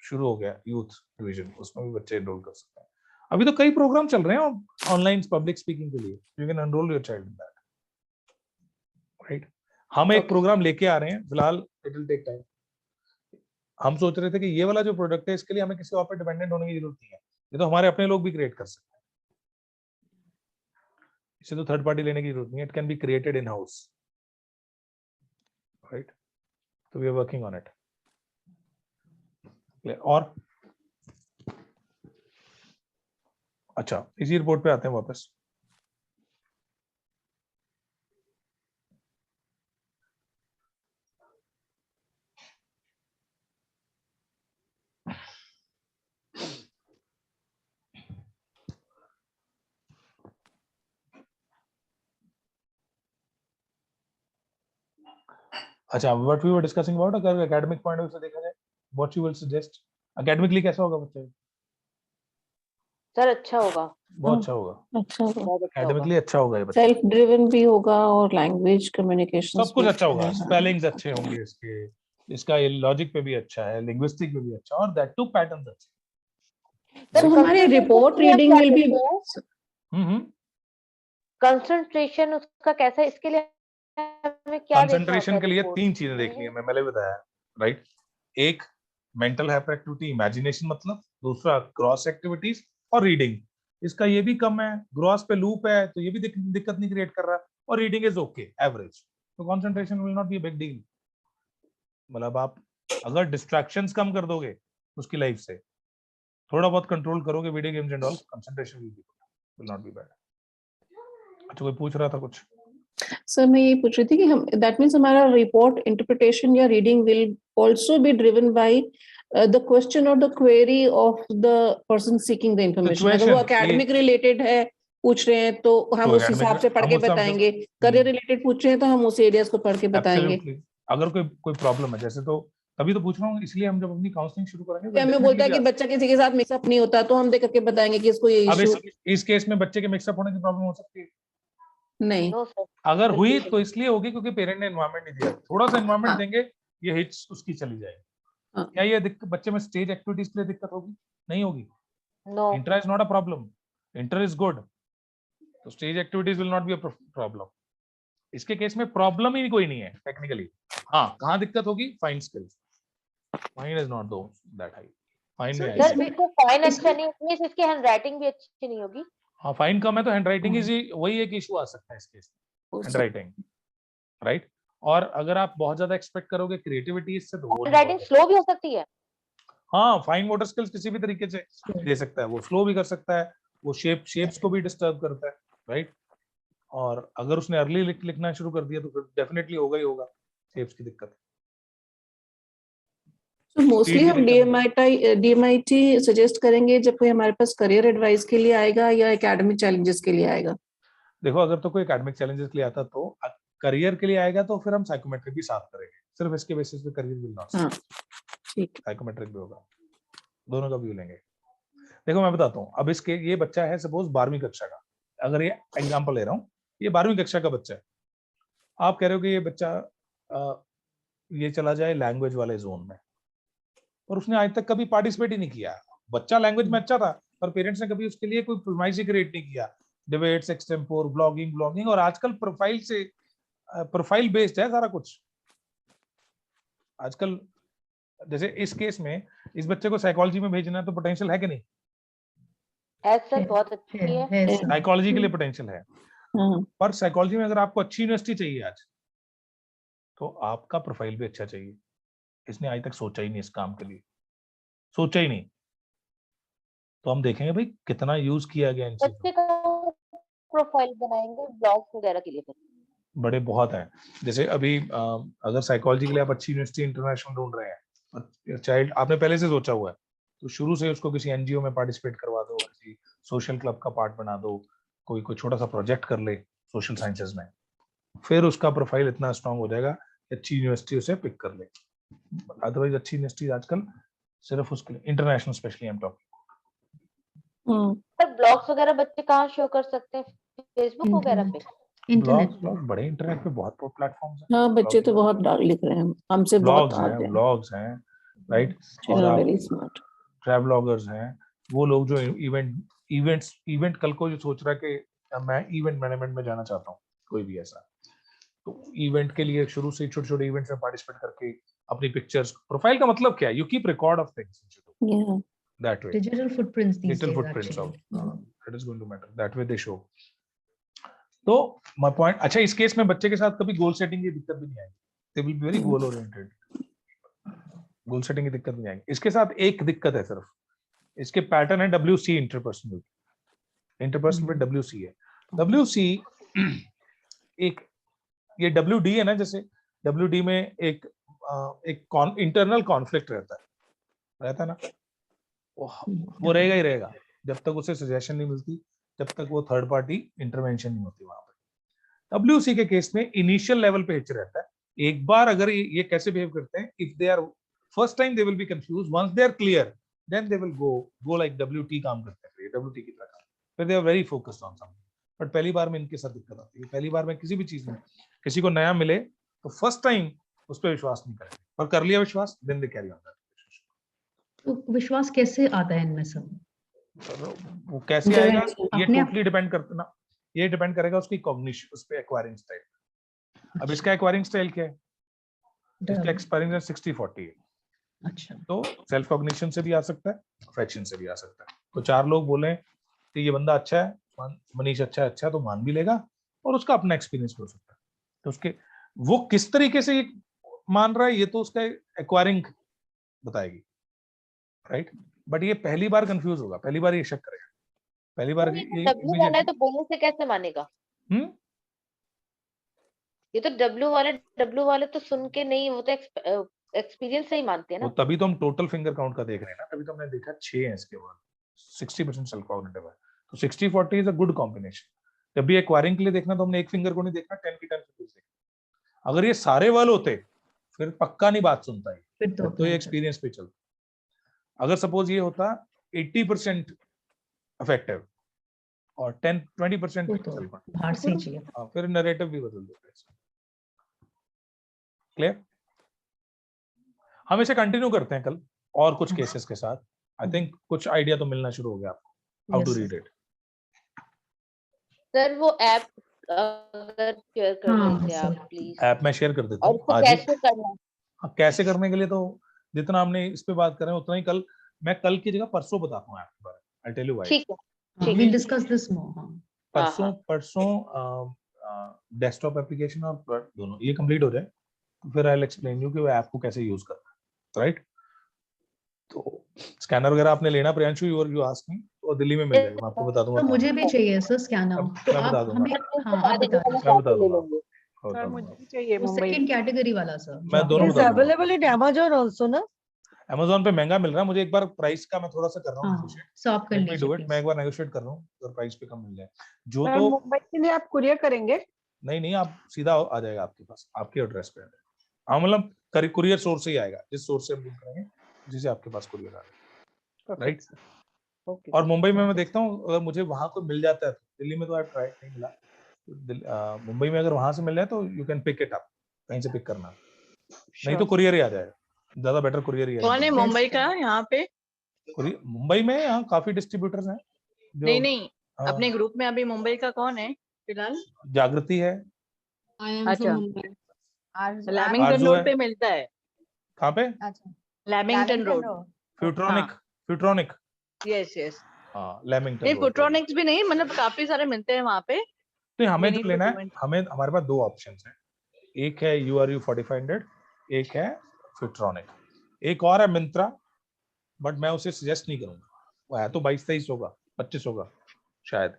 शुरू हो गया, यूथ डिवीजन, उसमें भी बच्चे एनरोल कर सकते हैं। अभी तो कई प्रोग्राम चल रहे हैं ऑनलाइन पब्लिक स्पीकिंग के लिए, you can enrol your child in that, right. हम एक प्रोग्राम लेके आ रहे हैं फिलहाल, इट विल टेक टाइम। हम सोच रहे थे कि ये वाला जो प्रोडक्ट है इसके लिए हमें किसी और पे डिपेंडेंट होने की जरूरत नहीं है, ये तो हमारे अपने लोग भी क्रिएट कर सकते हैं, इसे तो थर्ड पार्टी लेने की जरूरत नहीं है, it can be created in house, right, तो we are working on it. और अच्छा, इसी रिपोर्ट पे आते हैं वापस। अच्छा, what we were discussing about, अगर academic point of view से देखा जाए, what you will suggest? Academically कैसा होगा बच्चा? सर अच्छा होगा, बहुत अच्छा होगा, अच्छा होगा, बहुत अच्छा होगा। academically अच्छा होगा ये बच्चा, सेल्फ ड्रिवन भी होगा और लैंग्वेज कम्युनिकेशन सब कुछ अच्छा होगा, स्पेलिंग्स अच्छे होंगे इसके, इसका ये लॉजिक पे भी अच्छा है, लिंग्विस्टिक पे भी अच्छा, और दैट टू पैटर्न्स अच्छे। So हमारे report reading will be concentration उसका कैसा है, इसके लिए हमें क्या देखना कंसंट्रेशन होता के है लिए report? 3 चीजें देखनी है, मैं पहले बताया, राइट? एक मेंटल हाइपर एक्टिविटी, इमेजिनेशन, मतलब दूसरा क्रॉस एक्टिविटीज और रीडिंग। इसका ये भी कम है, ग्रॉस पे लूप है, तो ये भी दिक्कत नहीं क्रिएट कर रहा, और रीडिंग इज ओके, एवरेज, तो concentration will not be a big deal. मतलब आप अगर डिस्ट्रैक्शंस कम कर दोगे उसकी लाइफ से, थोड़ा बहुत कंट्रोल करोगे video games and all, concentration will not be bad. अच्छा, कोई पूछ रहा था कुछ? सर मैं ये पूछ रही थी कि हम दैट मींस हमारा रिपोर्ट इंटरप्रिटेशन या reading will also be driven by the question और the query of the person seeking the information. अगर वो एकेडमिक रिलेटेड है पूछ रहे हैं तो हम उस हिसाब से पढ़ के बताएंगे, करियर रिलेटेड पूछ रहे हैं तो हम उस एरियाज को पढ़ के बताएंगे। अगर कोई प्रॉब्लम है, जैसे तो तभी तो पूछ रहा हूँ, इसलिए हम जब अपनी काउंसलिंग शुरू करेंगे, हमें बोलता है कि बच्चा किसी के साथ मिक्सअप नहीं होता, तो हम देख करके बताएंगे कि इसको ये इशू। इस केस में बच्चे के मिक्सअप होने की प्रॉब्लम हो सकती है? नहीं, No, sir. अगर हुई तो इसलिए होगी क्योंकि पेरेंट ने एनवायरनमेंट नहीं दिया, थोड़ा सा एनवायरनमेंट देंगे, ये हिट्स उसकी चली जाएगी। क्या ये बच्चे में स्टेज एक्टिविटीज के लिए दिक्कत होगी? नहीं होगी। No. Inter is not a problem, inter is good, तो stage activities will not be a problem. इसके केस में प्रॉब्लम ही कोई नहीं है टेक्निकली। हाँ, कहाँ दिक्कत होगी? Fine skills, fine is not that high, fine में सर इसको फाइन अच्छा नहीं होगी, इसकी हैंडराइटिंग भी अच्छी नहीं होगी। हाँ, फाइन कम है तो हैंडराइटिंग इज वही एक इशू आ सकता है इस केस में, हैंडराइटिंग, राइट? और अगर आप बहुत ज्यादा एक्सपेक्ट करोगे क्रिएटिविटी इससे, तो वो हैंडराइटिंग स्लो भी हो सकती है। हाँ, फाइन मोटर स्किल्स किसी भी तरीके से दे सकता है, वो स्लो भी कर सकता है, वो शेप्स को भी डिस्टर्ब करता है, राइट? और अगर उसने अर्ली लिखना शुरू कर दिया तो फिर डेफिनेटली होगा ही होगा शेप्स की दिक्कत। तो मोस्टली हम डीएमआईटी सजेस्ट करेंगे जब कोई हमारे पास करियर एडवाइस के लिए आएगा या एकेडमिक चैलेंजेस के लिए आएगा। देखो, अगर तो कोई एकेडमिक चैलेंजेस के लिए आता तो करियर के लिए आएगा तो फिर हम साइकोमेट्रिक भी साथ करेंगे, सिर्फ इसके बेसिस पे करियर विल नॉट। हाँ, ठीक, साइकोमेट्रिक भी होगा, दोनों का व्यू लेंगे। देखो मैं बताता हूँ, अब इसके ये बच्चा है सपोज 12वीं कक्षा का, अगर ये एग्जांपल ले रहा हूँ, ये 12वीं कक्षा का बच्चा है, आप कह रहे हो कि ये बच्चा ये चला जाए लैंग्वेज वाले जोन में, और उसने आज तक कभी पार्टिसिपेट ही नहीं किया। बच्चा लैंग्वेज में अच्छा था, पर पेरेंट्स ने कभी उसके लिए कोई फरमाइश ही क्रिएट नहीं किया, डिबेट्स, एक्सटेम्पोर, ब्लॉगिंग, और आजकल प्रोफाइल बेस्ड है सारा कुछ आजकल। जैसे इस केस में इस बच्चे को साइकोलॉजी में भेजना है तो पोटेंशियल है कि नहीं? है सर, बहुत अच्छी है। साइकोलॉजी के लिए पोटेंशियल है, पर साइकोलॉजी में अगर आपको अच्छी यूनिवर्सिटी चाहिए आज, तो आपका प्रोफाइल भी अच्छा चाहिए। इसने आज तक सोचा ही नहीं, इस काम के लिए सोचा ही नहीं, तो हम देखेंगे भाई कितना यूज किया गया इन चीजों। बच्चे का प्रोफाइल बनाएंगे ब्लॉग्स वगैरह के लिए, बड़े बहुत हैं। जैसे अभी अगर साइकोलॉजी के लिए आप अच्छी यूनिवर्सिटी इंटरनेशनल ढूंढ रहे हैं, चाइल्ड आपने पहले से सोचा हुआ है, तो शुरू से उसको किसी एनजीओ में पार्टिसिपेट करवा दो, किसी सोशल क्लब का पार्ट बना दो, कोई छोटा सा प्रोजेक्ट कर ले सोशल साइंसेज में, फिर उसका प्रोफाइल इतना स्ट्रांग हो जाएगा कि अच्छी यूनिवर्सिटी उसे पिक कर ले। अदरवाइज अच्छी यूनिवर्सिटी आजकल सिर्फ उसके लिए international, specially I am talking. Sir blogs वगैरह बच्चे कहाँ शो कर सकते हैं? फेसबुक वगैरह पे? ब्लॉग्स बड़े इंटरनेट पे बहुत प्लेटफॉर्म्स हैं। हाँ, बच्चे तो बहुत डाल लिख रहे हैं, हमसे बहुत आते हैं। ब्लॉग्स हैं, राइट? और वेरी स्मार्ट ट्रैवलॉगर्स हैं, वो लोग जो इवेंट कल को जो सोच रहा है कि मैं इवेंट मैनेजमेंट में जाना चाहता हूँ, कोई भी ऐसा, तो इवेंट के लिए शुरू से छोटे-छोटे इवेंट्स में पार्टिसिपेट करके अपनी पिक्चर्स, प्रोफाइल का मतलब क्या है? You keep record of things that way, digital footprints of it is going to matter that way they show. तो my point, अच्छा इस केस में बच्चे के साथ कभी गोल सेटिंग की दिक्कत भी नहीं आएगी, they will be very goal oriented, goal setting की दिक्कत नहीं आएगी। इसके साथ एक दिक्कत है सिर्फ, इसके पैटर्न है WC, इंटरपर्सनल पे WC है। WC एक, ये WD है ना, जैसे WD में एक इंटरनल कॉन्फ्लिक्ट रहता है ना, वो रहेगा ही रहेगा जब तक उसे सजेशन नहीं मिलती, जब तक वो थर्ड पार्टी इंटरवेंशन नहीं होती वहां पे। WC के केस में इनिशियल लेवल पे हिच रहता है, एक बार अगर ये कैसे बिहेव करते हैं, if they are first time they will be confuse, once they are clear then they will go like WT काम करते हैं, WT की तरह काम, फिर they are very focused on something. But पहली बार में इनके साथ दिक्कत आती है, पहली बार में किसी भी चीज में किसी को नया मिले तो फर्स्ट टाइम उस पर विश्वास नहीं करेंगे, और कर लिया विश्वास then they carry on that. तो विश्वास कैसे आता है इनमें सब? वो कैसे आएगा ये अपने आप- टोटली डिपेंड करता ना, ये डिपेंड करेगा उसकी कॉग्निशन, उस पे एक्वायरिंग स्टाइल। अब इसका एक्वायरिंग स्टाइल क्या है? इसका एक्सपायरिंग 60-40 है। अच्छा, तो सेल्फ कॉग्निशन से भी आ सकता है, अफेक्शन से भी आ सकता है। तो 4 लोग बोले कि ये बंदा अच्छा है, मनीष अच्छा है तो मान भी लेगा, और उसका अपना एक्सपीरियंस हो सकता है। तो उसके वो किस तरीके से ये मान रहा है ये तो उसका एक्वायरिंग बताएगी, राइट। बट ये पहली बार कंफ्यूज होगा, पहली बार ये शक करेगा, पहली बार ये W वाला है तो बोलने से कैसे मानेगा? ये तो W वाले तो सुन के नहीं, वो तो एक्सपीरियंस से ही मानते हैं वो ना। तभी तो हम टोटल फिंगर काउंट का देख रहे हैं ना, तभी तो हमने देखा 6 है इसके बाद, 60% सेल्फ कॉग्निटिव है, तो 60-40 इज अ गुड कॉम्बिनेशन। जब भी एक्वायरिंग के लिए देखना तो हमने एक फिंगर को नहीं देखना, 10 की 10 फिंगर्स देखना। अगर ये सारे वाले होते फिर पक्का नहीं बात सुनता है, फिर तो ये एक्सपीरियंस पे चलता। अगर सपोज ये होता 80% इफेक्टिव और 10-20% बाहर से ही चाहिए। फिर नैरेटिव भी बदल देते हैं। क्लियर? हम इसे कंटिन्यू करते हैं कल और कुछ केसेस के साथ। आई थिंक कुछ आइडिया तो मिलना शुरू हो गया आपको, how to read it. Sir वो ऐप अगर शेयर कर देते आप प्लीज। ऐप में शेयर कर देता और हूँ उसको आज ही। कैसे करना है? कैसे करने के लिए तो जितना हमने इस पे बात करें उतना ही कल, मैं कल की जगह परसों बताता हूँ आपके बारे में। I tell you why. ठीक है, we'll discuss this more. परसों डेस्कटॉप एप्लीकेशन और दोनों ये कंप्लीट हो जाए तो फिर आई विल एक्सप्लेन यू कि वो ऐप को कैसे यूज करना है, राइट। तो स्कैनर वगैरह आपने लेना प्रियांशु, यू आस्क मी, तो दिल्ली में मिल जाएगा, मैं आपको बता दूंगा। तो मुझे भी चाहिए सर स्कैनर, तो मैं बता आप दूंगा। हमें आप बता दीजिए। मैं बता दूंगा। सर मुझे भी चाहिए वो मुंबई सेकंड कैटेगरी वाला सर। मैं दोनों Is बता दूंगा। available in Amazon also ना? Amazon पे महंगा मिल रहा है मुझे, एक बार प्राइस का मैं थोड़ा सा कर रहा हूँ नेगोशिएट। सॉल्व कर लीजिए मैं please। एक बार नेगोशिएट कर रहा हूँ अगर प्राइस पे कम मिल जाए। जो सर तो मुंबई के लिए आप कुरियर करेंगे? नहीं आप सीधा आ जाएगा आपके पास, आपके एड्रेस पे। हाँ मतलब कुरियर सोर्स से ही आएगा, जिस सोर्स से हम बुक करेंगे जिसे आपके पास कुरियर आएगा, राइट। और मुंबई में मैं देखता हूँ अगर मुझे वहां को मिल जाता है तो, दिल्ली में तो आई ट्राई नहीं मिला, मुंबई में अगर वहां से मिल जाए तो you can pick it up, कहीं से पिक करना, नहीं तो कुरियर ही आ जाएगा, ज्यादा बेटर कुरियर ही। कौन है मुंबई का यहाँ पे? मुंबई में यहाँ काफी डिस्ट्रीब्यूटर्स हैं जो नहीं अपने ग्रुप में अभी मुंबई का कौन है फिलहाल? जागृति है। अच्छा, लैमिंगटन आरजू रोड है। पे मिलता है। कहाँ पे? Lamington road. फ्यूट्रॉनिक। यस हाँ लैमिंगटन नहीं, रोड। फ्यूट्रॉनिक्स भी नहीं, मतलब काफी सारे मिलते हैं वहाँ पे। तो हमें We जो need लेना to है, do हमें हमारे पास 2 ऑप्शंस हैं, एक है URU 4500, एक है फ्यूट्रॉनिक, एक और है मिंत्रा, बट मैं उसे सजेस्ट नहीं करूंगा, वो है तो 2200-2300 का, 2500 का शायद,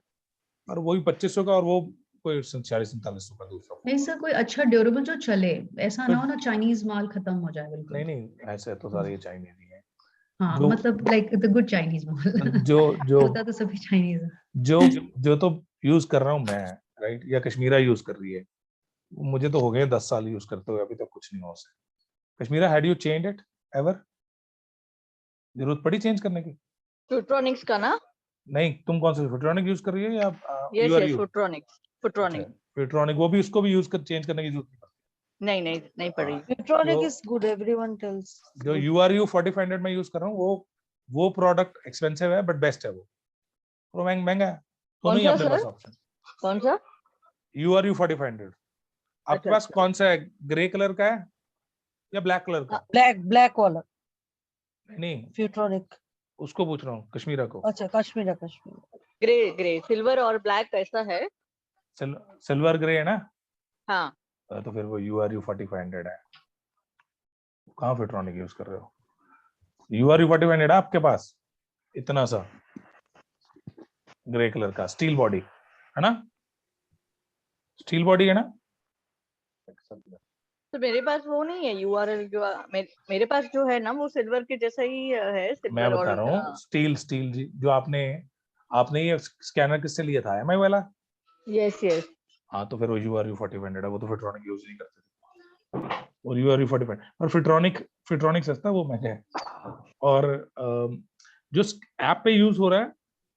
और वही 2500 का, और वो कोई 46-47 का दूसरा। नहीं सर, कोई अच्छा ड्यूरेबल जो चले, ऐसा ना हो ना चाइनीज माल खत्म हो जाए बिल्कुल। नहीं ऐसे तो सारे ये चाइनीज ही हैं। हाँ मतलब लाइक द गुड चाइनीज माल। जो होता तो सभी चाइनीज है। जो तो यूज कर रहा हूँ मैं, राइट, या कश्मीरा यूज कर रही है, मुझे तो हो गए 10 साल यूज करते हुए, अभी तक कुछ नहीं हुआ उससे। Kashmira, had you change it ever? जरूरत पड़ी चेंज करने की? फ्यूट्रॉनिक्स का ना? नहीं, तुम कौन सा फ्यूट्रॉनिक यूज कर रही है या यस फ्यूट्रॉनिक। फ्यूट्रॉनिक वो भी, उसको भी यूज कर चेंज करने की जरूरत नहीं पड़ती। नहीं पड़ी। Electronic is good, everyone tells. जो URU 4500 में यूज कर रहा हूँ वो प्रोडक्ट एक्सपेंसिव है बट बेस्ट है, वो महंगा है, दोनों ही अपने पास ऑप्शन। कौन सा? URU 4500 आपके पास कौन सा है? ग्रे कलर का है या ब्लैक कलर का? Black वाला नहीं Futronic. उसको पूछ रहा हूँ, कश्मीरा को। अच्छा कश्मीर। ग्रे सिल्वर और ब्लैक ऐसा है। सिल्वर ग्रे है ना? हाँ तो फिर वो URU 4500 है। कहाँ फ्यूट्रॉनिक यूज कर रहे हो? URU 4500 है आपके पास, इतना सा ग्रे कलर का, स्टील बॉडी है ना? स्टील बॉडी है ना? तो मेरे पास वो नहीं है URL, जो मेरे पास जो है ना वो सिल्वर के जैसा ही है। मैं बता रहा हूँ स्टील जी, जो आपने ये स्कैनर किससे लिया था? MI वाला? यस। हाँ तो फिर वो URU 4500 है, वो तो फ्यूट्रॉनिक यूज नहीं करते। और यूआरवी 45 और फिट्रॉनिक सस्ता, वो महंगा है। और जो ऐप पे यूज हो रहा है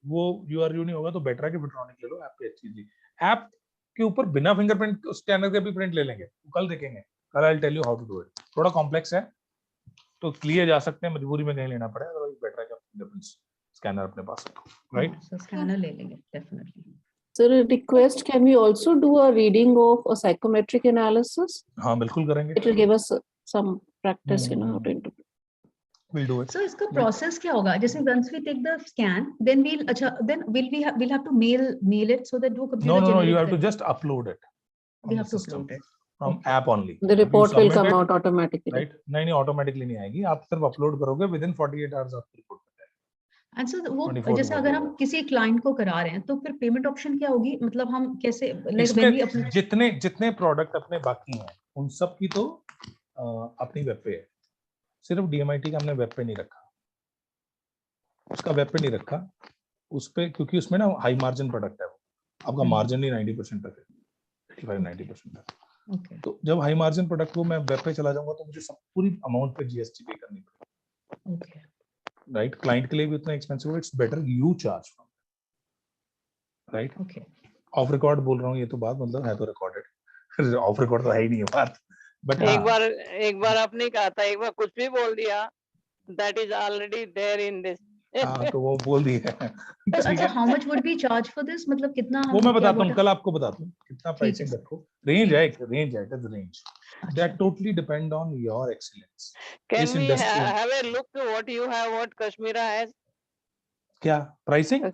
वो यूआरयू नहीं होगा, तो बेटर है कि फिट्रॉनिक ले लो, ऐप पे अच्छी चीज। ऐप के ऊपर बिना फिंगरप्रिंट स्कैनर के भी प्रिंट ले लेंगे, कल देखेंगे, कल I will tell you how to do it. थोड़ा कॉम्प्लेक्स है तो लिए जा सकते हैं, मजबूरी में कहीं लेना पड़े, अदरवाइज बेटर है कि फिंगरप्रिंट स्कैनर अपने पास रखो, राइट? So scanner ले लेंगे definitely. Sir, a request, can we also do a reading of a psychometric analysis? हाँ बिल्कुल करेंगे, It will give us some practice, you know, how to interpret. we'll do it. So इसका process क्या होगा? जैसे once we take the scan, then we'll have to mail it so that वो computer No, generate you have to करेगा. just upload it We on have the to system upload it. from Okay. app only. The report will come submit it, out automatically. right? नहीं ऑटोमेटिकली नहीं आएगी, आप सिर्फ अपलोड करोगे, within 48 hours आपकी रिपोर्ट बन जाएगी। And so वो 24 जैसे अगर हम किसी क्लाइंट को करा रहे हैं तो फिर पेमेंट ऑप्शन क्या होगी? मतलब हम कैसे इसमें जितने प्रोडक्ट अपने बाकी हैं उन सब की तो अपनी वेब पे है, सिर्फ DMIT का हमने वेब पे नहीं रखा, उसका वेब पे नहीं रखा उस पे, क्योंकि उसमें ना हाई मार्जिन प्रोडक्ट है, वो आपका मार्जिन ही 90% तक है, 85-90% तक। Okay. तो जब हाई मार्जिन प्रोडक्ट को मैं वेब पे चला जाऊंगा तो मुझे सब पूरी अमाउंट पे GST पे करनी पड़ेगी, Okay. राइट? क्लाइंट के लिए भी उतना एक्सपेंसिव है, it's better you charge from, right? Okay. Of record बोल रहा हूँ, ये तो बात मतलब है तो रिकॉर्डेड, ऑफ रिकॉर्ड तो है ही नहीं है बात, बट एक बार आपने कहा था, एक बार कुछ भी बोल दिया, that is already there in this. हाँ तो वो बोल दिया है। अच्छा, how much would we charge for this? मतलब कितना वो मैं बताता हूँ, क्या कल आपको बताता हूँ कितना प्राइसिंग रखो, रेंज है, रेंज है, it is range that totally depend on your excellence. Can This we industry- have a look to what you have, what Kashmira has? क्या प्राइसिंग?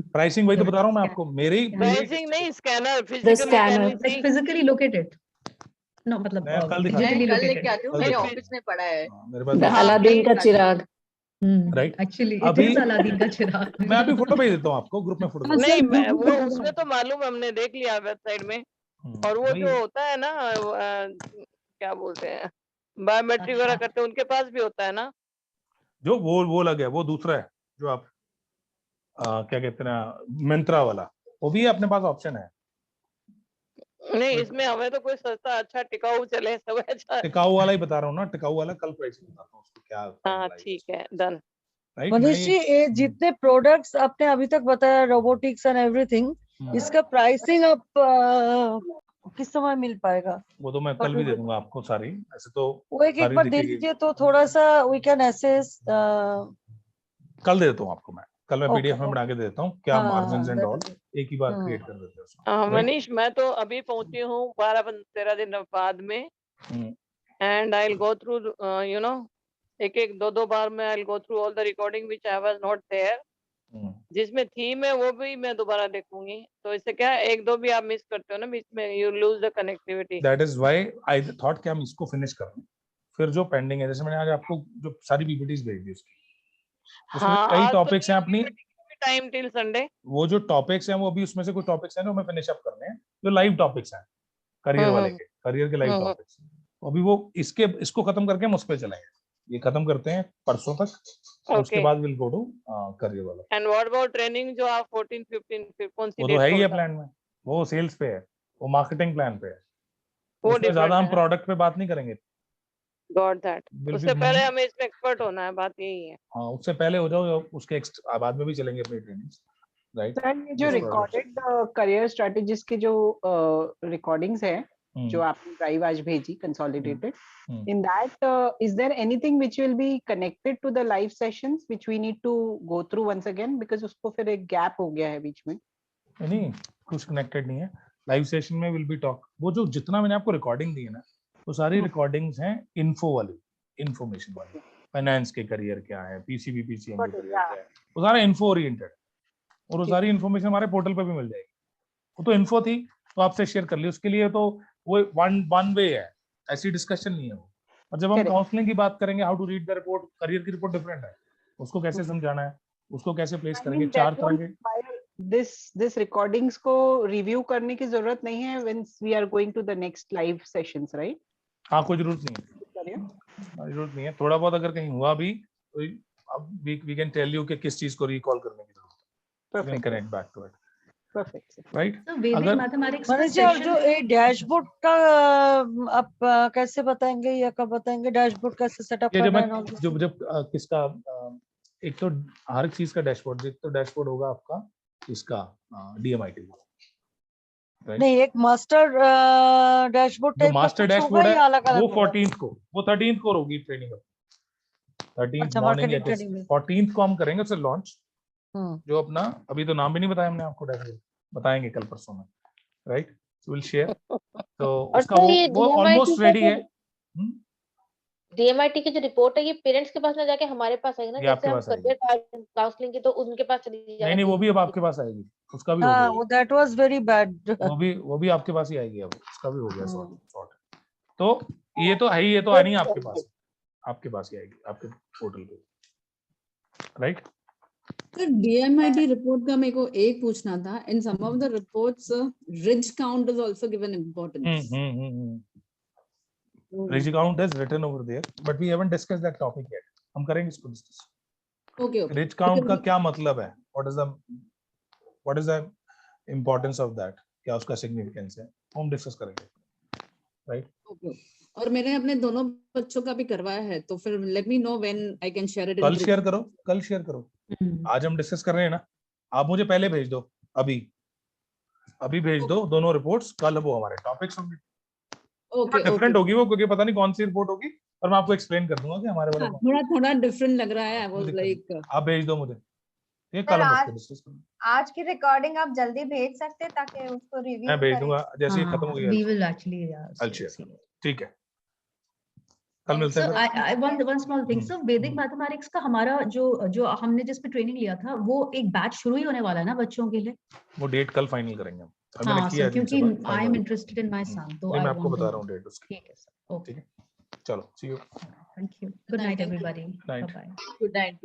प्राइसिंग वही तो बता रहा हूँ मैं आपको, मेरी Pricing नहीं, scanner, The physically scanner. can we see? physically located? No, मतलब मैं कल दिखा digitally कल लेके located. आती हूँ, कल मेरे दिखा ऑफिस में पड़ा है। मेरे पास The Aladdin का चिराग. Right. Actually, it अभी- is अलादीन का चिराग. मैं अभी फोटो भेज देता हूँ आपको, ग्रुप में फोटो नहीं, वो उसमें तो मालूम, हमने देख लिया वेबसाइट में। और वो जो होता है ना, क्या बोलते हैं, बायोमेट्रिक वगैरह करते हैं, उनके पास भी होता है ना? जो वो लग गया, वो दूसरा है जो आप क्या कहते हैं ना, मिंत्रा वाला, वो भी अपने पास ऑप्शन है। नहीं, इसमें हमें तो कोई सस्ता अच्छा टिकाऊ चले, सब अच्छा। टिकाऊ वाला ही बता रहा हूँ ना, टिकाऊ वाला कल प्राइसिंग बताता हूँ उसको क्या। हाँ ठीक है, डन। मनीष जी, ये जितने प्रोडक्ट्स आपने अभी तक बताया, रोबोटिक्स एंड एवरीथिंग, इसका प्राइसिंग आप किस समय मिल पाएगा? वो तो मैं कल भी दे दूंगा आपको सारी, ऐसे तो वो एक बार दे दीजिए तो थोड़ा सा वी कैन एसेस। कल दे देता हूँ आपको, मैं कल मैं PDF में बना के दे देता हूँ, क्या हाँ, मार्जिन्स एंड ऑल that- एक ही बार हाँ। क्रिएट कर देते हैं उसमें। मनीष, मैं तो अभी पहुंची हूँ 12-13 दिन बाद में, and I will go through, you know, एक दो बार में I will go through all the recording which I was not there, जिसमें थीम है वो भी मैं दोबारा देखूंगी। तो इससे क्या है, एक दो भी आप मिस करते हो ना बीच में, you lose the connectivity. That is why I thought कि हम इसको फिनिश कर लें, फिर जो पेंडिंग है, जैसे मैंने आज आपको जो सारी PPTs भेज दी उसकी, उसमें कई टॉपिक्स हैं अपनी, टाइम टिल संडे, वो जो टॉपिक्स हैं वो अभी उसमें से कुछ टॉपिक्स हैं जो हमें फिनिश अप करने हैं, जो लाइव टॉपिक्स हैं करियर वाले के, करियर के लाइव टॉपिक्स। अभी वो इसको खत्म करके हम उस पे चलेंगे, ये खत्म करते हैं परसों तक, और उसके बाद विल गो टू करियर वाला। एंड व्हाट अबाउट ट्रेनिंग जो आप 14-15 फिर कौन सी वो डेट तो है ही को है बता- प्लान में, वो सेल्स पे है, वो मार्केटिंग प्लान पे है, वो उसमें ज्यादा different हम है। प्रोडक्ट पे बात नहीं करेंगे। Got that. Will उससे be पहले more- हमें इसमें एक्सपर्ट होना है, बात यही है। हाँ, उससे पहले हो जाओ, उसके बाद में भी चलेंगे अपनी ट्रेनिंग्स, राइट? सर, जो रिकॉर्डेड करियर स्ट्रेटजीज की जो रिकॉर्डिंग्स है, जो आपने ड्राइव आज भेजी consolidated, in that is there anything which will be connected to the live sessions which we need to go through once again, because उसको फिर एक गैप हो गया है बीच में। नहीं, कुछ कनेक्टेड नहीं है। लाइव सेशन में विल बी टॉक, वो जो जितना मैंने आपको रिकॉर्डिंग दी है ना, वो सारी रिकॉर्डिंग्स हैं इन्फो वाली, इन्फॉर्मेशन वाली, फाइनेंस के करियर क्या है, PCB PCM के करियर क्या है, वो सारा इन्फो ओरिएंटेड, और वो सारी इन्फॉर्मेशन हमारे पोर्टल पे भी मिल जाएगी। वो तो इन्फो थी तो आपसे शेयर कर ली, उसके लिए तो वो वन वे है, ऐसी डिस्कशन नहीं है वो। और जब हम काउंसलिंग की बात करेंगे, how to read the report, career की रिपोर्ट डिफरेंट है, उसको कैसे समझाना है, उसको कैसे प्लेस करेंगे, चार तरह के। दिस रिकॉर्डिंग्स को रिव्यू करने की जरूरत नहीं है when we are going to the next live sessions, right? हाँ, कोई जरूरत नहीं है, जरूरत नहीं है। थोड़ा बहुत अगर कहीं हुआ भी तो वी कैन टेल यू कि किस चीज को रिकॉल करने की जरूरत है, connect back to it. perfect. Right? So Vedic अगर mathematics मनीष जी, और जो ये डैशबोर्ड का आप कैसे बताएंगे या कब बताएंगे? डैशबोर्ड कैसे सेटअप ये जब करना मैं है और जब किसका एक तो हर चीज का डैशबोर्ड, एक तो डैशबोर्ड होगा आपका इसका DMIT का, राइट? नहीं, एक मास्टर डैशबोर्ड जो टाइप का मास्टर कुछ होगा डैशबोर्ड है या अलग अलग वो होगा? 14th को, वो 13th को होगी ट्रेनिंग। 13th अच्छा, मॉर्निंग मार्केटिंग ट्रेनिंग में। 14th को हम करेंगे उसे लॉन्च, हम्म, जो अपना अभी तो नाम भी नहीं बताया हमने आपको, डैशबोर्ड बताएंगे कल परसों में, राइट? Will share. तो और उसका तो ये वो ऑलमोस्ट रेडी है। DMIT की जो रिपोर्ट है ये पेरेंट्स के पास ना जाके हमारे पास आएगी ना, ये जैसे आपके हम पास आएगी। करियर काउंसलिंग की तो उनके पास चली जाएगी। नहीं, वो भी अब आपके पास आएगी, उसका भी हो हाँ, गया, वो दैट वाज वेरी बैड। वो भी आपके पास ही आएगी, अब उसका भी हो गया सॉर्ट। तो ये तो है ही, ये तो आनी है आपके पास, आपके पास ही आएगी आपके पोर्टल पे, राइट? सर DMIT रिपोर्ट का मेरे को एक पूछना था, in some of the reports ridge count is also given importance. Ridge count is written over there, but we haven't discussed that topic yet. हम करेंगे इसको डिस्कस। ओके रिज काउंट का क्या मतलब है? What is the importance of that? क्या उसका सिग्निफिकेंस है, हम डिस्कस करेंगे, राइट? ओके। और मैंने अपने दोनों बच्चों का भी करवाया है, तो फिर let me know when I can share it in कल ग्रुप। शेयर करो, कल शेयर करो। आज हम डिस्कस कर रहे हैं ना, आप मुझे पहले भेज दो, अभी भेज दो दोनों रिपोर्ट्स, कल वो हमारे टॉपिक्स होंगे। ओके, डिफरेंट होगी वो, क्योंकि पता नहीं कौन सी रिपोर्ट होगी, और मैं आपको एक्सप्लेन कर दूंगा कि हमारे वाला कौन। थोड़ा थोड़ा डिफरेंट लग रहा है। आई वाज लाइक, आप भेज दो मुझे, ये सर, कल हम उसको डिस्कस करेंगे। आज की रिकॉर्डिंग आप जल्दी भेज सकते हैं ताकि उसको रिव्यू मैं भेज करें। दूंगा जैसे ही खत्म हो गया। we will actually I'll share। ठीक है, कल मिलते So हैं। I want one small thing. So Vedic mathematics का हमारा जो हमने जिस पे ट्रेनिंग लिया था, वो एक बैच शुरू ही होने वाला है ना बच्चों के लिए? वो डेट कल फाइनल करेंगे हम। मैंने हाँ किया सर, क्योंकि I am interested in my son, तो मैं आई आपको वांट बता टू। रहा हूँ डेट उसकी। ठीक है सर, ओके, ठीक है, चलो, see you. Thank you, good night everybody, bye bye. Good night.